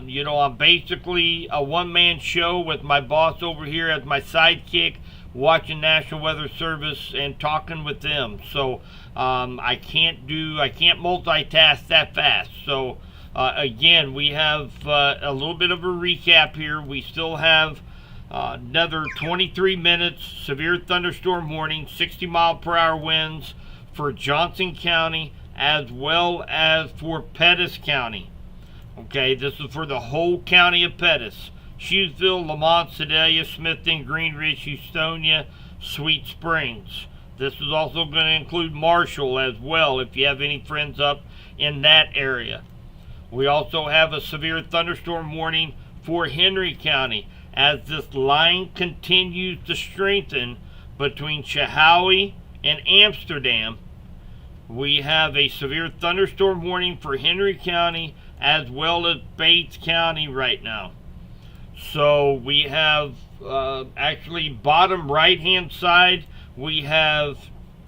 you know, I'm basically a one-man show with my boss over here as my sidekick, watching National Weather Service and talking with them. So I can't multitask that fast. So again, we have a little bit of a recap here. We still have another 23 minutes, severe thunderstorm warning, 60-mile-per-hour winds for Johnson County as well as for Pettis County. Okay, this is for the whole county of Pettis. Shoesville, Lamont, Sedalia, Smithton, Greenridge, Houstonia, Sweet Springs. This is also going to include Marshall as well if you have any friends up in that area. We also have a severe thunderstorm warning for Henry County as this line continues to strengthen between Chehaui and Amsterdam. We have a severe thunderstorm warning for Henry County as well as Bates County right now. So we have actually bottom right hand side, we have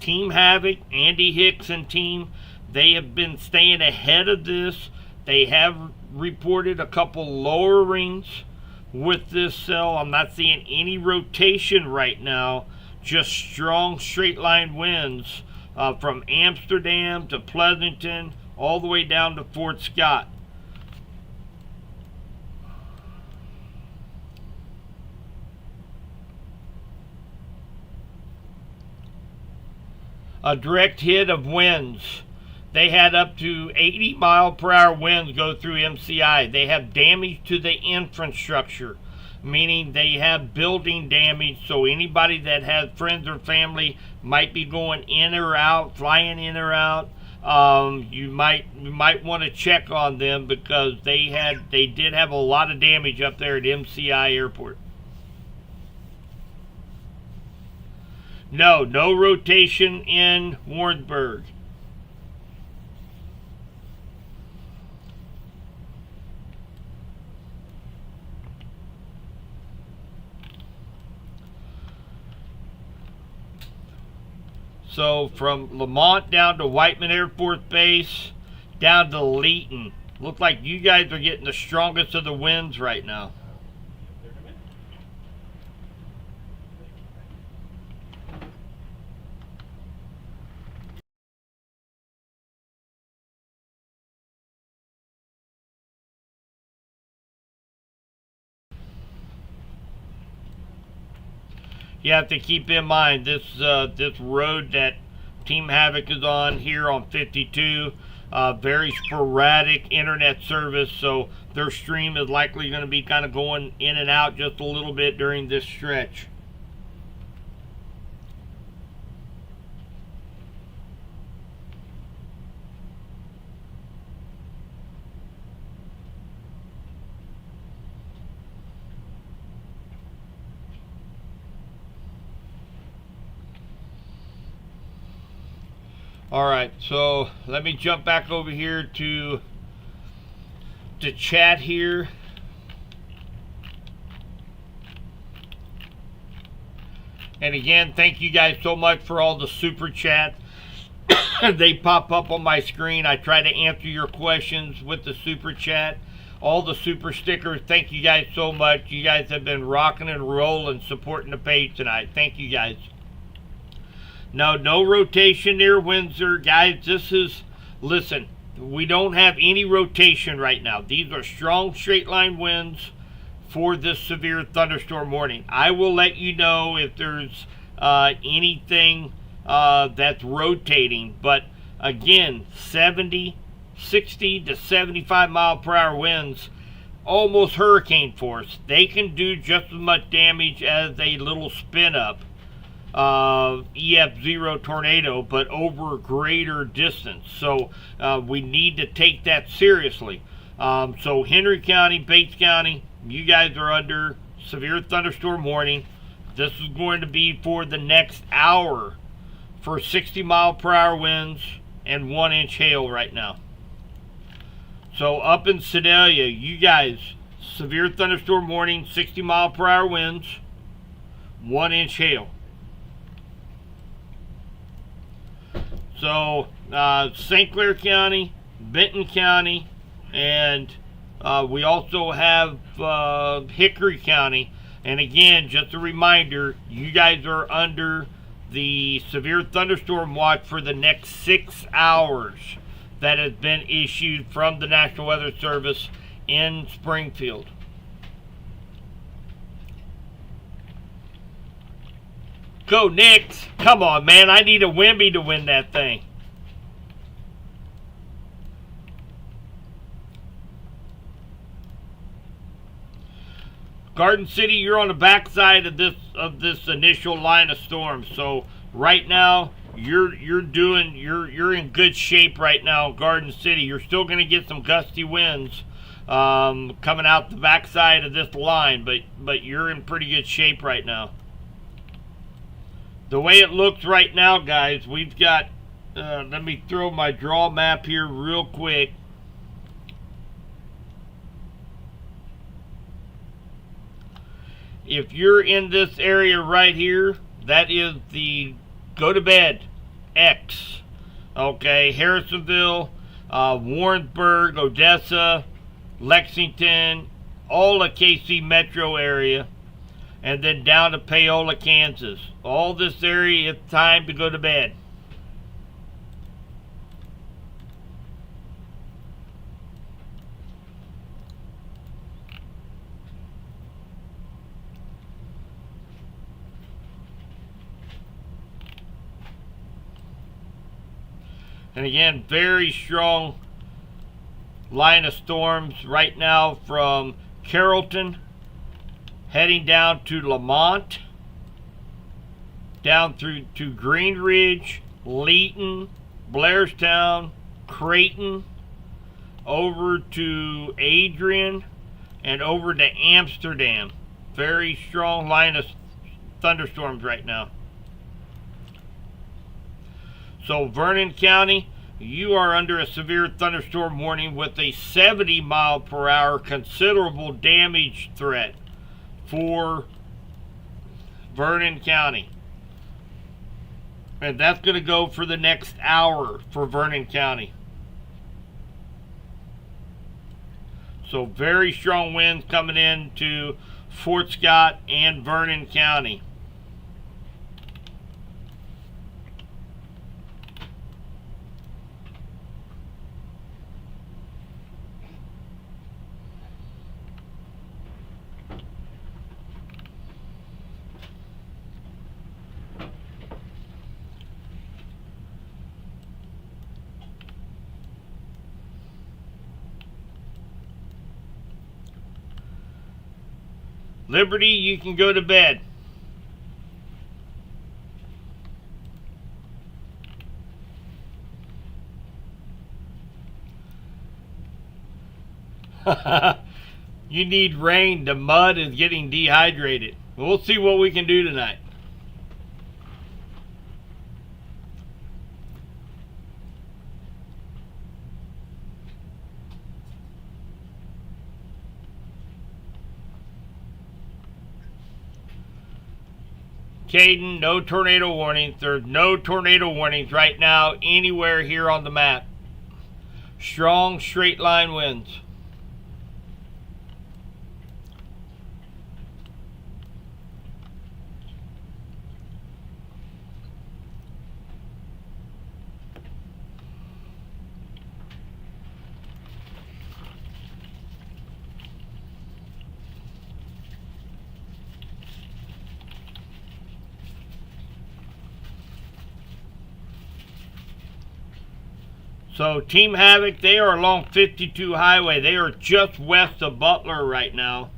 Team Havoc, Andy Hicks and team. They have been staying ahead of this. They have reported a couple lowerings with this cell. I'm not seeing any rotation right now, just strong straight line winds from Amsterdam to Pleasanton all the way down to Fort Scott. A direct hit of winds. They had up to 80-mile-per-hour winds go through MCI. They have damage to the infrastructure, meaning they have building damage. So anybody that has friends or family might be going in or out, flying in or out. You might want to check on them because they did have a lot of damage up there at MCI Airport. No rotation in Warrensburg. So from Lamont down to Whiteman Air Force Base, down to Leeton. Look like you guys are getting the strongest of the winds right now. You have to keep in mind this road that Team Havoc is on here on 52, very sporadic internet service, so their stream is likely going to be kind of going in and out just a little bit during this stretch. All right, so let me jump back over here to chat here. And again, thank you guys so much for all the super chats. They pop up on my screen. I try to answer your questions with the super chat. All the super stickers, thank you guys so much. You guys have been rocking and rolling, supporting the page tonight. Thank you guys. No rotation near Windsor. Guys, listen, we don't have any rotation right now. These are strong straight line winds for this severe thunderstorm warning. I will let you know if there's anything that's rotating, but again, 60 to 75 mile per hour winds, almost hurricane force. They can do just as much damage as a little spin up EF0 tornado, but over greater distance. So we need to take that seriously. So Henry County, Bates County, you guys are under severe thunderstorm warning. This is going to be for the next hour for 60 mile per hour winds and 1 inch hail right now. So up in Sedalia, you guys, severe thunderstorm warning, 60 mile per hour winds, 1 inch hail. So St. Clair County, Benton County, and we also have Hickory County. And again, just a reminder, you guys are under the severe thunderstorm watch for the next 6 hours that has been issued from the National Weather Service in Springfield. Go Knicks! Come on, man. I need a Wemby to win that thing. Garden City, you're on the backside of this initial line of storm. So right now, you're in good shape right now, Garden City. You're still going to get some gusty winds coming out the backside of this line, but you're in pretty good shape right now. The way it looks right now, guys, we've got. Let me throw my draw map here real quick. If you're in this area right here, that is the go to bed X. Okay, Harrisonville, Warrensburg, Odessa, Lexington, all the KC metro area, and then down to Paola, Kansas. All this area, it's time to go to bed. And again, very strong line of storms right now from Carrollton, heading down to Lamont, down through to Green Ridge, Leeton, Blairstown, Creighton, over to Adrian, and over to Amsterdam. Very strong line of thunderstorms right now. So Vernon County, you are under a severe thunderstorm warning with a 70 mile per hour considerable damage threat for Vernon County. And that's going to go for the next hour for Vernon County. So very strong winds coming into Fort Scott and Vernon County. Liberty, you can go to bed. You need rain. The mud is getting dehydrated. We'll see what we can do tonight. Caden, no tornado warnings. There's no tornado warnings right now anywhere here on the map. Strong straight line winds. So Team Havoc, they are along 52 Highway. They are just west of Butler right now.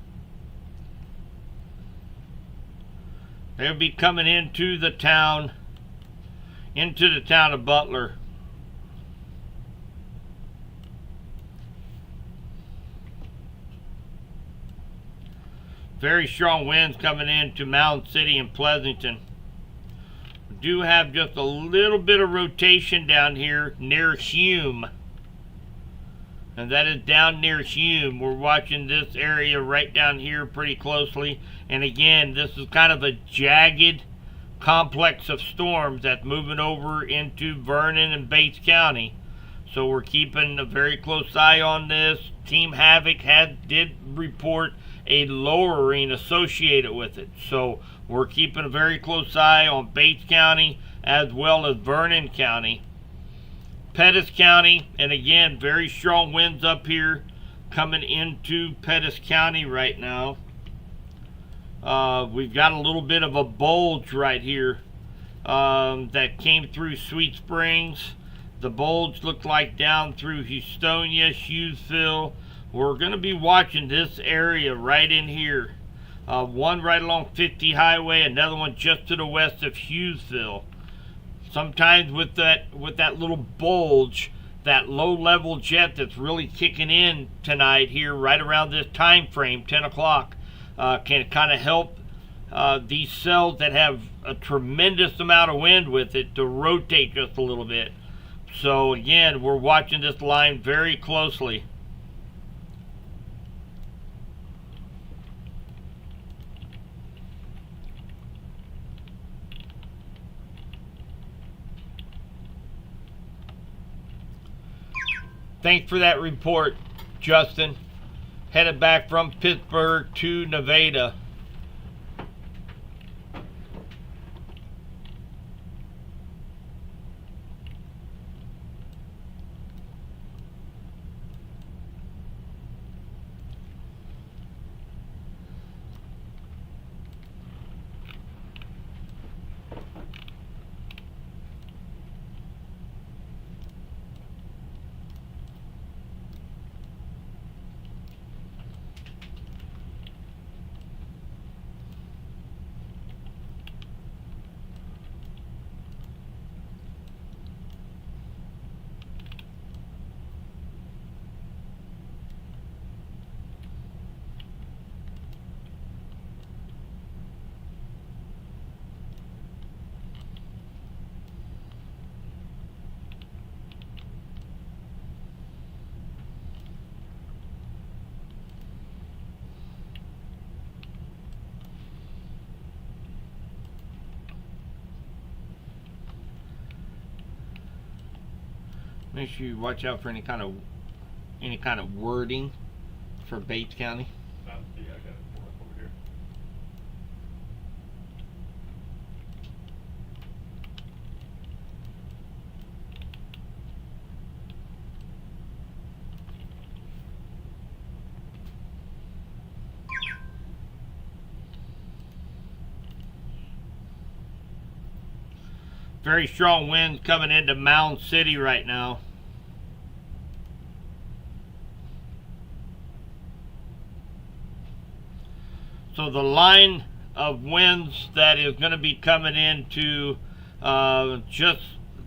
They'll be coming into the town of Butler. Very strong winds coming into Mound City and Pleasanton. Do have just a little bit of rotation down here near Hume, and that is down near Hume. We're watching this area right down here pretty closely, and again, this is kind of a jagged complex of storms that's moving over into Vernon and Bates County, so we're keeping a very close eye on this. Team Havoc did report a lowering associated with it, so we're keeping a very close eye on Bates County as well as Vernon County. Pettis County, and again, very strong winds up here coming into Pettis County right now. We've got a little bit of a bulge right here that came through Sweet Springs. The bulge looked like down through Houstonia, Hughesville. We're going to be watching this area right in here. One right along 50 Highway, another one just to the west of Hughesville. Sometimes with that little bulge, that low-level jet that's really kicking in tonight here, right around this time frame, 10 o'clock, can kind of help these cells that have a tremendous amount of wind with it to rotate just a little bit. So again, we're watching this line very closely. Thanks for that report, Justin. Headed back from Pittsburgh to Nevada. Make sure you watch out for any kind of wording for Bates County. Yeah, I got it pulled up over here. Very strong winds coming into Mound City right now. So the line of winds that is going to be coming into just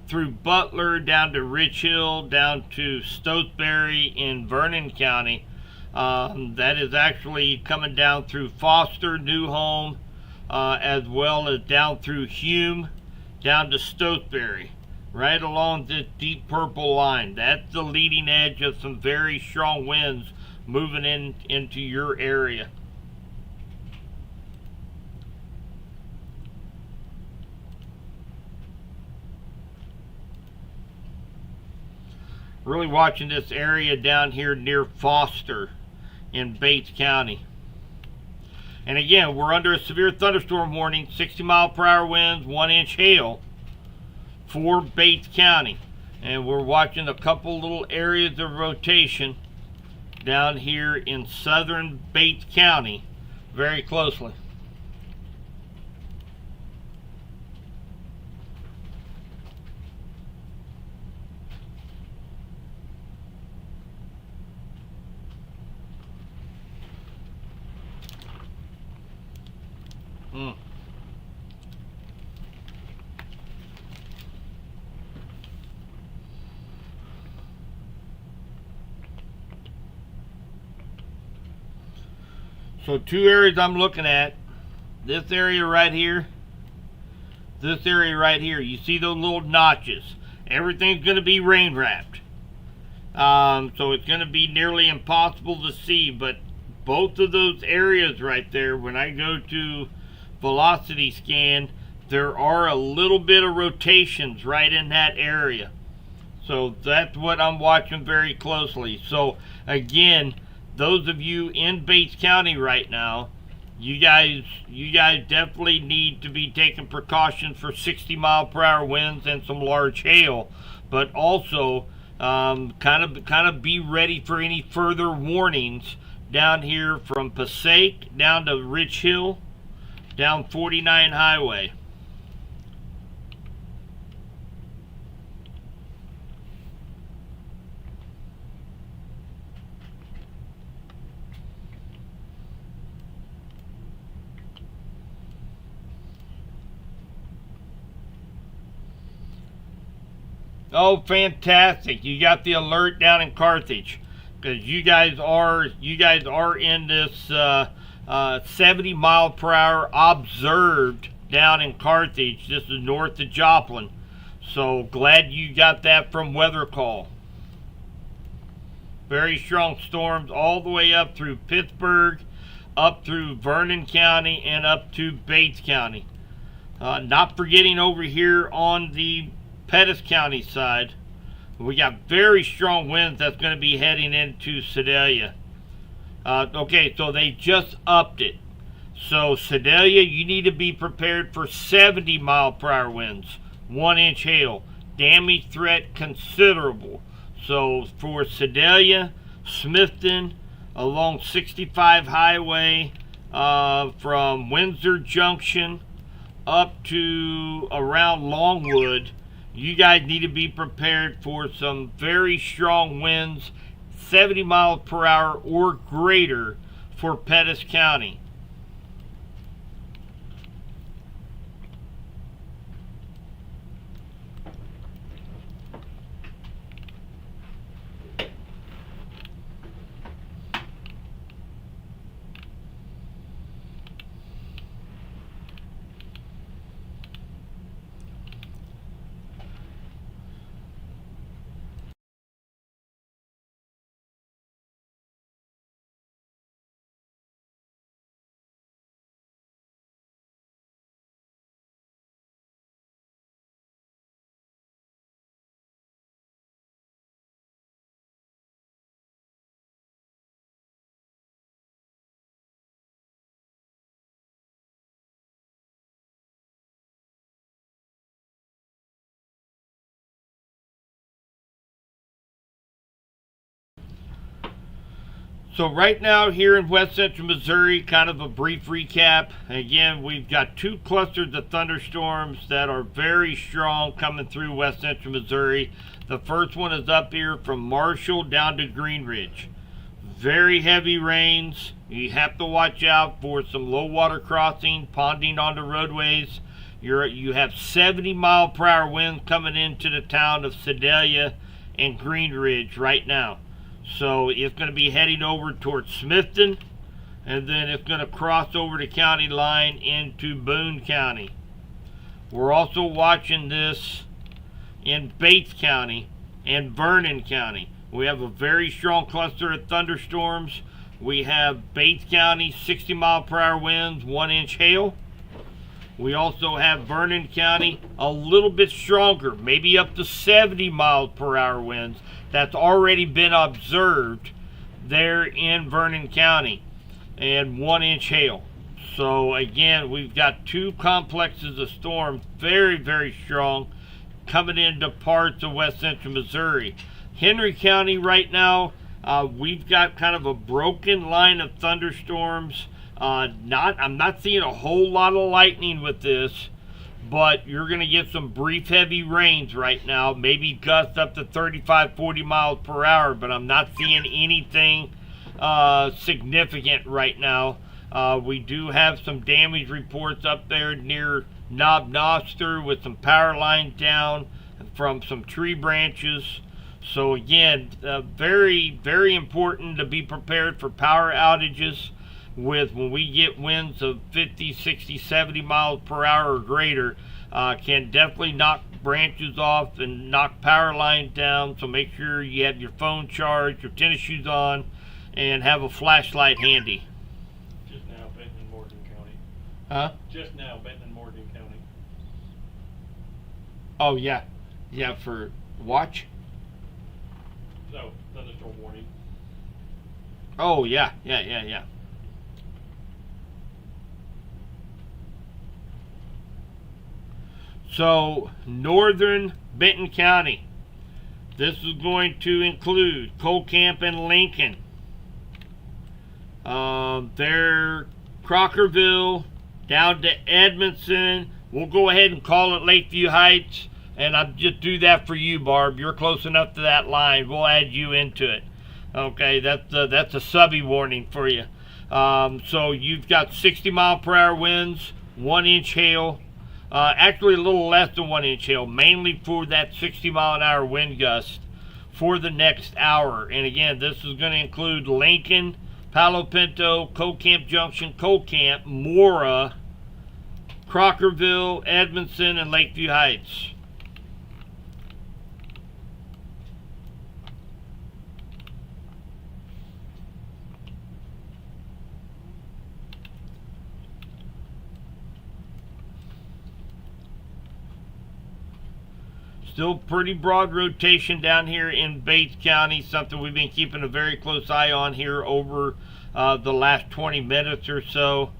through Butler down to Rich Hill, down to Stotesbury in Vernon County, that is actually coming down through Foster, New Home, as well as down through Hume, down to Stotesbury, right along this deep purple line. That's the leading edge of some very strong winds moving into your area. Really watching this area down here near Foster in Bates County. And again, we're under a severe thunderstorm warning, 60-mile-per-hour winds, 1-inch hail for Bates County. And we're watching a couple little areas of rotation down here in southern Bates County very closely. So 2 areas I'm looking at. This area right here. This area right here. You see those little notches. Everything's going to be rain wrapped. So it's going to be nearly impossible to see. But both of those areas right there, when I go to velocity scan, there are a little bit of rotations right in that area. So that's what I'm watching very closely. So again, those of you in Bates County right now, you guys definitely need to be taking precautions for 60-mile-per-hour winds and some large hail, but also kind of be ready for any further warnings down here from Passaic down to Rich Hill, down 49 Highway. Oh, fantastic. You got the alert down in Carthage, because you guys are in this 70-mile-per-hour observed down in Carthage. This is north of Joplin. So glad you got that from Weather Call. Very strong storms all the way up through Pittsburgh, up through Vernon County, and up to Bates County. Not forgetting over here on the Pettis County side, we got very strong winds that's going to be heading into Sedalia. Okay, so they just upped it. So Sedalia, you need to be prepared for 70-mile-per-hour winds, 1-inch hail. Damage threat considerable. So for Sedalia, Smithton, along 65 Highway, from Windsor Junction up to around Longwood, you guys need to be prepared for some very strong winds, 70 miles per hour or greater for Pettis County. So right now here in west central Missouri, kind of a brief recap. Again, we've got 2 clusters of thunderstorms that are very strong coming through west central Missouri. The first one is up here from Marshall down to Green Ridge. Very heavy rains. You have to watch out for some low water crossing, ponding onto roadways. You have 70-mile-per-hour winds coming into the town of Sedalia and Green Ridge right now. So it's going to be heading over towards Smithton, and then it's going to cross over the county line into Boone County. We're also watching this in Bates County and Vernon County. We have a very strong cluster of thunderstorms. We have Bates County, 60-mile-per-hour winds, 1-inch hail. We also have Vernon County, a little bit stronger, maybe up to 70 miles per hour winds. That's already been observed there in Vernon County, and 1-inch hail. So again, we've got two complexes of storm, very, very strong, coming into parts of west central Missouri. Henry County right now, we've got kind of a broken line of thunderstorms. I'm not seeing a whole lot of lightning with this, but you're going to get some brief heavy rains right now, maybe gusts up to 35, 40 miles per hour, but I'm not seeing anything significant right now. We do have some damage reports up there near Knob Noster with some power lines down from some tree branches. So again, very, very important to be prepared for power outages with when we get winds of 50, 60, 70 miles per hour or greater. Can definitely knock branches off and knock power lines down. So make sure you have your phone charged, your tennis shoes on, and have a flashlight handy. Just now, Benton and Morgan County. Huh? Just now, Benton and Morgan County. Oh yeah, yeah, for watch. So, thunderstorm warning. Oh yeah. So northern Benton County, this is going to include Colcamp and Lincoln. There, Crockerville down to Edmondson. We'll go ahead and call it Lakeview Heights, and I'll just do that for you, Barb. You're close enough to that line. We'll add you into it. Okay, that's a subby warning for you. So you've got 60 mile per hour winds, 1-inch hail. Actually a little less than 1-inch hail, mainly for that 60 mile an hour wind gust for the next hour. And again, this is going to include Lincoln, Palo Pinto, Colcamp Junction, Colcamp, Mora, Crockerville, Edmondson, and Lakeview Heights. Still pretty broad rotation down here in Bates County, something we've been keeping a very close eye on here over the last 20 minutes or so.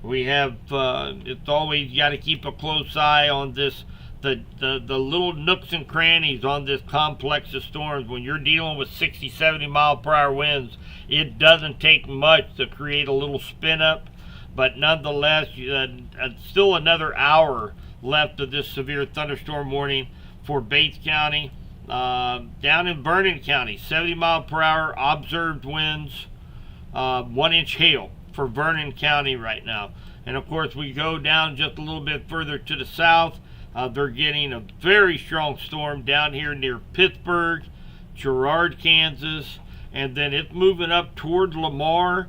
We have, it's always got to keep a close eye on this, the little nooks and crannies on this complex of storms. When you're dealing with 60, 70 mile per hour winds, it doesn't take much to create a little spin up. But nonetheless, still another hour left of this severe thunderstorm warning for Bates County. Down in Vernon County, 70 mile per hour observed winds, 1-inch hail for Vernon County right now. And of course, we go down just a little bit further to the south. They're getting a very strong storm down here near Pittsburgh, Girard, Kansas, and then it's moving up toward Lamar.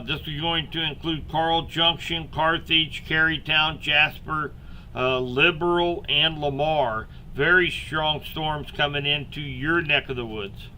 This is going to include Carl Junction, Carthage, Carytown, Jasper, Liberal, and Lamar. Very strong storms coming into your neck of the woods.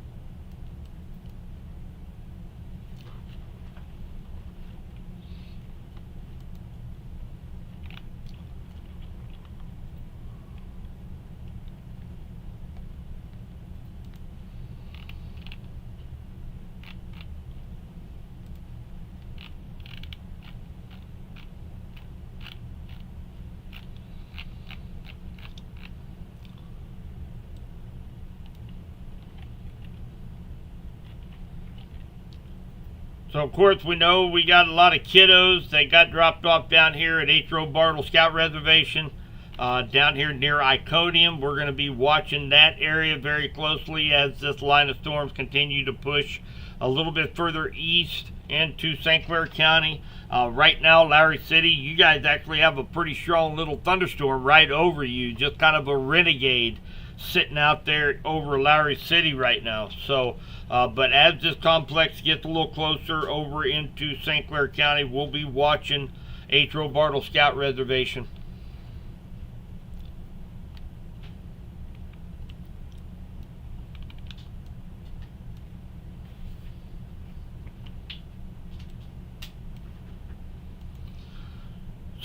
So, of course, we know we got a lot of kiddos that got dropped off down here at H. Rowe Bartle Scout Reservation, down here near Iconium. We're going to be watching that area very closely as this line of storms continue to push a little bit further east into St. Clair County. Right now, Lowry City, you guys actually have a pretty strong little thunderstorm right over you, just kind of a renegade sitting out there over Lowry City right now. So, but as this complex gets a little closer over into St. Clair County, we'll be watching H. Rowe Bartle Scout Reservation.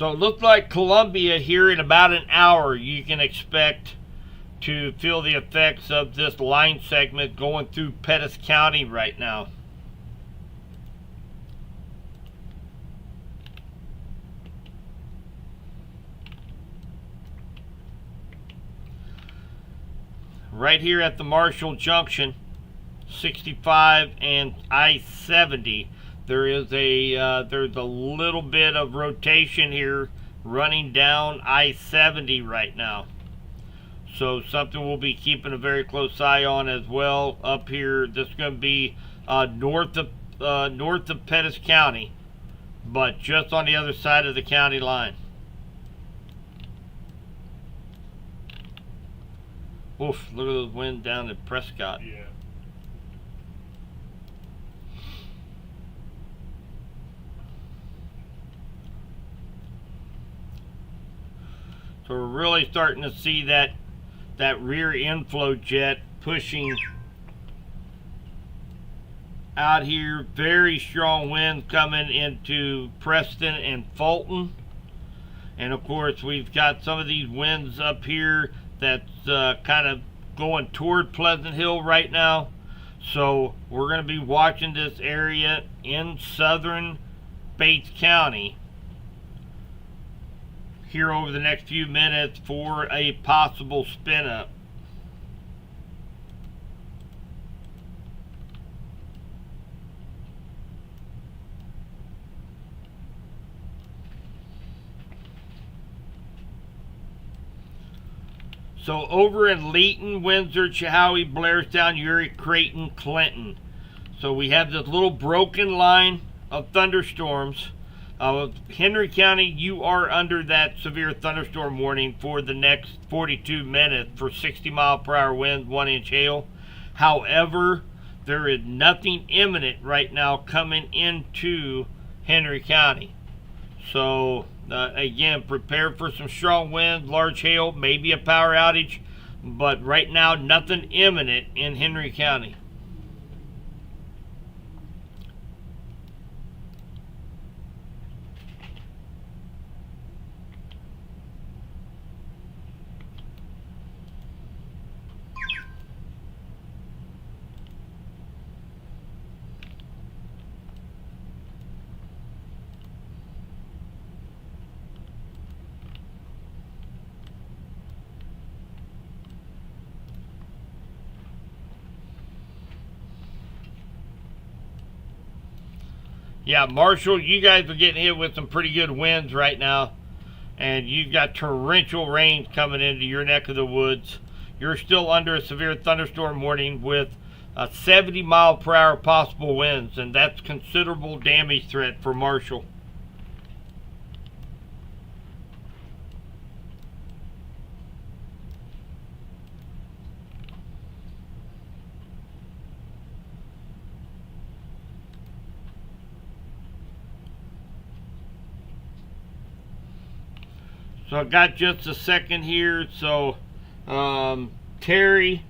So it looks like Columbia here in about an hour you can expect to feel the effects of this line segment going through Pettis County right now. Right here at the Marshall Junction, 65 and I-70, there's a little bit of rotation here running down I-70 right now. So something we'll be keeping a very close eye on as well. Up here, this is going to be north of Pettis County, but just on the other side of the county line. Oof, look at those winds down at Prescott. Yeah. So we're really starting to see that rear inflow jet pushing out here. Very strong winds coming into Preston and Fulton. And of course we've got some of these winds up here that's kind of going toward Pleasant Hill right now. So we're going to be watching this area in southern Bates County here over the next few minutes for a possible spin up. So over in Leeton, Windsor, Chehowee, Blairstown, Uri, Creighton, Clinton. So we have this little broken line of thunderstorms. Henry County, you are under that severe thunderstorm warning for the next 42 minutes for 60-mile-per-hour winds, 1-inch hail. However, there is nothing imminent right now coming into Henry County. So again, prepare for some strong winds, large hail, maybe a power outage, but right now nothing imminent in Henry County. Yeah, Marshall, you guys are getting hit with some pretty good winds right now. And you've got torrential rain coming into your neck of the woods. You're still under a severe thunderstorm warning with 70-mile-per-hour possible winds. And that's considerable damage threat for Marshall. So I got just a second here. So Terry,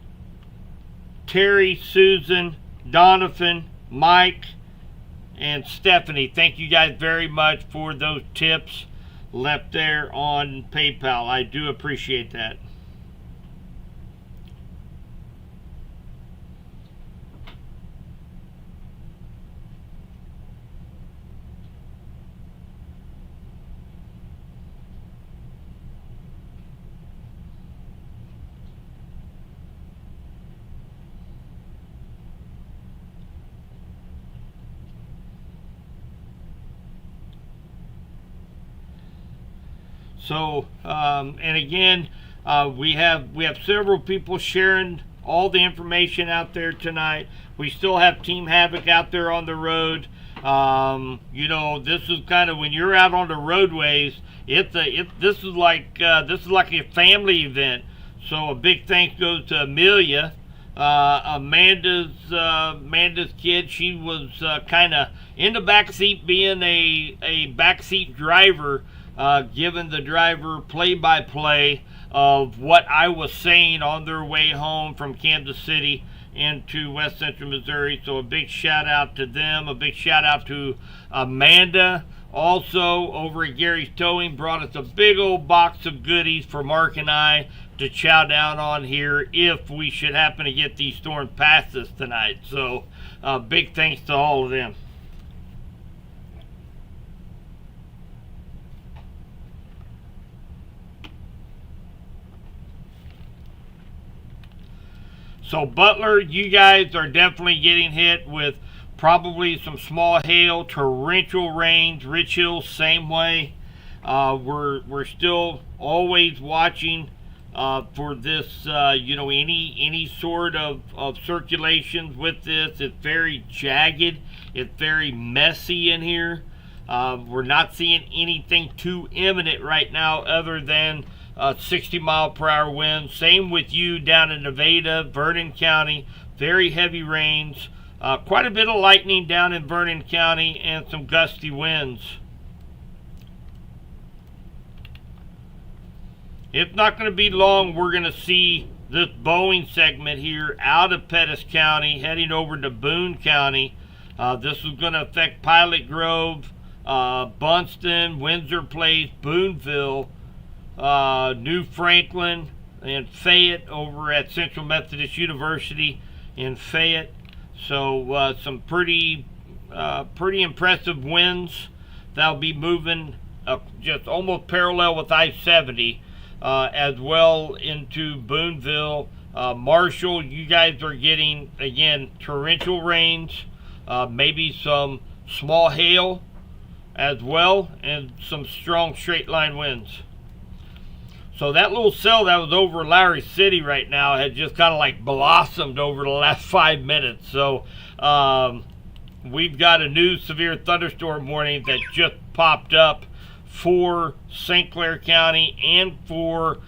Susan, Donovan, Mike, and Stephanie, thank you guys very much for those tips left there on PayPal. I do appreciate that. So, and again, we have several people sharing all the information out there tonight. We still have Team Havoc out there on the road. You know, this is kind of when you're out on the roadways. This is like a family event. So a big thanks goes to Amelia, Amanda's kid. She was kind of in the back seat, being a backseat driver. Giving the driver play-by-play of what I was saying on their way home from Kansas City into West Central Missouri. So a big shout out to them. A big shout out to Amanda Also, over at Gary's Towing, brought us a big old box of goodies for Mark and I to chow down on here if we should happen to get these storms past us tonight. So, big thanks to all of them. So Butler, you guys are definitely getting hit with probably some small hail, torrential rains. Rich Hill, same way. We're still always watching for this, any sort of circulations with this. It's very jagged. It's very messy in here. We're not seeing anything too imminent right now other than 60-mile-per-hour winds. Same with you down in Nevada, Vernon County. Very heavy rains. Quite a bit of lightning down in Vernon County and some gusty winds. It's not going to be long. We're going to see this Boeing segment here out of Pettis County heading over to Boone County. This is going to affect Pilot Grove, Bunston, Windsor Place, Booneville, New Franklin, and Fayette over at Central Methodist University in Fayette. So some pretty impressive winds that'll be moving just almost parallel with I-70 as well into Booneville. Marshall, you guys are getting, again, torrential rains, maybe some small hail as well, and some strong straight line winds. So that little cell that was over Lowry City right now had just kind of like blossomed over the last 5 minutes. So we've got a new severe thunderstorm warning that just popped up for St. Clair County and for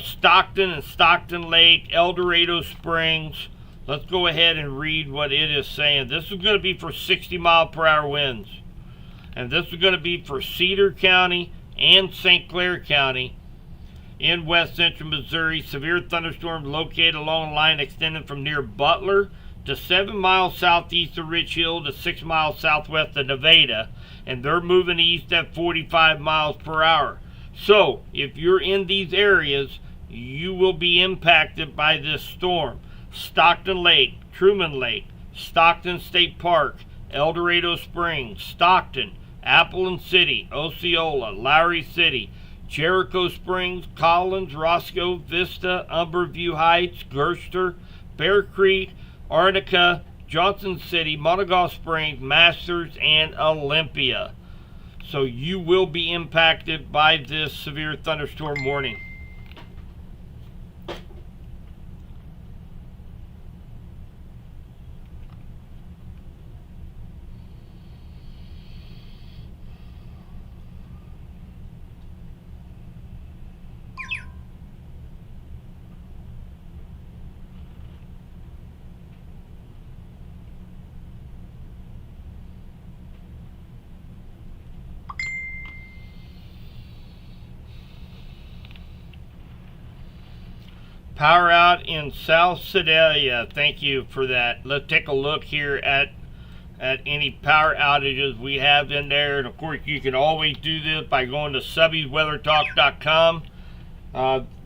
Stockton and Stockton Lake, El Dorado Springs. Let's go ahead and read what it is saying. This is going to be for 60-mile-per-hour winds. And this is going to be for Cedar County and St. Clair County in west central Missouri. Severe thunderstorms located along a line extending from near Butler to 7 miles southeast of Rich Hill to 6 miles southwest of Nevada. And they're moving east at 45 miles per hour. So, if you're in these areas, you will be impacted by this storm. Stockton Lake, Truman Lake, Stockton State Park, El Dorado Springs, Stockton, Appleton City, Osceola, Lowry City, Jericho Springs, Collins, Roscoe, Vista, Umberview Heights, Gerster, Bear Creek, Arnica, Johnson City, Montagaw Springs, Masters, and Olympia. So you will be impacted by this severe thunderstorm warning. Power out in South Sedalia. Thank you for that. Let's take a look here at any power outages we have in there. And of course, you can always do this by going to subbiesweathertalk.com.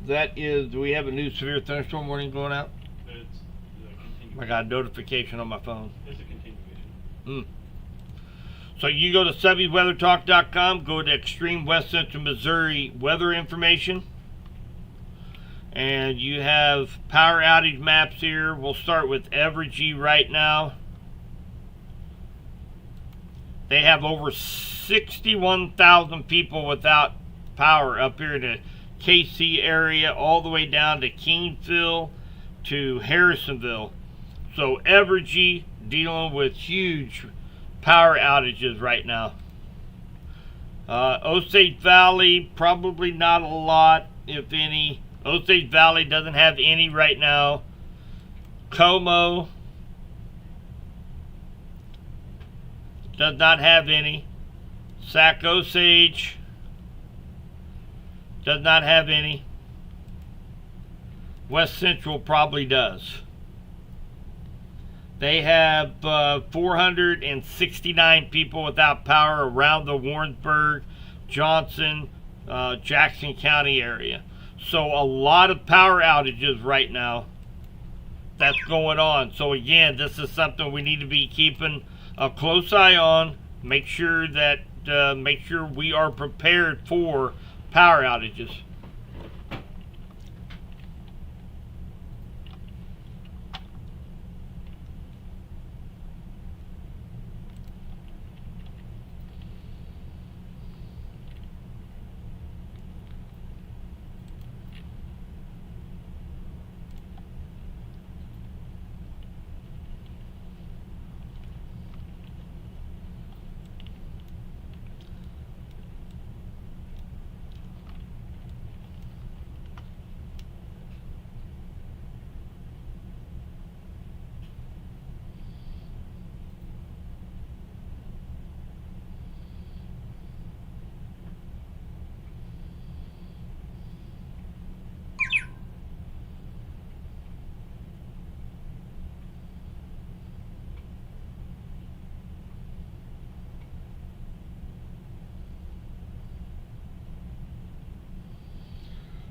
Do we have a new severe thunderstorm warning going out? It's a continuation. I got a notification on my phone. It's a continuation. So you go to subbiesweathertalk.com, go to Extreme West Central Missouri weather information. And you have power outage maps here. We'll start with Evergy right now. They have over 61,000 people without power up here in the KC area, all the way down to Kingsville to Harrisonville. So Evergy dealing with huge power outages right now. Osage Valley, probably not a lot, if any. Osage Valley doesn't have any right now. Como does not have any. Sac Osage does not have any. West Central probably does. They have 469 people without power around the Warrensburg, Johnson, Jackson County area. So a lot of power outages right now that's going on. So again, this is something we need to be keeping a close eye on. Make sure we are prepared for power outages.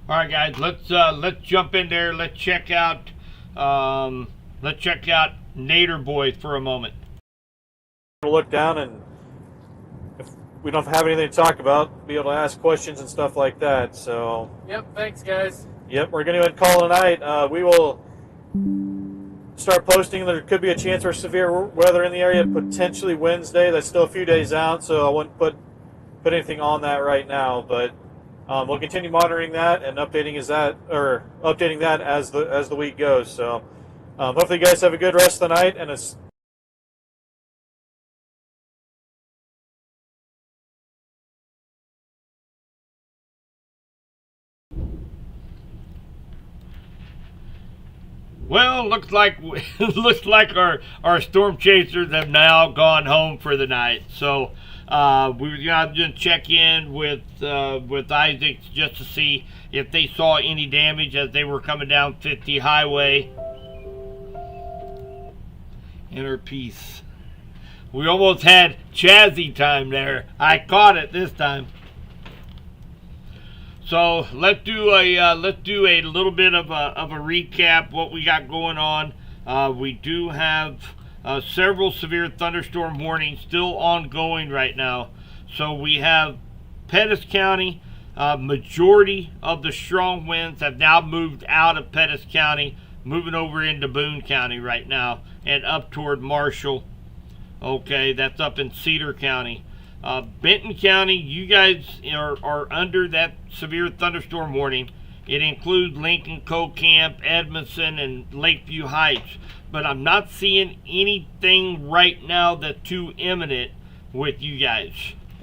All right, guys, let's jump in there. Let's check out Nader Boy for a moment. We'll look down, and if we don't have anything to talk about, be able to ask questions and stuff like that. So. Yep. Thanks, guys. Yep, we're going to call it a night. We will start posting. There could be a chance for severe weather in the area potentially Wednesday. That's still a few days out, so I wouldn't put anything on that right now. But we'll continue monitoring that and updating that as the week goes. So hopefully you guys have a good rest of the night and Well, looks like our storm chasers have now gone home for the night. So we were gonna just check in with Isaac just to see if they saw any damage as they were coming down 50 highway. Inner peace. We almost had Chazzy time there. I caught it this time. So let's do a little bit of a recap what we got going on. We do have several severe thunderstorm warnings still ongoing right now. So we have Pettis County. Majority of the strong winds have now moved out of Pettis County, moving over into Boone County right now and up toward Marshall. Okay, that's up in Cedar County. Benton County, you guys are under that severe thunderstorm warning. It includes Lincoln, Camp, Edmondson, and Lakeview Heights. But I'm not seeing anything right now that's too imminent with you guys.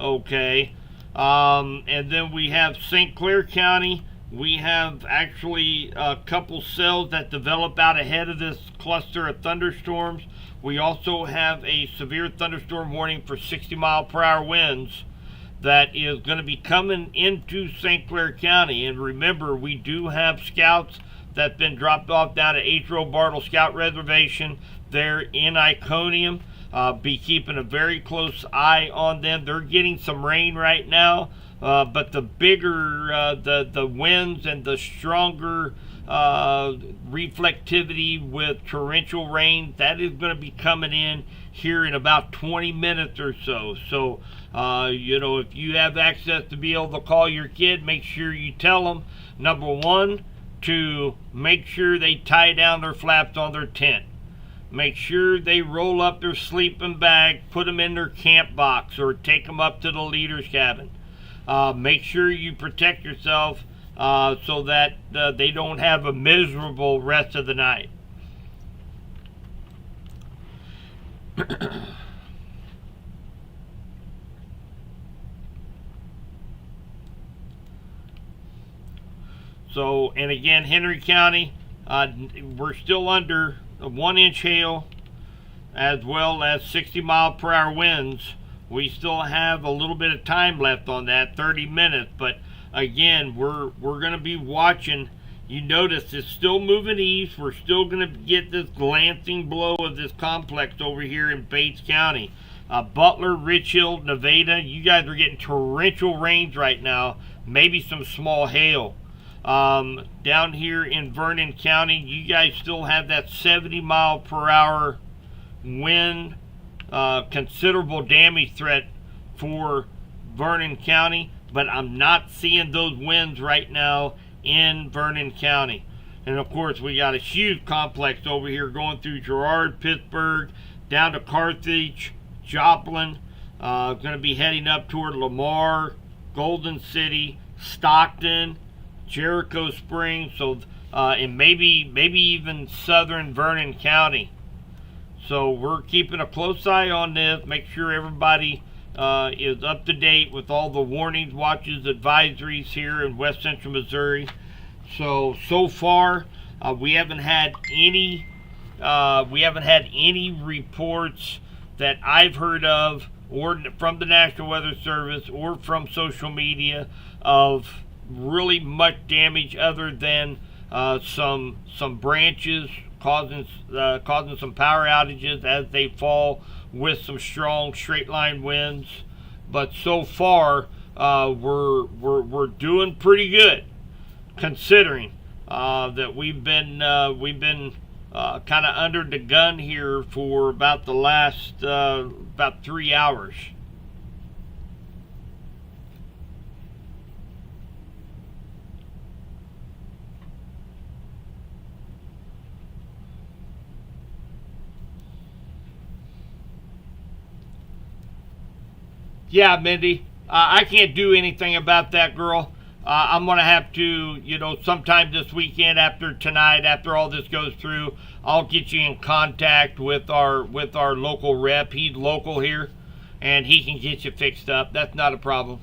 Okay. And then we have St. Clair County. We have actually a couple cells that develop out ahead of this cluster of thunderstorms. We also have a severe thunderstorm warning for 60-mile-per-hour winds that is going to be coming into St. Clair County. And remember, we do have scouts that's been dropped off down at H. Rowe Bartle Scout Reservation there in Iconium. Be keeping a very close eye on them. They're getting some rain right now, but the bigger the winds and the stronger reflectivity with torrential rain, that is going to be coming in here in about 20 minutes or so. So, if you have access to be able to call your kid, make sure you tell them, number one, to make sure they tie down their flaps on their tent. Make sure they roll up their sleeping bag, put them in their camp box, or take them up to the leader's cabin. Make sure you protect yourself so that they don't have a miserable rest of the night. So, and again, Henry County, we're still under a 1-inch hail as well as 60-mile-per-hour winds. We still have a little bit of time left on that, 30 minutes, but again, we're going to be watching You notice it's still moving east. We're still going to get this glancing blow of this complex over here in Bates County. Butler, Rich Hill, Nevada, you guys are getting torrential rains right now. Maybe some small hail. Down here in Vernon County, you guys still have that 70-mile-per-hour wind. Considerable damage threat for Vernon County, but I'm not seeing those winds right now in Vernon County. And of course, we got a huge complex over here going through Girard, Pittsburgh, down to Carthage, Joplin, going to be heading up toward Lamar, Golden City, Stockton, Jericho Springs, so and maybe even southern Vernon County. So we're keeping a close eye on this. Make sure everybody is up to date with all the warnings, watches, advisories here in West Central Missouri. So far we haven't had any reports that I've heard of, or from the National Weather Service, or from social media, of really much damage other than some branches causing some power outages as they fall with some strong straight line winds. But so far we're doing pretty good, considering that we've been kind of under the gun here for about the last about 3 hours. Yeah, Mindy, I can't do anything about that, girl. I'm going to have to, sometime this weekend, after tonight, after all this goes through, I'll get you in contact with our local rep. He's local here, and he can get you fixed up. That's not a problem.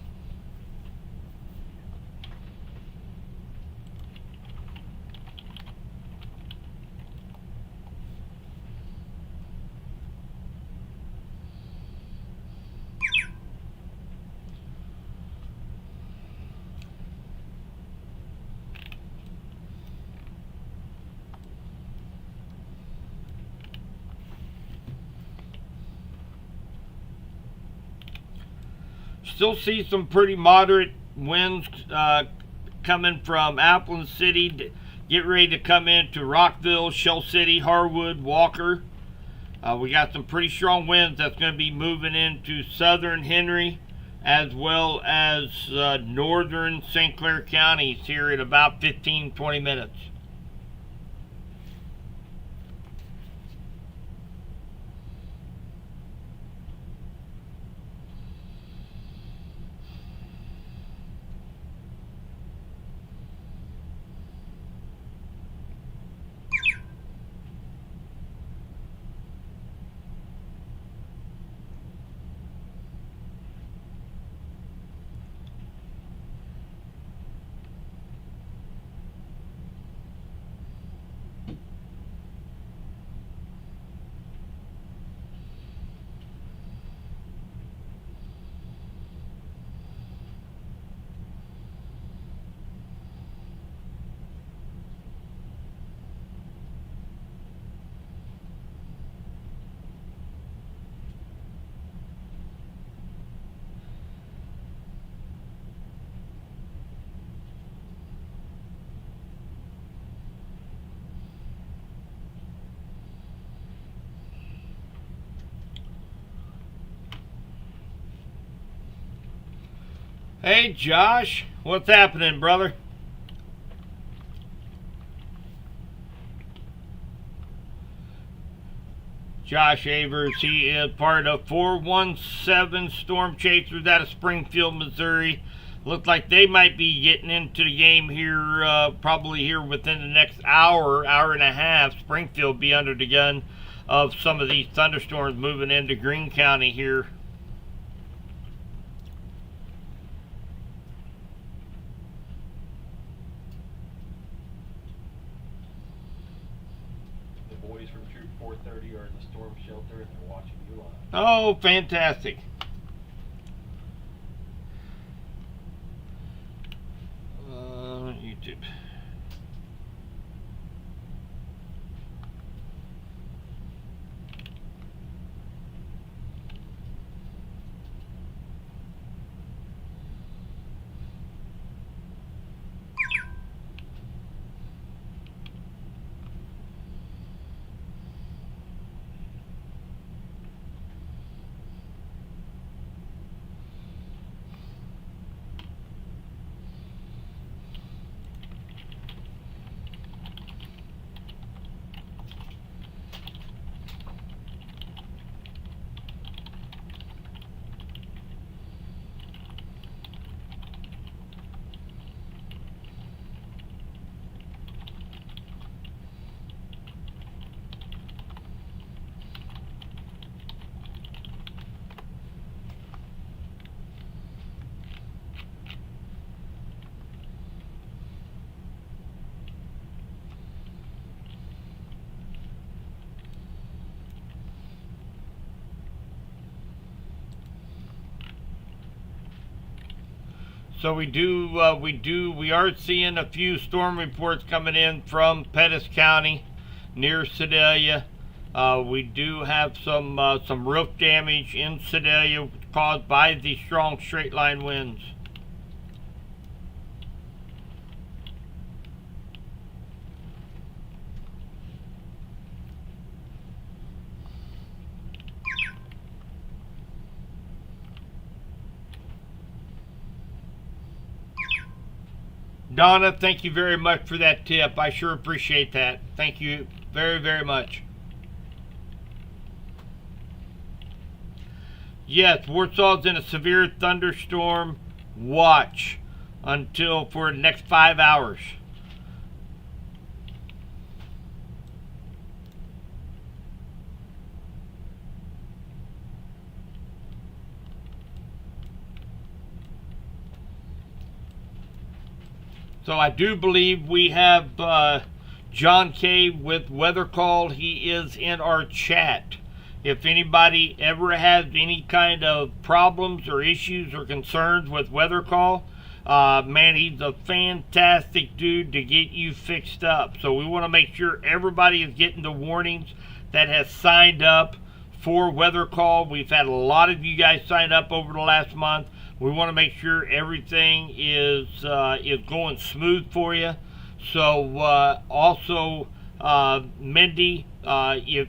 Still see some pretty moderate winds coming from Appleton City. Get ready to come into Rockville, Shell City, Harwood, Walker. We got some pretty strong winds that's going to be moving into southern Henry, as well as northern St. Clair counties here in about 15-20 minutes. Hey Josh, what's happening, brother? Josh Avers, he is part of 417 Storm Chasers out of Springfield, Missouri. Looks like they might be getting into the game here, probably here within the next hour and a half. Springfield be under the gun of some of these thunderstorms moving into Greene County here. Troop 430 are in the storm shelter and they're watching you live. Oh, fantastic. YouTube. So we are seeing a few storm reports coming in from Pettis County near Sedalia. We do have some roof damage in Sedalia caused by the strong straight line winds. Donna, thank you very much for that tip. I sure appreciate that. Thank you very, very much. Yes, Warsaw's in a severe thunderstorm watch until for the next 5 hours. So I do believe we have John K with Weather Call. He is in our chat. If anybody ever has any kind of problems or issues or concerns with Weather Call, man, he's a fantastic dude to get you fixed up. So we want to make sure everybody is getting the warnings that has signed up for Weather Call. We've had a lot of you guys sign up over the last month. We want to make sure everything is going smooth for you. So also, Mindy, if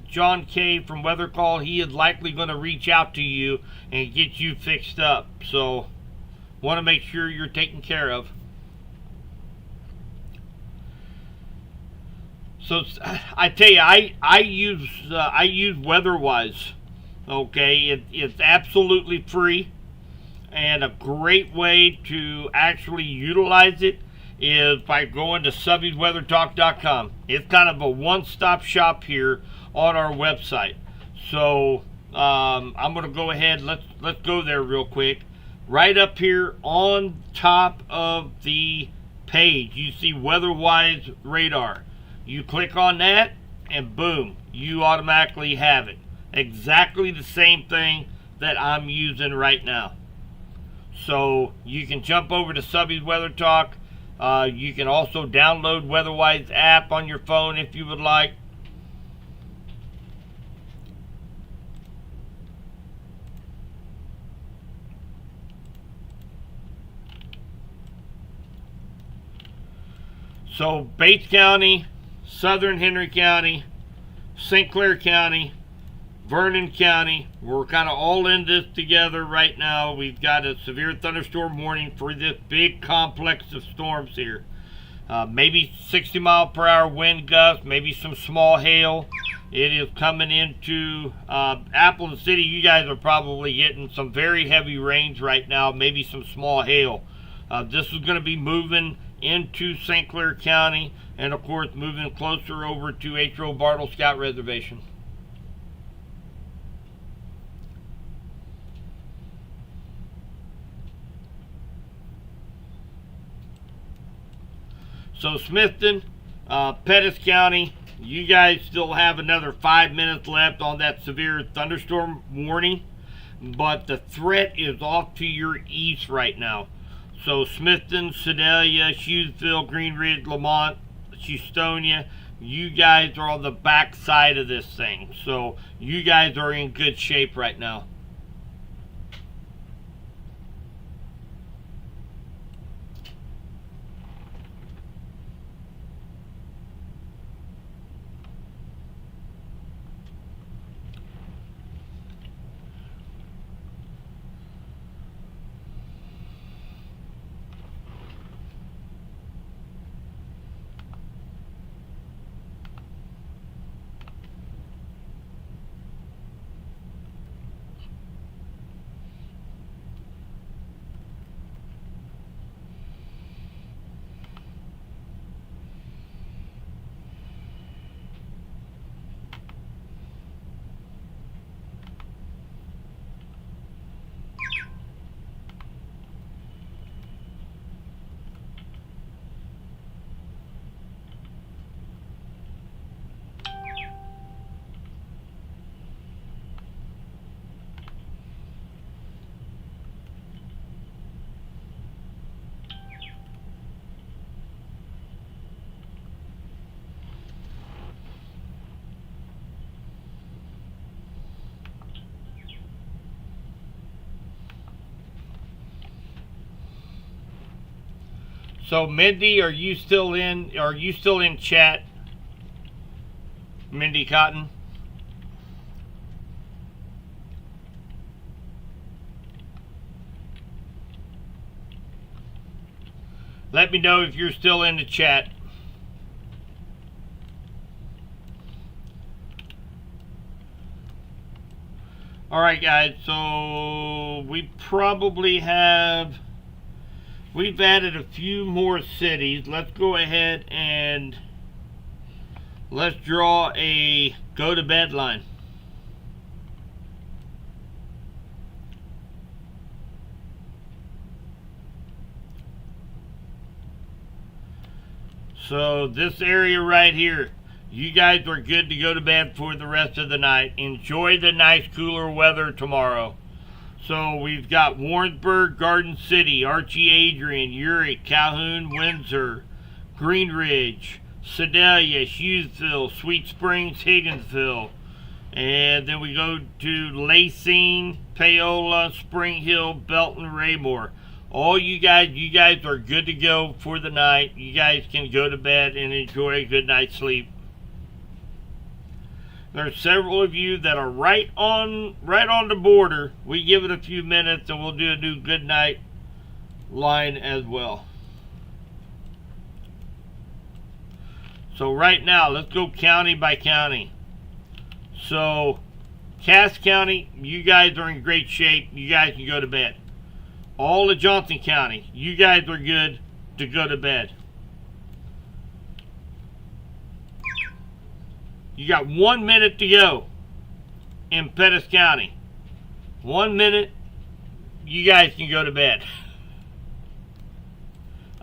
John K from Weather Call, he is likely going to reach out to you and get you fixed up. So want to make sure you're taken care of. So I tell you, I use WeatherWise. Okay, it's absolutely free. And a great way to actually utilize it is by going to subbiesweathertalk.com. It's kind of a one-stop shop here on our website. So I'm going to go ahead. Let's go there real quick. Right up here on top of the page, you see WeatherWise Radar. You click on that, and boom, you automatically have it. Exactly the same thing that I'm using right now. So you can jump over to Subbies Weather Talk. You can also download WeatherWise app on your phone if you would like. So Bates County, Southern Henry County, St. Clair County, Vernon County, we're kind of all in this together right now. We've got a severe thunderstorm warning for this big complex of storms here. Maybe 60 mile per hour wind gusts, maybe some small hail. It is coming into Appleton City. You guys are probably getting some very heavy rains right now, maybe some small hail. This is going to be moving into St. Clair County and of course moving closer over to H.O. Bartle Scout Reservation. So Smithton, Pettis County, you guys still have another 5 minutes left on that severe thunderstorm warning, but the threat is off to your east right now. So Smithton, Sedalia, Hughesville, Green Ridge, Lamont, Houstonia, you guys are on the back side of this thing. So you guys are in good shape right now. So Mindy, are you still in chat? Mindy Cotton? Let me know if you're still in the chat. Alright guys, so we've added a few more cities. Let's go ahead and let's draw a go to bed line. So this area right here, you guys are good to go to bed for the rest of the night. Enjoy the nice cooler weather tomorrow. So we've got Warrensburg, Garden City, Archie, Adrian, Uri, Calhoun, Windsor, Green Ridge, Sedalia, Hughesville, Sweet Springs, Higginsville. And then we go to Lacine, Paola, Spring Hill, Belton, Raymore. All you guys are good to go for the night. You guys can go to bed and enjoy a good night's sleep. There's several of you that are right on the border. We give it a few minutes and we'll do a new good night line as well. So right now, let's go county by county. So Cass County, you guys are in great shape. You guys can go to bed. All of Johnson County, you guys are good to go to bed. You got 1 minute to go in Pettis County. 1 minute, you guys can go to bed.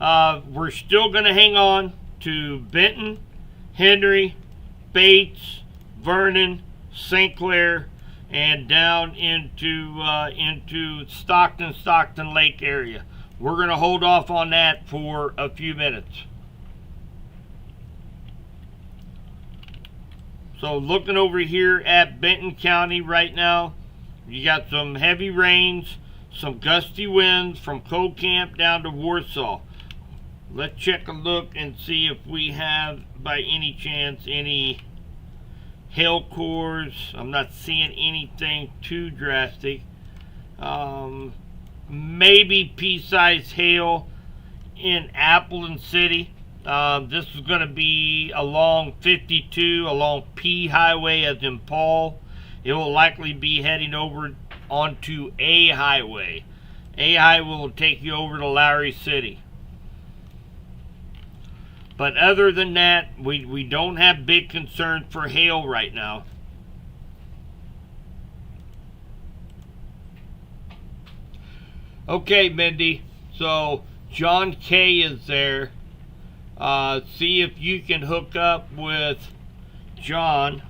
We're still going to hang on to Benton, Henry, Bates, Vernon, St. Clair, and down into Stockton Lake area. We're going to hold off on that for a few minutes. So looking over here at Benton County right now, you got some heavy rains, some gusty winds from Coal Camp down to Warsaw. Let's check a look and see if we have, by any chance, any hail cores. I'm not seeing anything too drastic. Maybe pea-sized hail in Appleton City. This is going to be along 52, along P Highway as in Paul. It will likely be heading over onto A Highway. A Highway will take you over to Lowry City. But other than that, we don't have big concerns for hail right now. Okay, Mindy. So John K is there. See if you can hook up with John.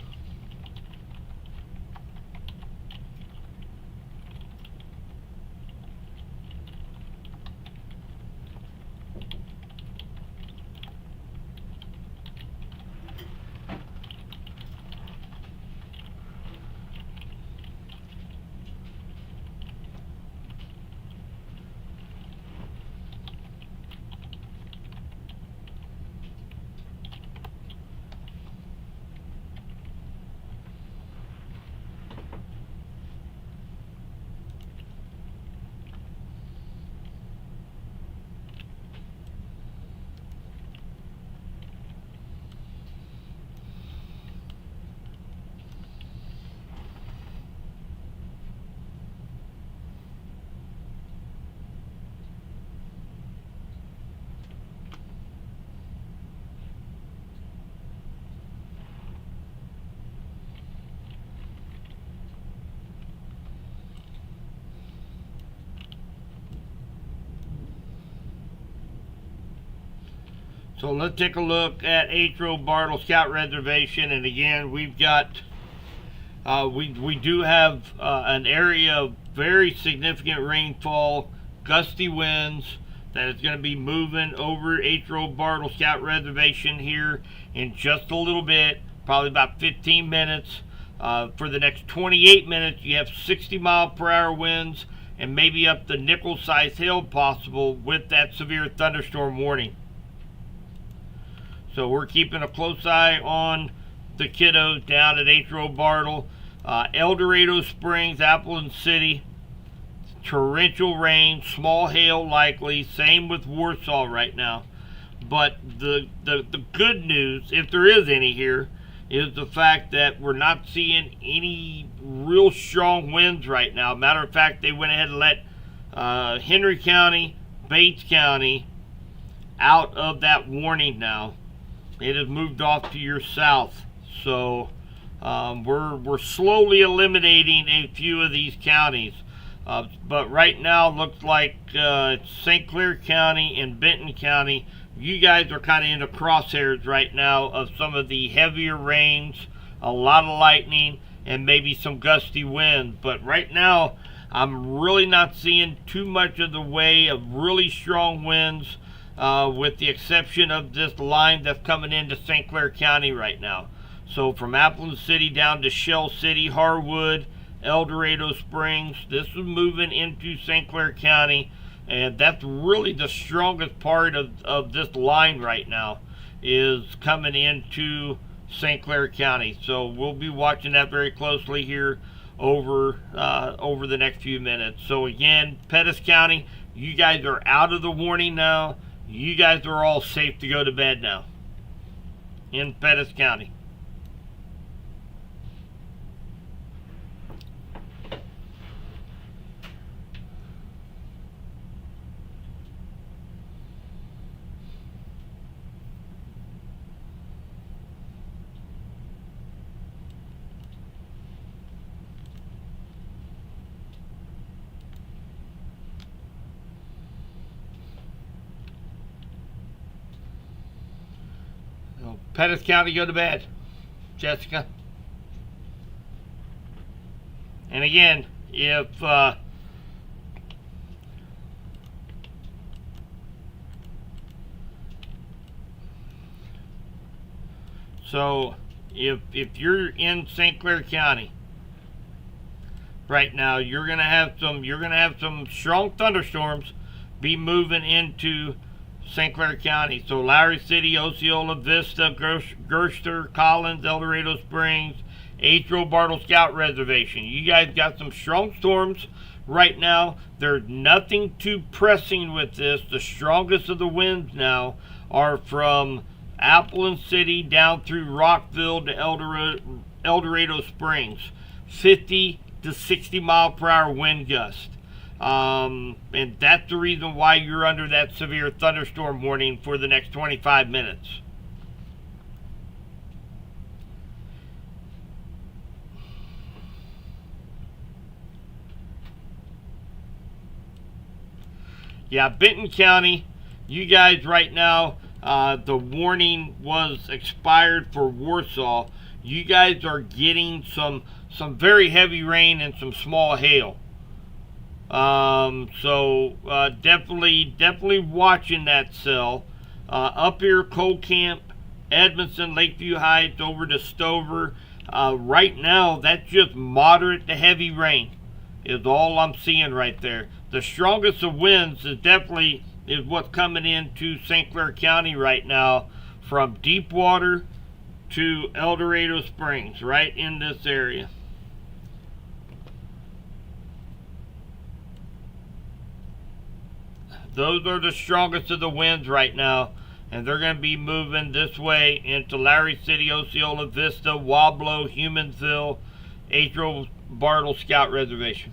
So let's take a look at Atro Bartle Scout Reservation, and again we've got we do have an area of very significant rainfall, gusty winds that is going to be moving over Atro Bartle Scout Reservation here in just a little bit, probably about 15 minutes. For the next 28 minutes, you have 60-mile-per-hour winds and maybe up to nickel-sized hail possible with that severe thunderstorm warning. So we're keeping a close eye on the kiddos down at Atro Bartle, El Dorado Springs, Appleton City. Torrential rain, small hail likely. Same with Warsaw right now. But the good news, if there is any here, is the fact that we're not seeing any real strong winds right now. Matter of fact, they went ahead and let Henry County, Bates County out of that warning now. It has moved off to your south. So we're slowly eliminating a few of these counties. But right now, looks like St. Clair County and Benton County, you guys are kind of in the crosshairs right now of some of the heavier rains, a lot of lightning, and maybe some gusty winds. But right now, I'm really not seeing too much of the way of really strong winds, with the exception of this line that's coming into St. Clair County right now. So from Appleton City down to Shell City, Harwood, El Dorado Springs, this is moving into St. Clair County, and that's really the strongest part of this line right now, is coming into St. Clair County. So we'll be watching that very closely here over the next few minutes. So again, Pettis County, you guys are out of the warning now. You guys are all safe to go to bed now in Pettis County. Pettis County, go to bed, Jessica. And again, if you're in St. Clair County right now, you're gonna have some strong thunderstorms be moving into St. Clair County. So Lowry City, Osceola, Vista, Gerster, Collins, El Dorado Springs, Atro Bartle Scout Reservation. You guys got some strong storms right now. There's nothing too pressing with this. The strongest of the winds now are from Appleton City down through Rockville to El Dorado Springs. 50 to 60 mile per hour wind gust. And that's the reason why you're under that severe thunderstorm warning for the next 25 minutes. Yeah, Benton County, you guys right now, the warning was expired for Warsaw. You guys are getting some very heavy rain and some small hail. Definitely watching that cell. Up here, Cole Camp, Edmondson, Lakeview Heights, over to Stover. Right now, that's just moderate to heavy rain is all I'm seeing right there. The strongest of winds is what's coming into St. Clair County right now from Deepwater to El Dorado Springs, right in this area. Those are the strongest of the winds right now, and they're going to be moving this way into Lowry City, Osceola, Vista, Wablo, Humansville, Atro Bartle Scout Reservation.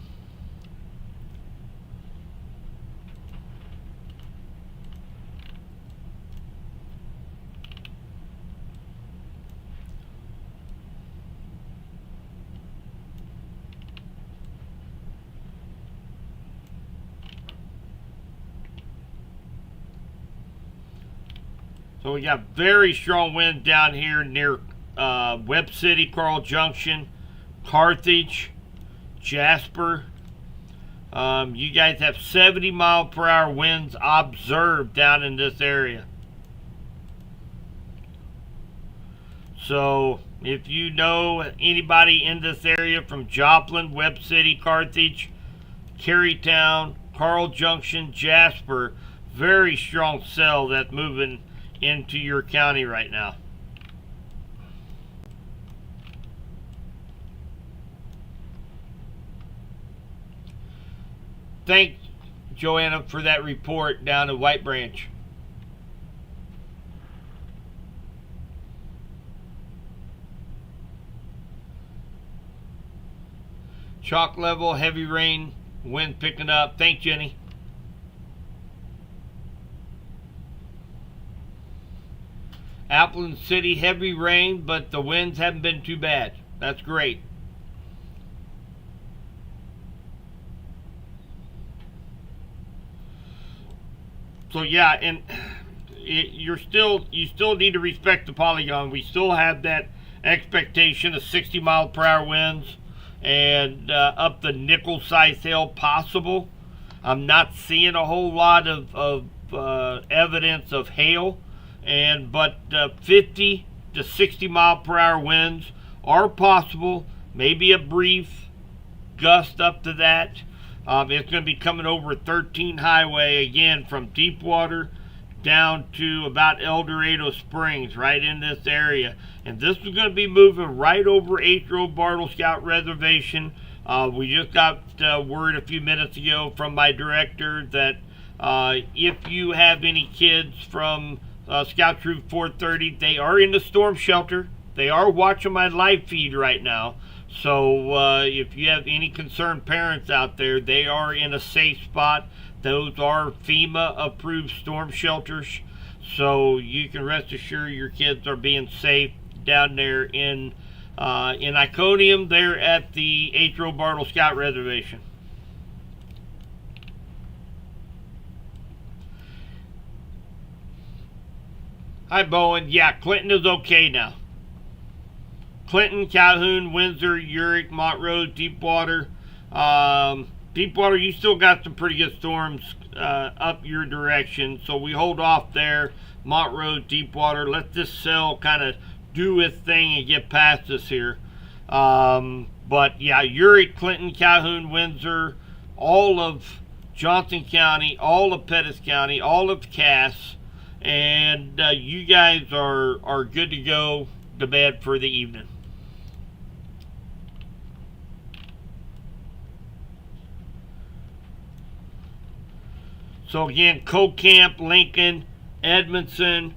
So we got very strong wind down here near Webb City, Carl Junction, Carthage, Jasper. You guys have 70 mile per hour winds observed down in this area. So if you know anybody in this area from Joplin, Webb City, Carthage, Carytown, Carl Junction, Jasper. Very strong cell that's moving into your county right now. Thanks, Joanna, for that report down at White Branch. Chalk level, heavy rain, wind picking up. Thanks, Jenny. Appleton City, heavy rain, but the winds haven't been too bad. That's great. So yeah, and you still need to respect the polygon. We still have that expectation of 60 mile per hour winds and up the nickel-sized hail possible. I'm not seeing a whole lot of evidence of hail, but 50 to 60 mile per hour winds are possible. Maybe a brief gust up to that. It's going to be coming over 13 Highway again from Deepwater down to about El Dorado Springs, right in this area. And this is going to be moving right over H. Bartle Scout Reservation. We just got word a few minutes ago from my director that if you have any kids from Scout Troop 430, they are in the storm shelter. They are watching my live feed right now. So if you have any concerned parents out there, they are in a safe spot. Those are FEMA approved storm shelters. So you can rest assured your kids are being safe down there in Iconium, there at the H. Bartle Scout Reservation. Hi, Bowen. Yeah, Clinton is okay now. Clinton, Calhoun, Windsor, Urick, Montrose, Deepwater. Deepwater, you still got some pretty good storms up your direction, so we hold off there. Montrose, Deepwater, let this cell kind of do its thing and get past us here. But yeah, Urick, Clinton, Calhoun, Windsor, all of Johnson County, all of Pettis County, all of Cass, and you guys are good to go to bed for the evening. So again, Camp, Lincoln, Edmondson,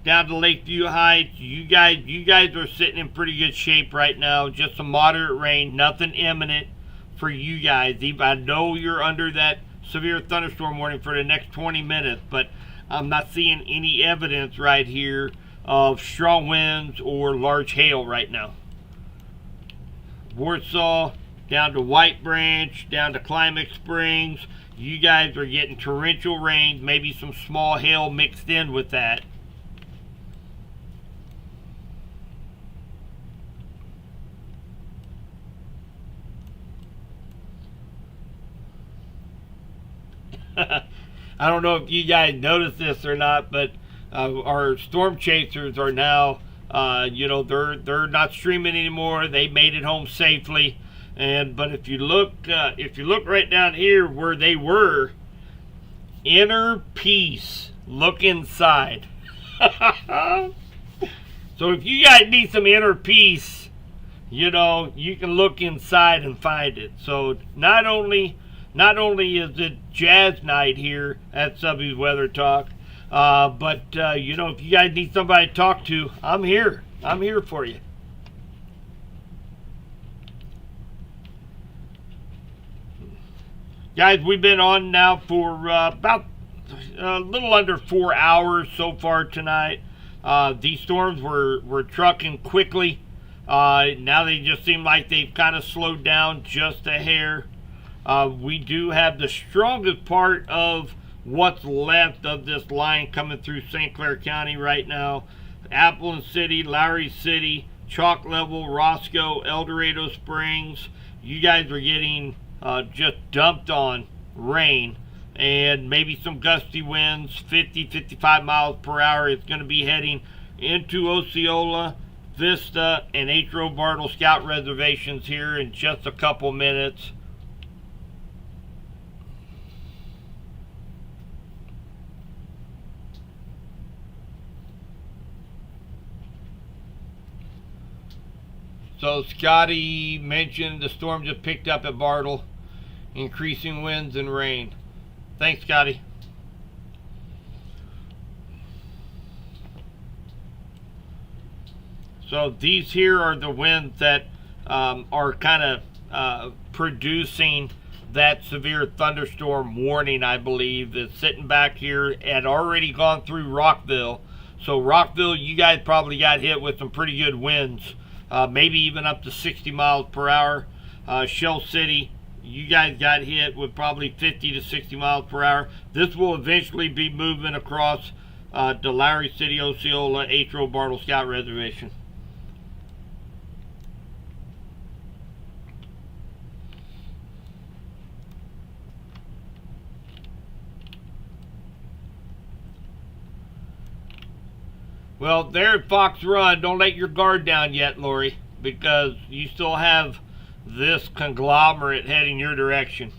down to Lakeview Heights. You guys are sitting in pretty good shape right now. Just some moderate rain, nothing imminent for you guys. I know you're under that severe thunderstorm warning for the next 20 minutes, but I'm not seeing any evidence right here of strong winds or large hail right now. Warsaw, down to White Branch, down to Climax Springs. You guys are getting torrential rain, maybe some small hail mixed in with that. I don't know if you guys noticed this or not, but our storm chasers are now, they're not streaming anymore. They made it home safely. But if you look right down here where they were, inner peace, look inside. So if you guys need some inner peace, you can look inside and find it. So not only is it jazz night here at Subby's Weather Talk, but if you guys need somebody to talk to, I'm here. I'm here for you. Guys, we've been on now for about a little under 4 hours so far tonight. These storms were trucking quickly. Now they just seem like they've kind of slowed down just a hair. We do have the strongest part of what's left of this line coming through St. Clair County right now. Appleton City, Lowry City, Chalk Level, Roscoe, El Dorado Springs. You guys are getting just dumped on rain and maybe some gusty winds, 50, 55 miles per hour. It's going to be heading into Osceola, Vista, and H. Bartle Scout Reservations here in just a couple minutes. So Scotty mentioned the storm just picked up at Bartle, increasing winds and rain. Thanks, Scotty. So these here are the winds that are kind of producing that severe thunderstorm warning, I believe, that's sitting back here. Had already gone through Rockville. So Rockville, you guys probably got hit with some pretty good winds, maybe even up to 60 miles per hour. Shell City, you guys got hit with probably 50 to 60 miles per hour. This will eventually be moving across Delaware City, Osceola, Atro, Bartle, Scout Reservation. Well, there at Fox Run, don't let your guard down yet, Lori, because you still have this conglomerate heading your direction.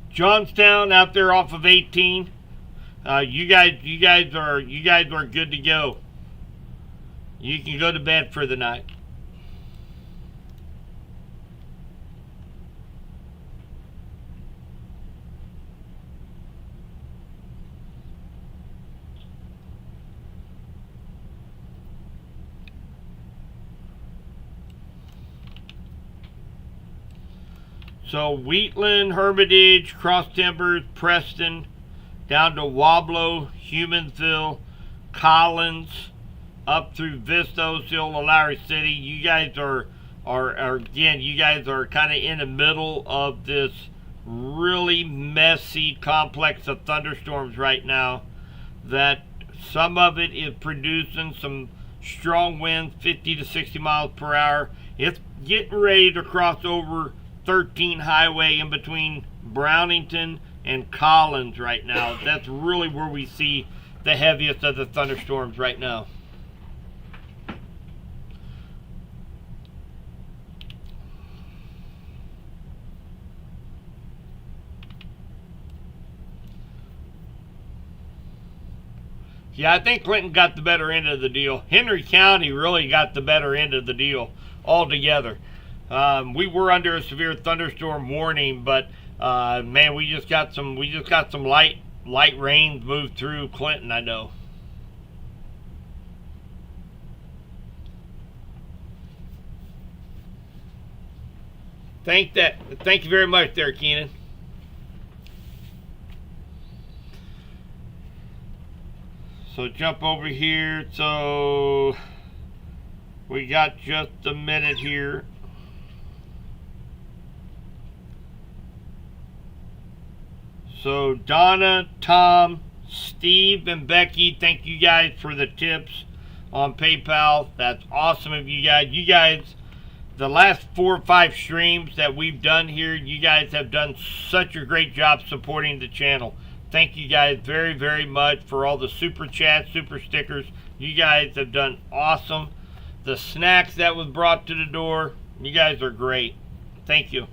Johnstown out there off of 18. You guys are good to go. You can go to bed for the night. So Wheatland, Hermitage, Cross Timbers, Preston, down to Wablo, Humansville, Collins, up through Vista, Osceola, Lowry City. You guys are again, you guys are kind of in the middle of this really messy complex of thunderstorms right now, that some of it is producing some strong winds, 50 to 60 miles per hour. It's getting ready to cross over 13 highway in between Brownington and Collins right now. That's really where we see the heaviest of the thunderstorms right now. Yeah, I think Clinton got the better end of the deal. Henry County really got the better end of the deal altogether. We were under a severe thunderstorm warning, but man, we just got some light rains moved through Clinton, I know. Thank you very much there, Keenan. So jump over here. So we got just a minute here. So Donna, Tom, Steve, and Becky, thank you guys for the tips on PayPal. That's awesome of you guys. You guys, the last 4 or 5 streams that we've done here, you guys have done such a great job supporting the channel. Thank you guys very, very much for all the super chats, super stickers. You guys have done awesome. The snacks that was brought to the door, you guys are great. Thank you.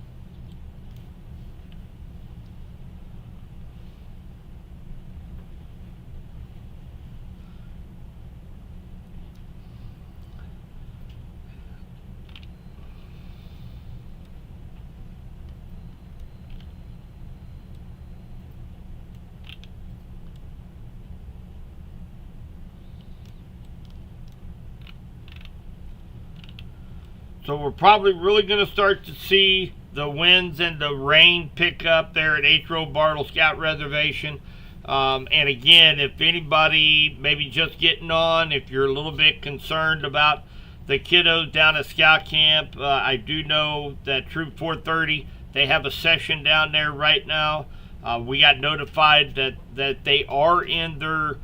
So we're probably really going to start to see the winds and the rain pick up there at Atro Bartle Scout Reservation. And again, if anybody maybe just getting on, if you're a little bit concerned about the kiddos down at Scout Camp, I do know that Troop 430, they have a session down there right now. We got notified that they are in their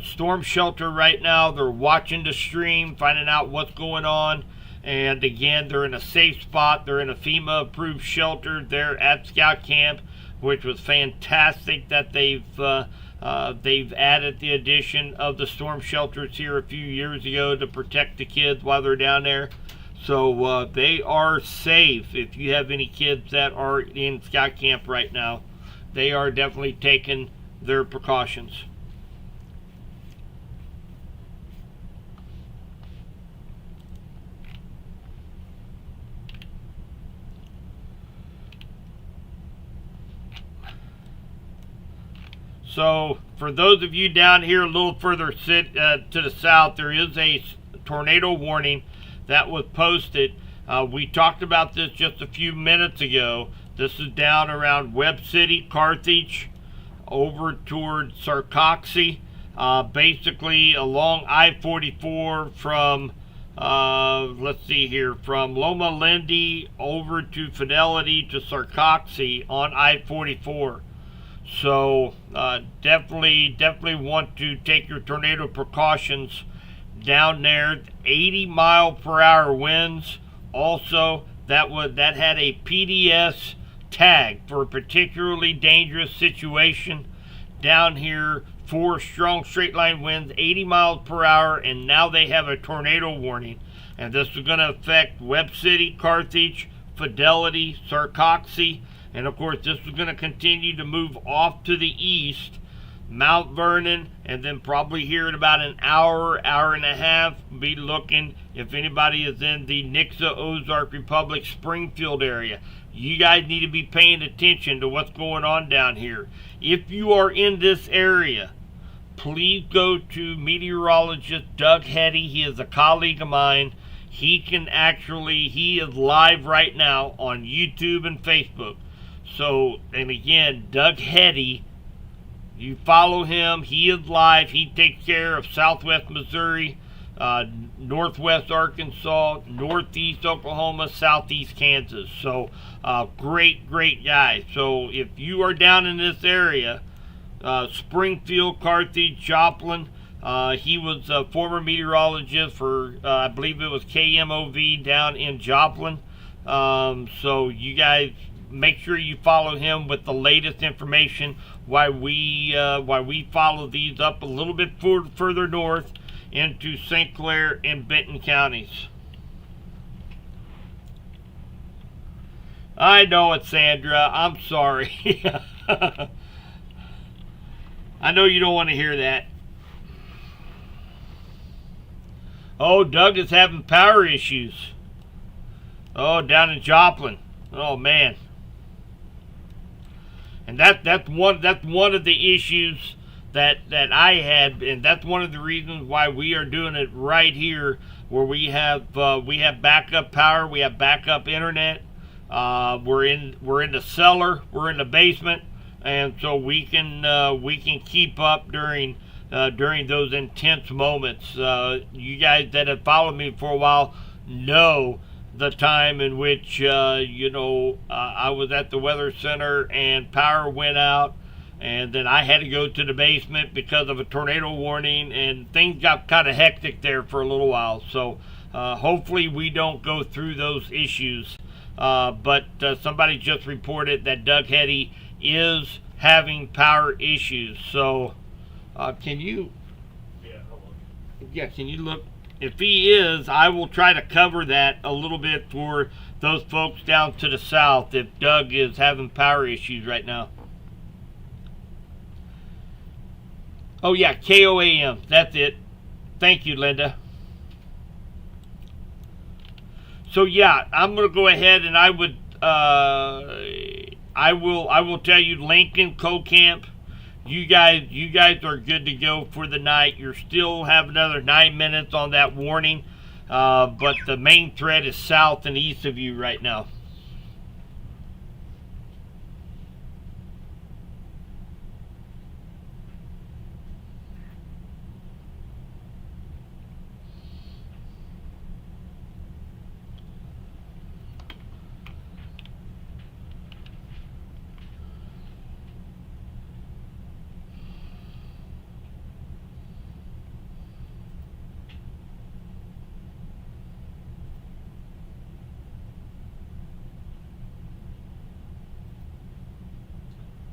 storm shelter right now. They're watching the stream, finding out what's going on. And again, they're in a safe spot. They're in a FEMA-approved shelter there at Scout Camp, which was fantastic that they've added the addition of the storm shelters here a few years ago to protect the kids while they're down there. So they are safe. If you have any kids that are in scout camp right now, they are definitely taking their precautions. So for those of you down here a little further to the south, there is a tornado warning that was posted. We talked about this just a few minutes ago. This is down around Webb City, Carthage, over towards Sarcoxy, basically along I-44 from, let's see here, from Loma Lindy over to Fidelity to Sarcoxy on I-44. So definitely want to take your tornado precautions down there. 80-mile-per-hour winds. Also, that had a PDS tag for a particularly dangerous situation down here. 4 strong straight line winds, 80 miles per hour, and now they have a tornado warning. And this is going to affect Webb City, Carthage, Fidelity, Sarcoxy. And of course, this is going to continue to move off to the east, Mount Vernon, and then probably here in about an hour and a half, be looking if anybody is in the Nixa, Ozark Republic, Springfield area. You guys need to be paying attention to what's going on down here. If you are in this area, please go to meteorologist Doug Hetty. He is a colleague of mine. He is live right now on YouTube and Facebook. So, and again, Doug Hetty, you follow him. He is live. He takes care of Southwest Missouri, Northwest Arkansas, Northeast Oklahoma, Southeast Kansas. So, great guy. So, if you are down in this area, Springfield, Carthage, Joplin, he was a former meteorologist for, I believe it was KMOV down in Joplin. So, you guys make sure you follow him with the latest information while we follow these up a little bit further north into St. Clair and Benton counties. I know it, Sandra. I'm sorry. I know you don't want to hear that. Oh, Doug is having power issues. Oh, down in Joplin. Oh, man. And that's one of the issues that I had, and that's one of the reasons why we are doing it right here, where we have backup power, we have backup internet. We're in the cellar, we're in the basement, and so we can keep up during those intense moments. You guys that have followed me for a while know the time in which I was at the weather center and power went out, and then I had to go to the basement because of a tornado warning, and things got kind of hectic there for a little while. So hopefully we don't go through those issues, but somebody just reported that Doug Hetty is having power issues. So can you look? If he is, I will try to cover that a little bit for those folks down to the south if Doug is having power issues right now. Oh yeah, KOAM, that's it. Thank you, Linda. So yeah, I'm gonna go ahead and I will tell you, Lincoln, Co-Camp, you guys are good to go for the night. You still have another 9 minutes on that warning, but the main threat is south and east of you right now.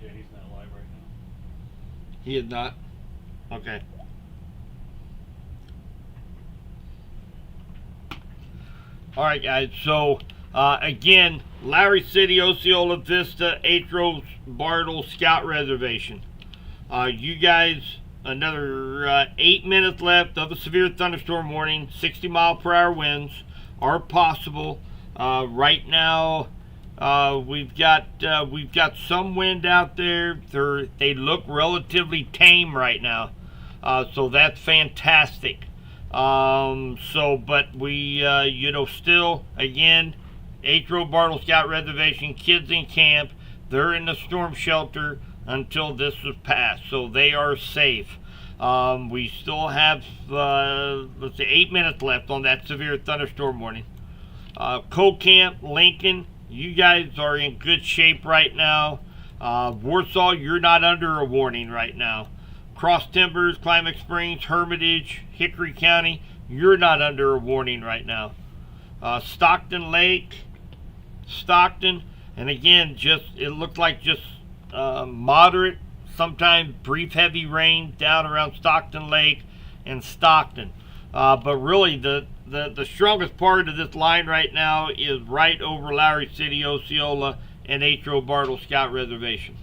Yeah, he's not live right now. He is not? Okay. All right, guys. So, again, Lowry City, Osceola Vista, Atros, Bartle, Scout Reservation. You guys, another 8 minutes left of a severe thunderstorm warning. 60-mile-per-hour winds are possible. Right now, we've got some wind out there. They look relatively tame right now, so that's fantastic. But we, still, again, Atro Bartle Scout Reservation, kids in camp, they're in the storm shelter until this is passed, so they are safe. We still have, 8 minutes left on that severe thunderstorm warning. Co-Camp, Lincoln, you guys are in good shape right now. Warsaw, you're not under a warning right now. Cross Timbers, Climax Springs, Hermitage, Hickory County, you're not under a warning right now. Stockton Lake, Stockton, and again, it looked like just moderate, sometimes brief heavy rain down around Stockton Lake and Stockton. But really, the strongest part of this line right now is right over Lowry City, Osceola, and Atro Bartle Scout Reservation.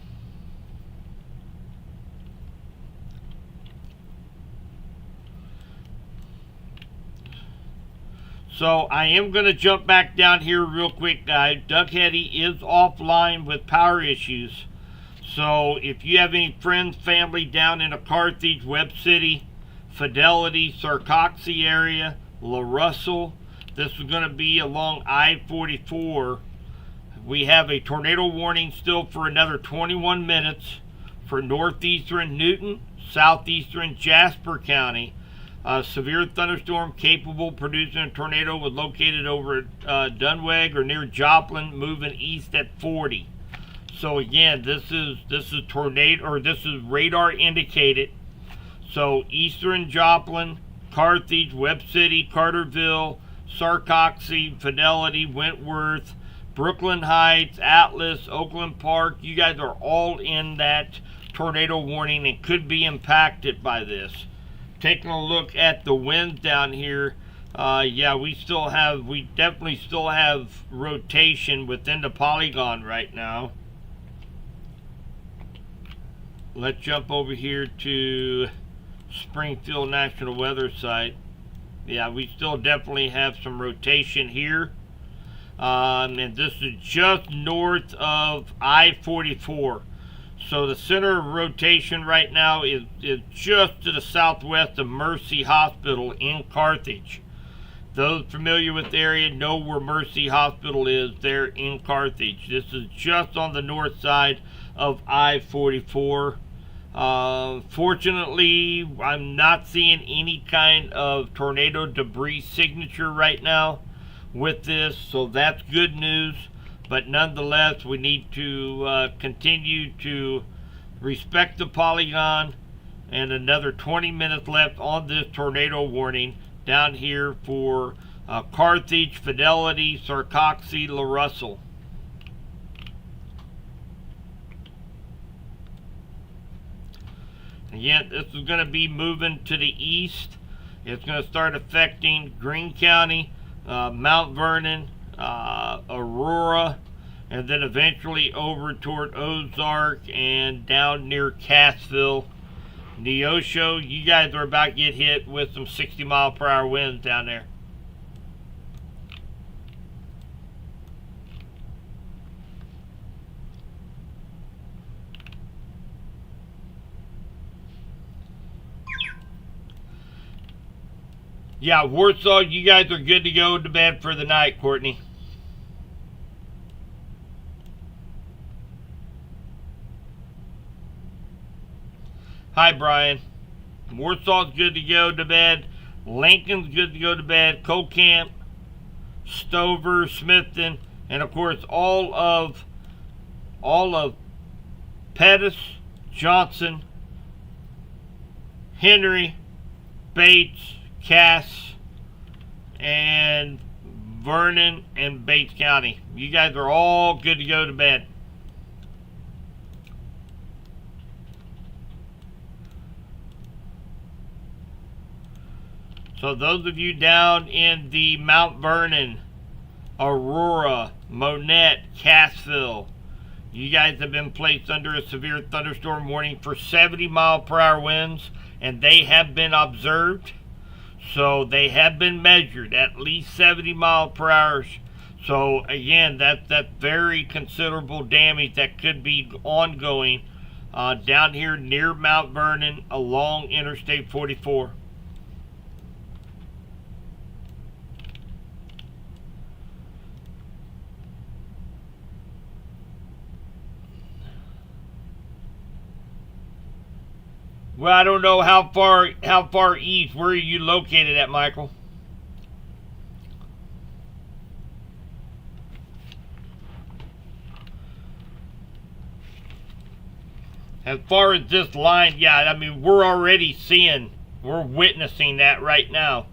So I am going to jump back down here real quick, guys. Doug Hetty is offline with power issues. So if you have any friends, family down in a Carthage, Webb City, Fidelity, Sarcoxie area, La Russell, this is going to be along I-44. We have a tornado warning still for another 21 minutes for northeastern Newton, southeastern Jasper County. Severe thunderstorm capable producing a tornado was located over Dunweg or near Joplin, moving east at 40. So again, this is tornado, or this is radar indicated. So eastern Joplin, Carthage, Webb City, Carterville, Sarcoxie, Fidelity, Wentworth, Brooklyn Heights, Atlas, Oakland Park, you guys are all in that tornado warning and could be impacted by this. Taking a look at the winds down here, yeah, we definitely still have rotation within the polygon right now. Let's jump over here to Springfield National Weather Site. Yeah, we still definitely have some rotation here. And this is just north of I-44. So the center of rotation right now is just to the southwest of Mercy Hospital in Carthage. Those familiar with the area know where Mercy Hospital is there in Carthage. This is just on the north side of I-44. Fortunately, I'm not seeing any kind of tornado debris signature right now with this, so that's good news. But nonetheless, we need to continue to respect the polygon, and another 20 minutes left on this tornado warning down here for Carthage, Fidelity, Sarcoxie, La Russell. Again, this is going to be moving to the east. It's going to start affecting Greene County, Mount Vernon, Aurora, and then eventually over toward Ozark and down near Cassville. Neosho, you guys are about to get hit with some 60-mile-per-hour winds down there. Yeah, Warsaw, you guys are good to go to bed for the night, Courtney. Hi, Brian. Warsaw's good to go to bed. Lincoln's good to go to bed. Co-Camp, Stover, Smithton, and of course all of Pettis, Johnson, Henry, Bates, Cass, and Vernon and Bates County. You guys are all good to go to bed. So those of you down in the Mount Vernon Aurora, Monette, Cassville. You guys have been placed under a severe thunderstorm warning for 70-mile-per-hour winds, and they have been observed. So they have been measured at least 70 miles per hour. So again, that's very considerable damage that could be ongoing down here near Mount Vernon along Interstate 44. Well, I don't know how far east. Where are you located at, Michael? As far as this line, yeah, I mean, we're witnessing that right now.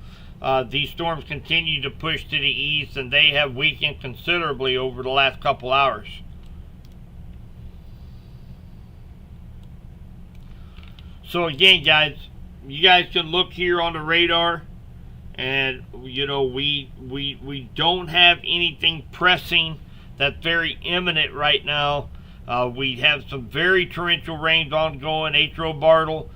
These storms continue to push to the east, and they have weakened considerably over the last couple hours. So again, guys, you guys can look here on the radar, and you know we don't have anything pressing that's very imminent right now. We have some very torrential rains ongoing. Atro Bartle,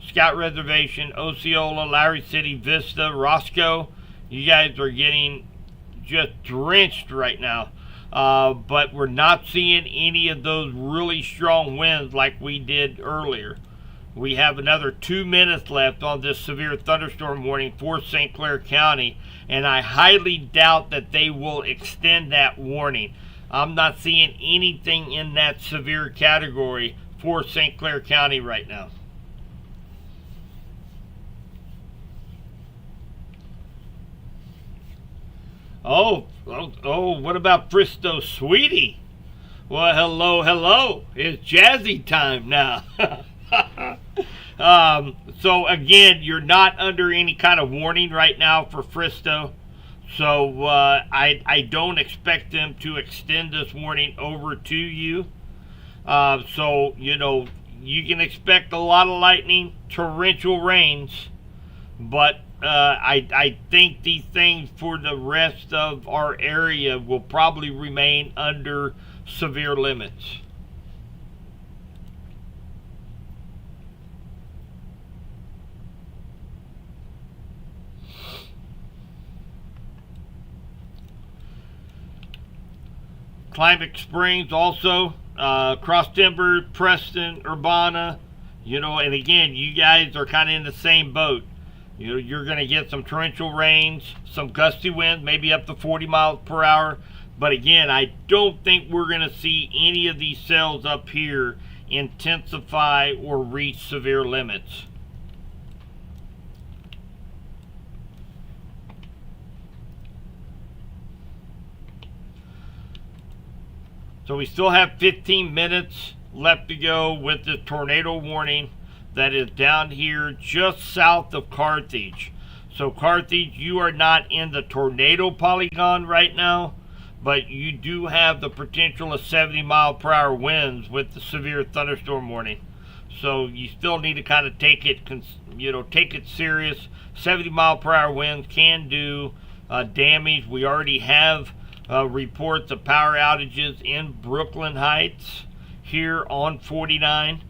Scout Reservation, Osceola, Lowry City, Vista, Roscoe. You guys are getting just drenched right now. But we're not seeing any of those really strong winds like we did earlier. We have another 2 minutes left on this severe thunderstorm warning for St. Clair County, and I highly doubt that they will extend that warning. I'm not seeing anything in that severe category for St. Clair County right now. Oh, what about Fristo Sweetie? Well, hello. It's jazzy time now. So again, you're not under any kind of warning right now for Fristo. So I don't expect them to extend this warning over to you. So, you know, you can expect a lot of lightning, torrential rains, but I think these things for the rest of our area will probably remain under severe limits. Climate Springs also, Cross Timber, Preston, Urbana, you know, and again, you guys are kind of in the same boat. You know, you're going to get some torrential rains, some gusty winds, maybe up to 40 miles per hour. But again, I don't think we're going to see any of these cells up here intensify or reach severe limits. So we still have 15 minutes left to go with the tornado warning that is down here just south of Carthage. So Carthage, you are not in the tornado polygon right now, but you do have the potential of 70 mile per hour winds with the severe thunderstorm warning. So you still need to kind of take it serious. 70 mile per hour winds can do damage. We already have reports of power outages in Brooklyn Heights here on 49.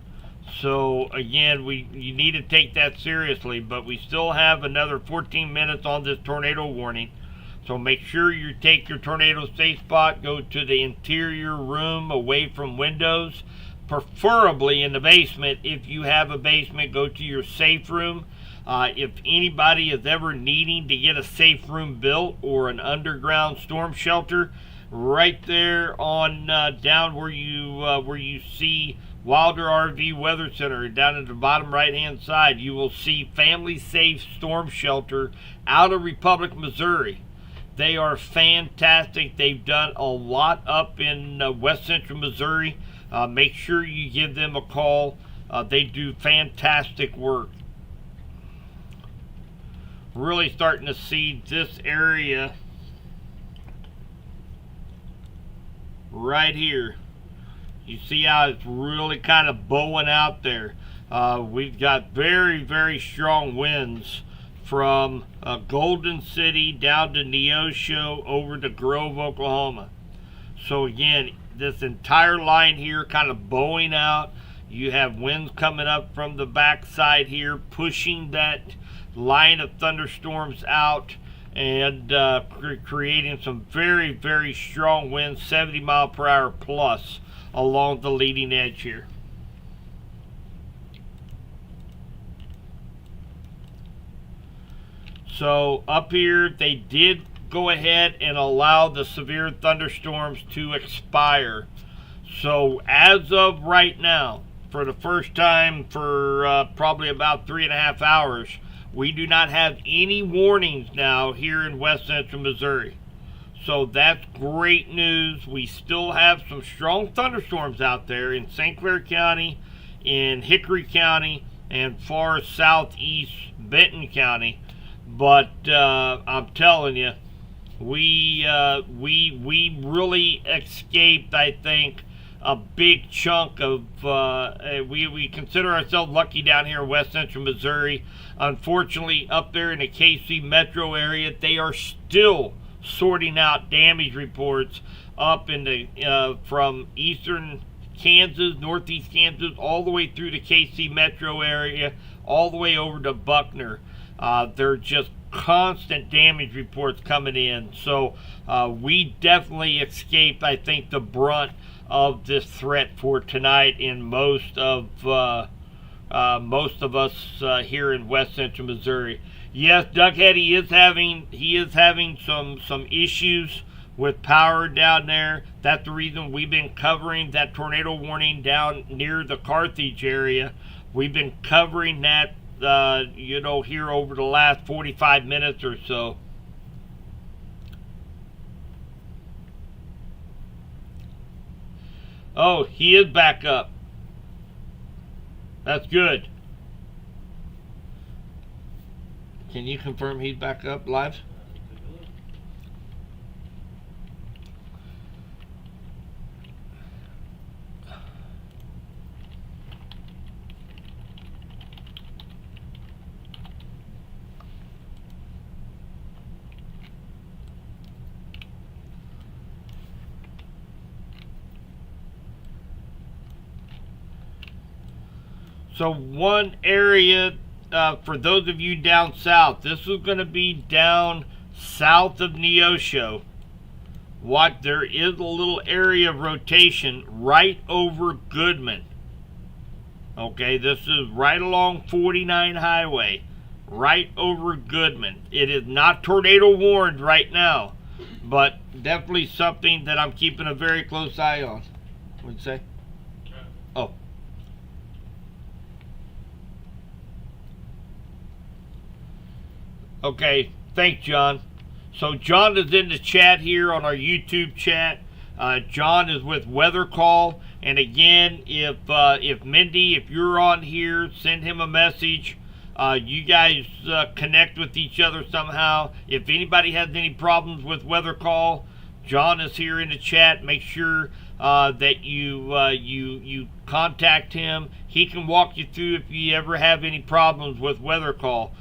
So again, you need to take that seriously, but we still have another 14 minutes on this tornado warning. So make sure you take your tornado safe spot, go to the interior room away from windows, preferably in the basement. If you have a basement, go to your safe room. If anybody is ever needing to get a safe room built or an underground storm shelter, right there on down where you see Wilder RV Weather Center, down at the bottom right hand side, you will see Family Safe Storm Shelter out of Republic, Missouri. They are fantastic. They've done a lot up in west central Missouri. Make sure you give them a call. They do fantastic work. Really starting to see this area right here. You see how it's really kind of bowing out there. We've got very, very strong winds from Golden City down to Neosho over to Grove, Oklahoma. So again, this entire line here kind of bowing out. You have winds coming up from the backside here, pushing that line of thunderstorms out and creating some very, very strong winds, 70 mile per hour plus along the leading edge here. So up here, they did go ahead and allow the severe thunderstorms to expire. So as of right now, for the first time for probably about 3.5 hours, we do not have any warnings now here in West Central Missouri. So that's great news. We still have some strong thunderstorms out there in St. Clair County, in Hickory County, and far southeast Benton County. But I'm telling you, we really escaped, I think, a big chunk of, we consider ourselves lucky down here in West Central Missouri. Unfortunately, up there in the KC metro area, they are still sorting out damage reports up in the, from eastern Kansas, northeast Kansas, all the way through the KC metro area, all the way over to Buckner. They're just constant damage reports coming in. So we definitely escaped, I think, the brunt of this threat for tonight in most of us here in West Central Missouri. Yes, Duckhead, he is having some issues with power down there. That's the reason we've been covering that tornado warning down near the Carthage area. We've been covering that here over the last 45 minutes or so. Oh, he is back up. That's good. Can you confirm he's back up live? So one area, for those of you down south, this is going to be down south of Neosho. There is a little area of rotation right over Goodman. Okay, this is right along 49 Highway, right over Goodman. It is not tornado warned right now, but definitely something that I'm keeping a very close eye on. What'd you say? Oh. Okay, thanks, John. So John is in the chat here on our YouTube chat. John is with Weather Call, and again, if Mindy, if you're on here, send him a message. You guys connect with each other somehow. If anybody has any problems with Weather Call, John is here in the chat. Make sure that you contact him. He can walk you through if you ever have any problems with Weather Call.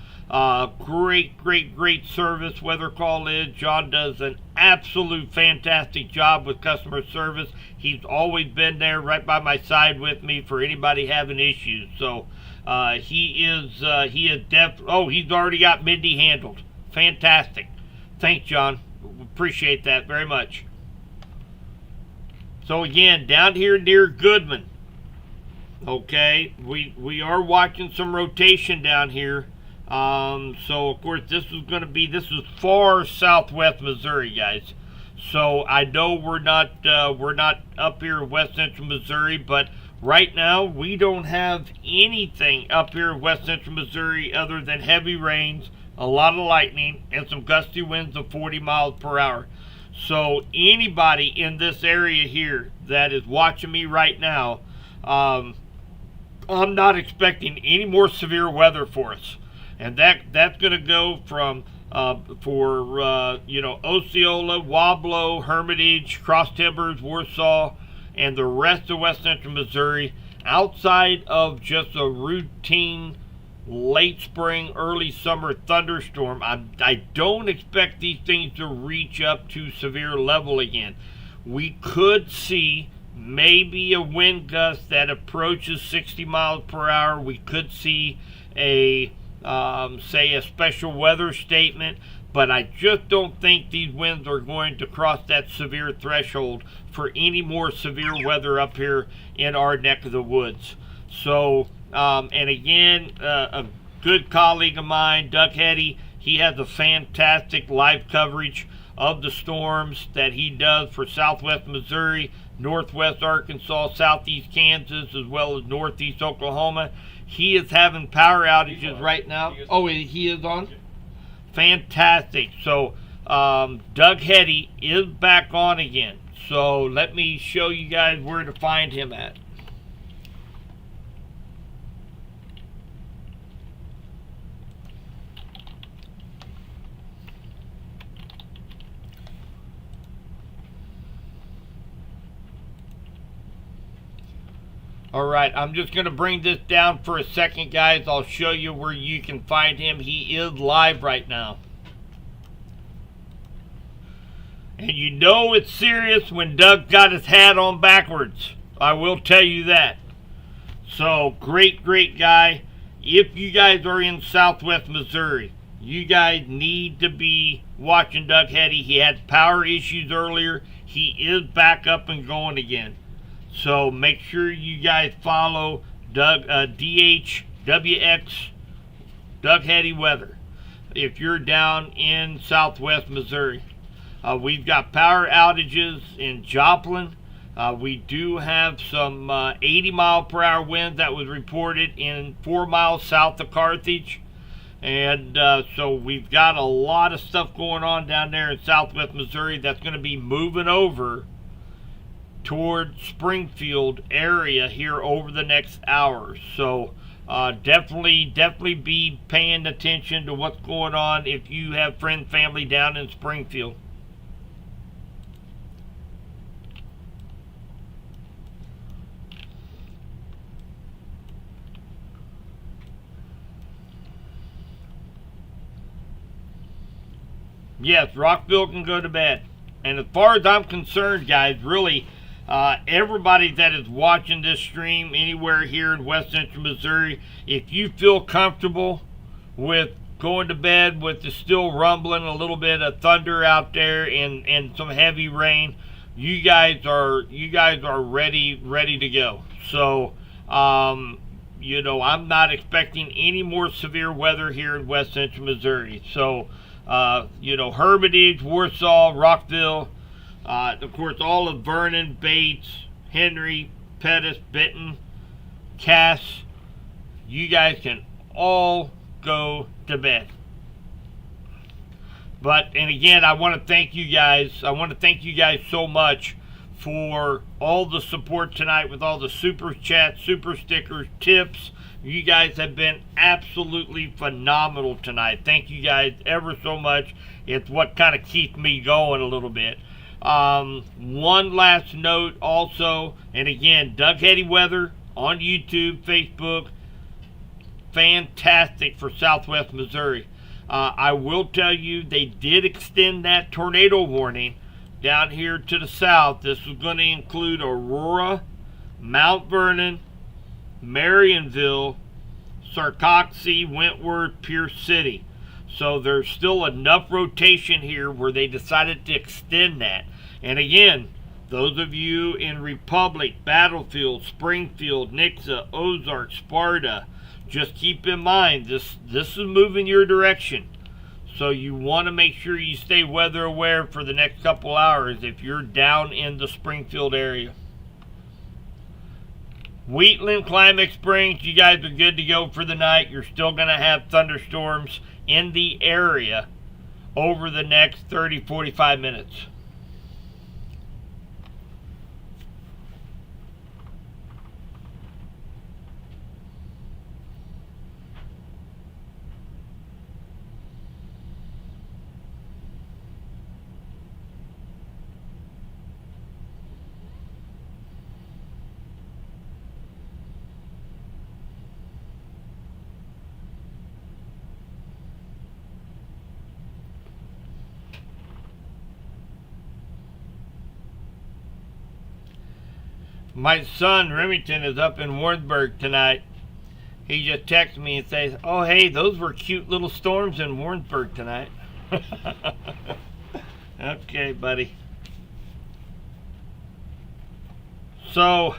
Great service Weather Call is. John does an absolute fantastic job with customer service. He's always been there right by my side with me for anybody having issues. So he is he's already got Mindy handled. Fantastic. Thanks, John. Appreciate that very much. So again, down here near Goodman, okay, we are watching some rotation down here. So of course this is far southwest Missouri, guys. So I know we're not up here in West Central Missouri, but right now we don't have anything up here in West Central Missouri other than heavy rains, a lot of lightning, and some gusty winds of 40 miles per hour. So anybody in this area here that is watching me right now, I'm not expecting any more severe weather for us. And that's going to go from Osceola, Wablo, Hermitage, Cross Timbers, Warsaw, and the rest of West Central Missouri, outside of just a routine late spring, early summer thunderstorm. I don't expect these things to reach up to severe level again. We could see maybe a wind gust that approaches 60 miles per hour. We could see a say a special weather statement, but I just don't think these winds are going to cross that severe threshold for any more severe weather up here in our neck of the woods. So, and again, a good colleague of mine, Doug Hetty, he has a fantastic live coverage of the storms that he does for Southwest Missouri, Northwest Arkansas, Southeast Kansas, as well as Northeast Oklahoma. He is having power outages right now. Oh, he is on? Fantastic. So, Doug Hetty is back on again. So, let me show you guys where to find him at. Alright, I'm just going to bring this down for a second, guys. I'll show you where you can find him. He is live right now. And you know it's serious when Doug got his hat on backwards. I will tell you that. So, great guy. If you guys are in Southwest Missouri, you guys need to be watching Doug Hetty. He had power issues earlier. He is back up and going again. So make sure you guys follow DHWX, Doug Hetty Weather, if you're down in Southwest Missouri. We've got power outages in Joplin. We do have some 80 mile per hour wind that was reported in 4 miles south of Carthage. And so we've got a lot of stuff going on down there in Southwest Missouri that's going to be moving over toward Springfield area here over the next hour. So definitely be paying attention to what's going on if you have friend family down in Springfield. Yes, Rockville can go to bed. And as far as I'm concerned, guys, really, everybody that is watching this stream anywhere here in West Central Missouri, if you feel comfortable with going to bed with the still rumbling, a little bit of thunder out there and some heavy rain, you guys are ready to go. So, you know, I'm not expecting any more severe weather here in West Central Missouri. So, you know, Hermitage, Warsaw, Rockville, of course, all of Vernon, Bates, Henry, Pettis, Benton, Cass, you guys can all go to bed. But, and again, I want to thank you guys. I want to thank you guys so much for all the support tonight with all the super chats, super stickers, tips. You guys have been absolutely phenomenal tonight. Thank you guys ever so much. It's what kind of keeps me going a little bit. One last note also, and again, Doug Hetty Weather on YouTube, Facebook, fantastic for Southwest Missouri. I will tell you, they did extend that tornado warning down here to the south. This is going to include Aurora, Mount Vernon, Marionville, Sarcoxie, Wentworth, Pierce City. So there's still enough rotation here where they decided to extend that. And again, those of you in Republic, Battlefield, Springfield, Nixa, Ozark, Sparta, just keep in mind this is moving your direction. So you want to make sure you stay weather aware for the next couple hours if you're down in the Springfield area. Wheatland, Climax Springs, you guys are good to go for the night. You're still going to have thunderstorms in the area over the next 30-45 minutes. My son Remington is up in Warrensburg tonight. He just texted me and says, "Oh, hey, those were cute little storms in Warrensburg tonight." Okay, buddy. So,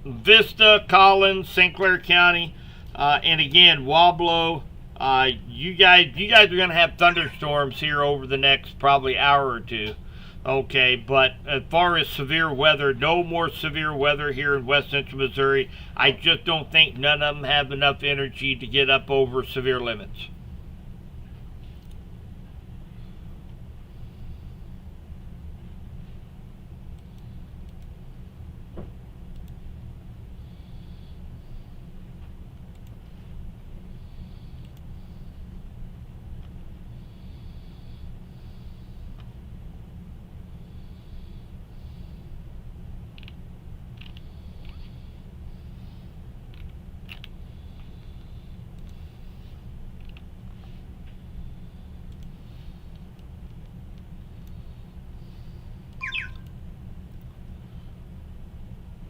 Vista, Collins, St. Clair County, and again, Wablo. You guys are going to have thunderstorms here over the next probably hour or two. Okay, but as far as severe weather, no more severe weather here in West Central Missouri. I just don't think none of them have enough energy to get up over severe limits.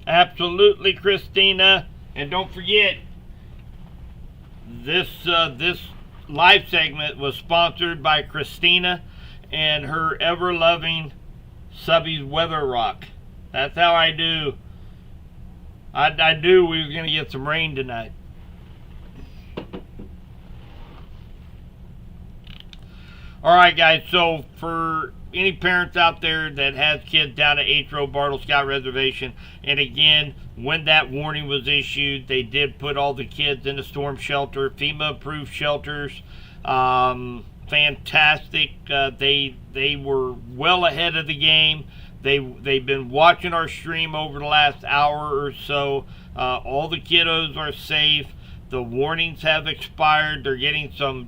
Absolutely, Christina. And don't forget, this live segment was sponsored by Christina and her ever-loving Subby's Weather Rock. That's how I do. I knew we were going to get some rain tonight. All right, guys. So for any parents out there that has kids down at H. Row Bartle Scout Reservation, and again, when that warning was issued, they did put all the kids in the storm shelter, FEMA-approved shelters. Fantastic. They were well ahead of the game. They've been watching our stream over the last hour or so. All the kiddos are safe. The warnings have expired. They're getting some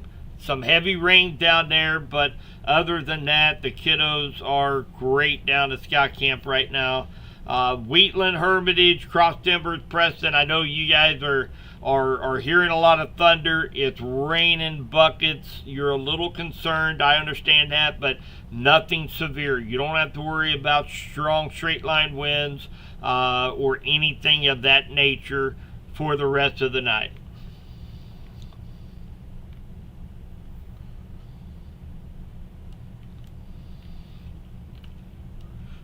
heavy rain down there, but other than that, the kiddos are great down at Scout Camp right now. Wheatland, Hermitage, Cross Timbers, Preston, I know you guys are hearing a lot of thunder. It's raining buckets. You're a little concerned. I understand that, but nothing severe. You don't have to worry about strong straight line winds or anything of that nature for the rest of the night.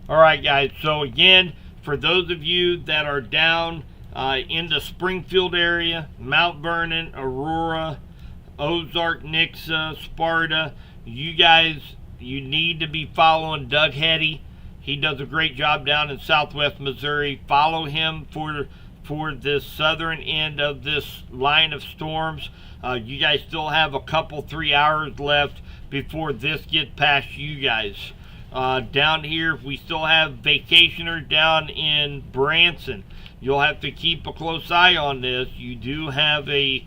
All right, guys. So again, for those of you that are down in the Springfield area, Mount Vernon, Aurora, Ozark, Nixa, Sparta, you guys, you need to be following Doug Hetty. He does a great job down in Southwest Missouri. Follow him for this southern end of this line of storms. You guys still have a couple, 3 hours left before this gets past you guys. Down here, we still have vacationers down in Branson. You'll have to keep a close eye on this. You do have a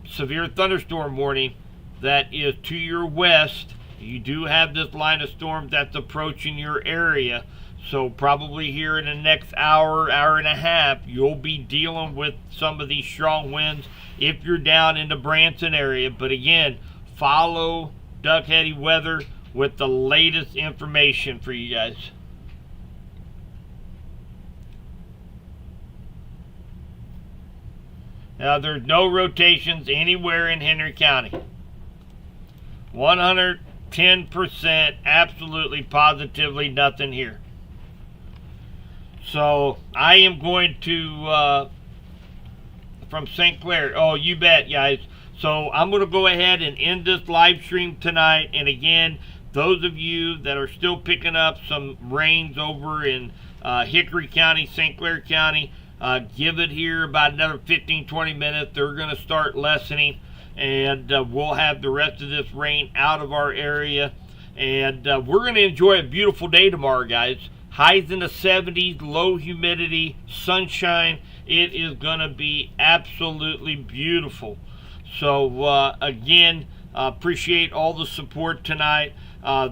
severe thunderstorm warning that is to your west. You do have this line of storm that's approaching your area. So probably here in the next hour, hour and a half, you'll be dealing with some of these strong winds if you're down in the Branson area. But again, follow Doug Hetty Weather with the latest information for you guys. Now, there's no rotations anywhere in Henry County. 110%, absolutely, positively nothing here. So, I am going to, from St. Clair, oh, you bet, guys. So, I'm going to go ahead and end this live stream tonight. And again, those of you that are still picking up some rains over in Hickory County, St. Clair County, give it here about another 15-20 minutes. They're going to start lessening, and we'll have the rest of this rain out of our area. And we're going to enjoy a beautiful day tomorrow, guys. Highs in the 70s, low humidity, sunshine. It is going to be absolutely beautiful. So, again, appreciate all the support tonight.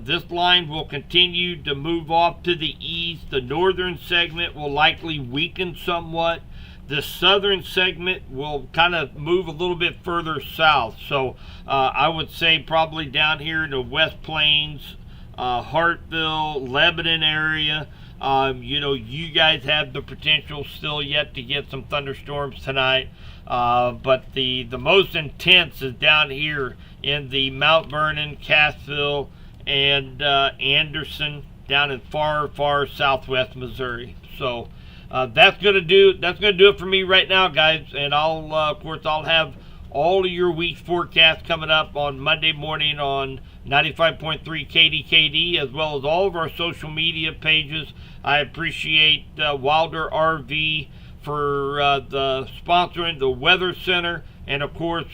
This line will continue to move off to the east. The northern segment will likely weaken somewhat. The southern segment will kind of move a little bit further south. So I would say probably down here in the West Plains, Hartville, Lebanon area, You know, you guys have the potential still yet to get some thunderstorms tonight. But the most intense is down here in the Mount Vernon, Cassville, and Anderson, down in far southwest Missouri. So that's gonna do it for me right now, guys. And I'll of course I'll have all of your week's forecast coming up on Monday morning on 95.3 KDKD, as well as all of our social media pages. I appreciate Wilder RV for the sponsoring the Weather Center, and of course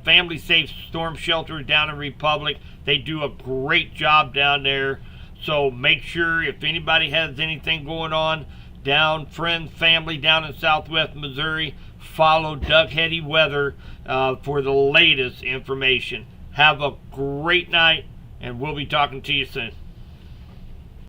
Family Safe Storm Shelter down in Republic. They do a great job down there. So make sure, if anybody has anything going on down, friends, family down in southwest Missouri, follow Doug Hetty Weather for the latest information. Have a great night, and we'll be talking to you soon.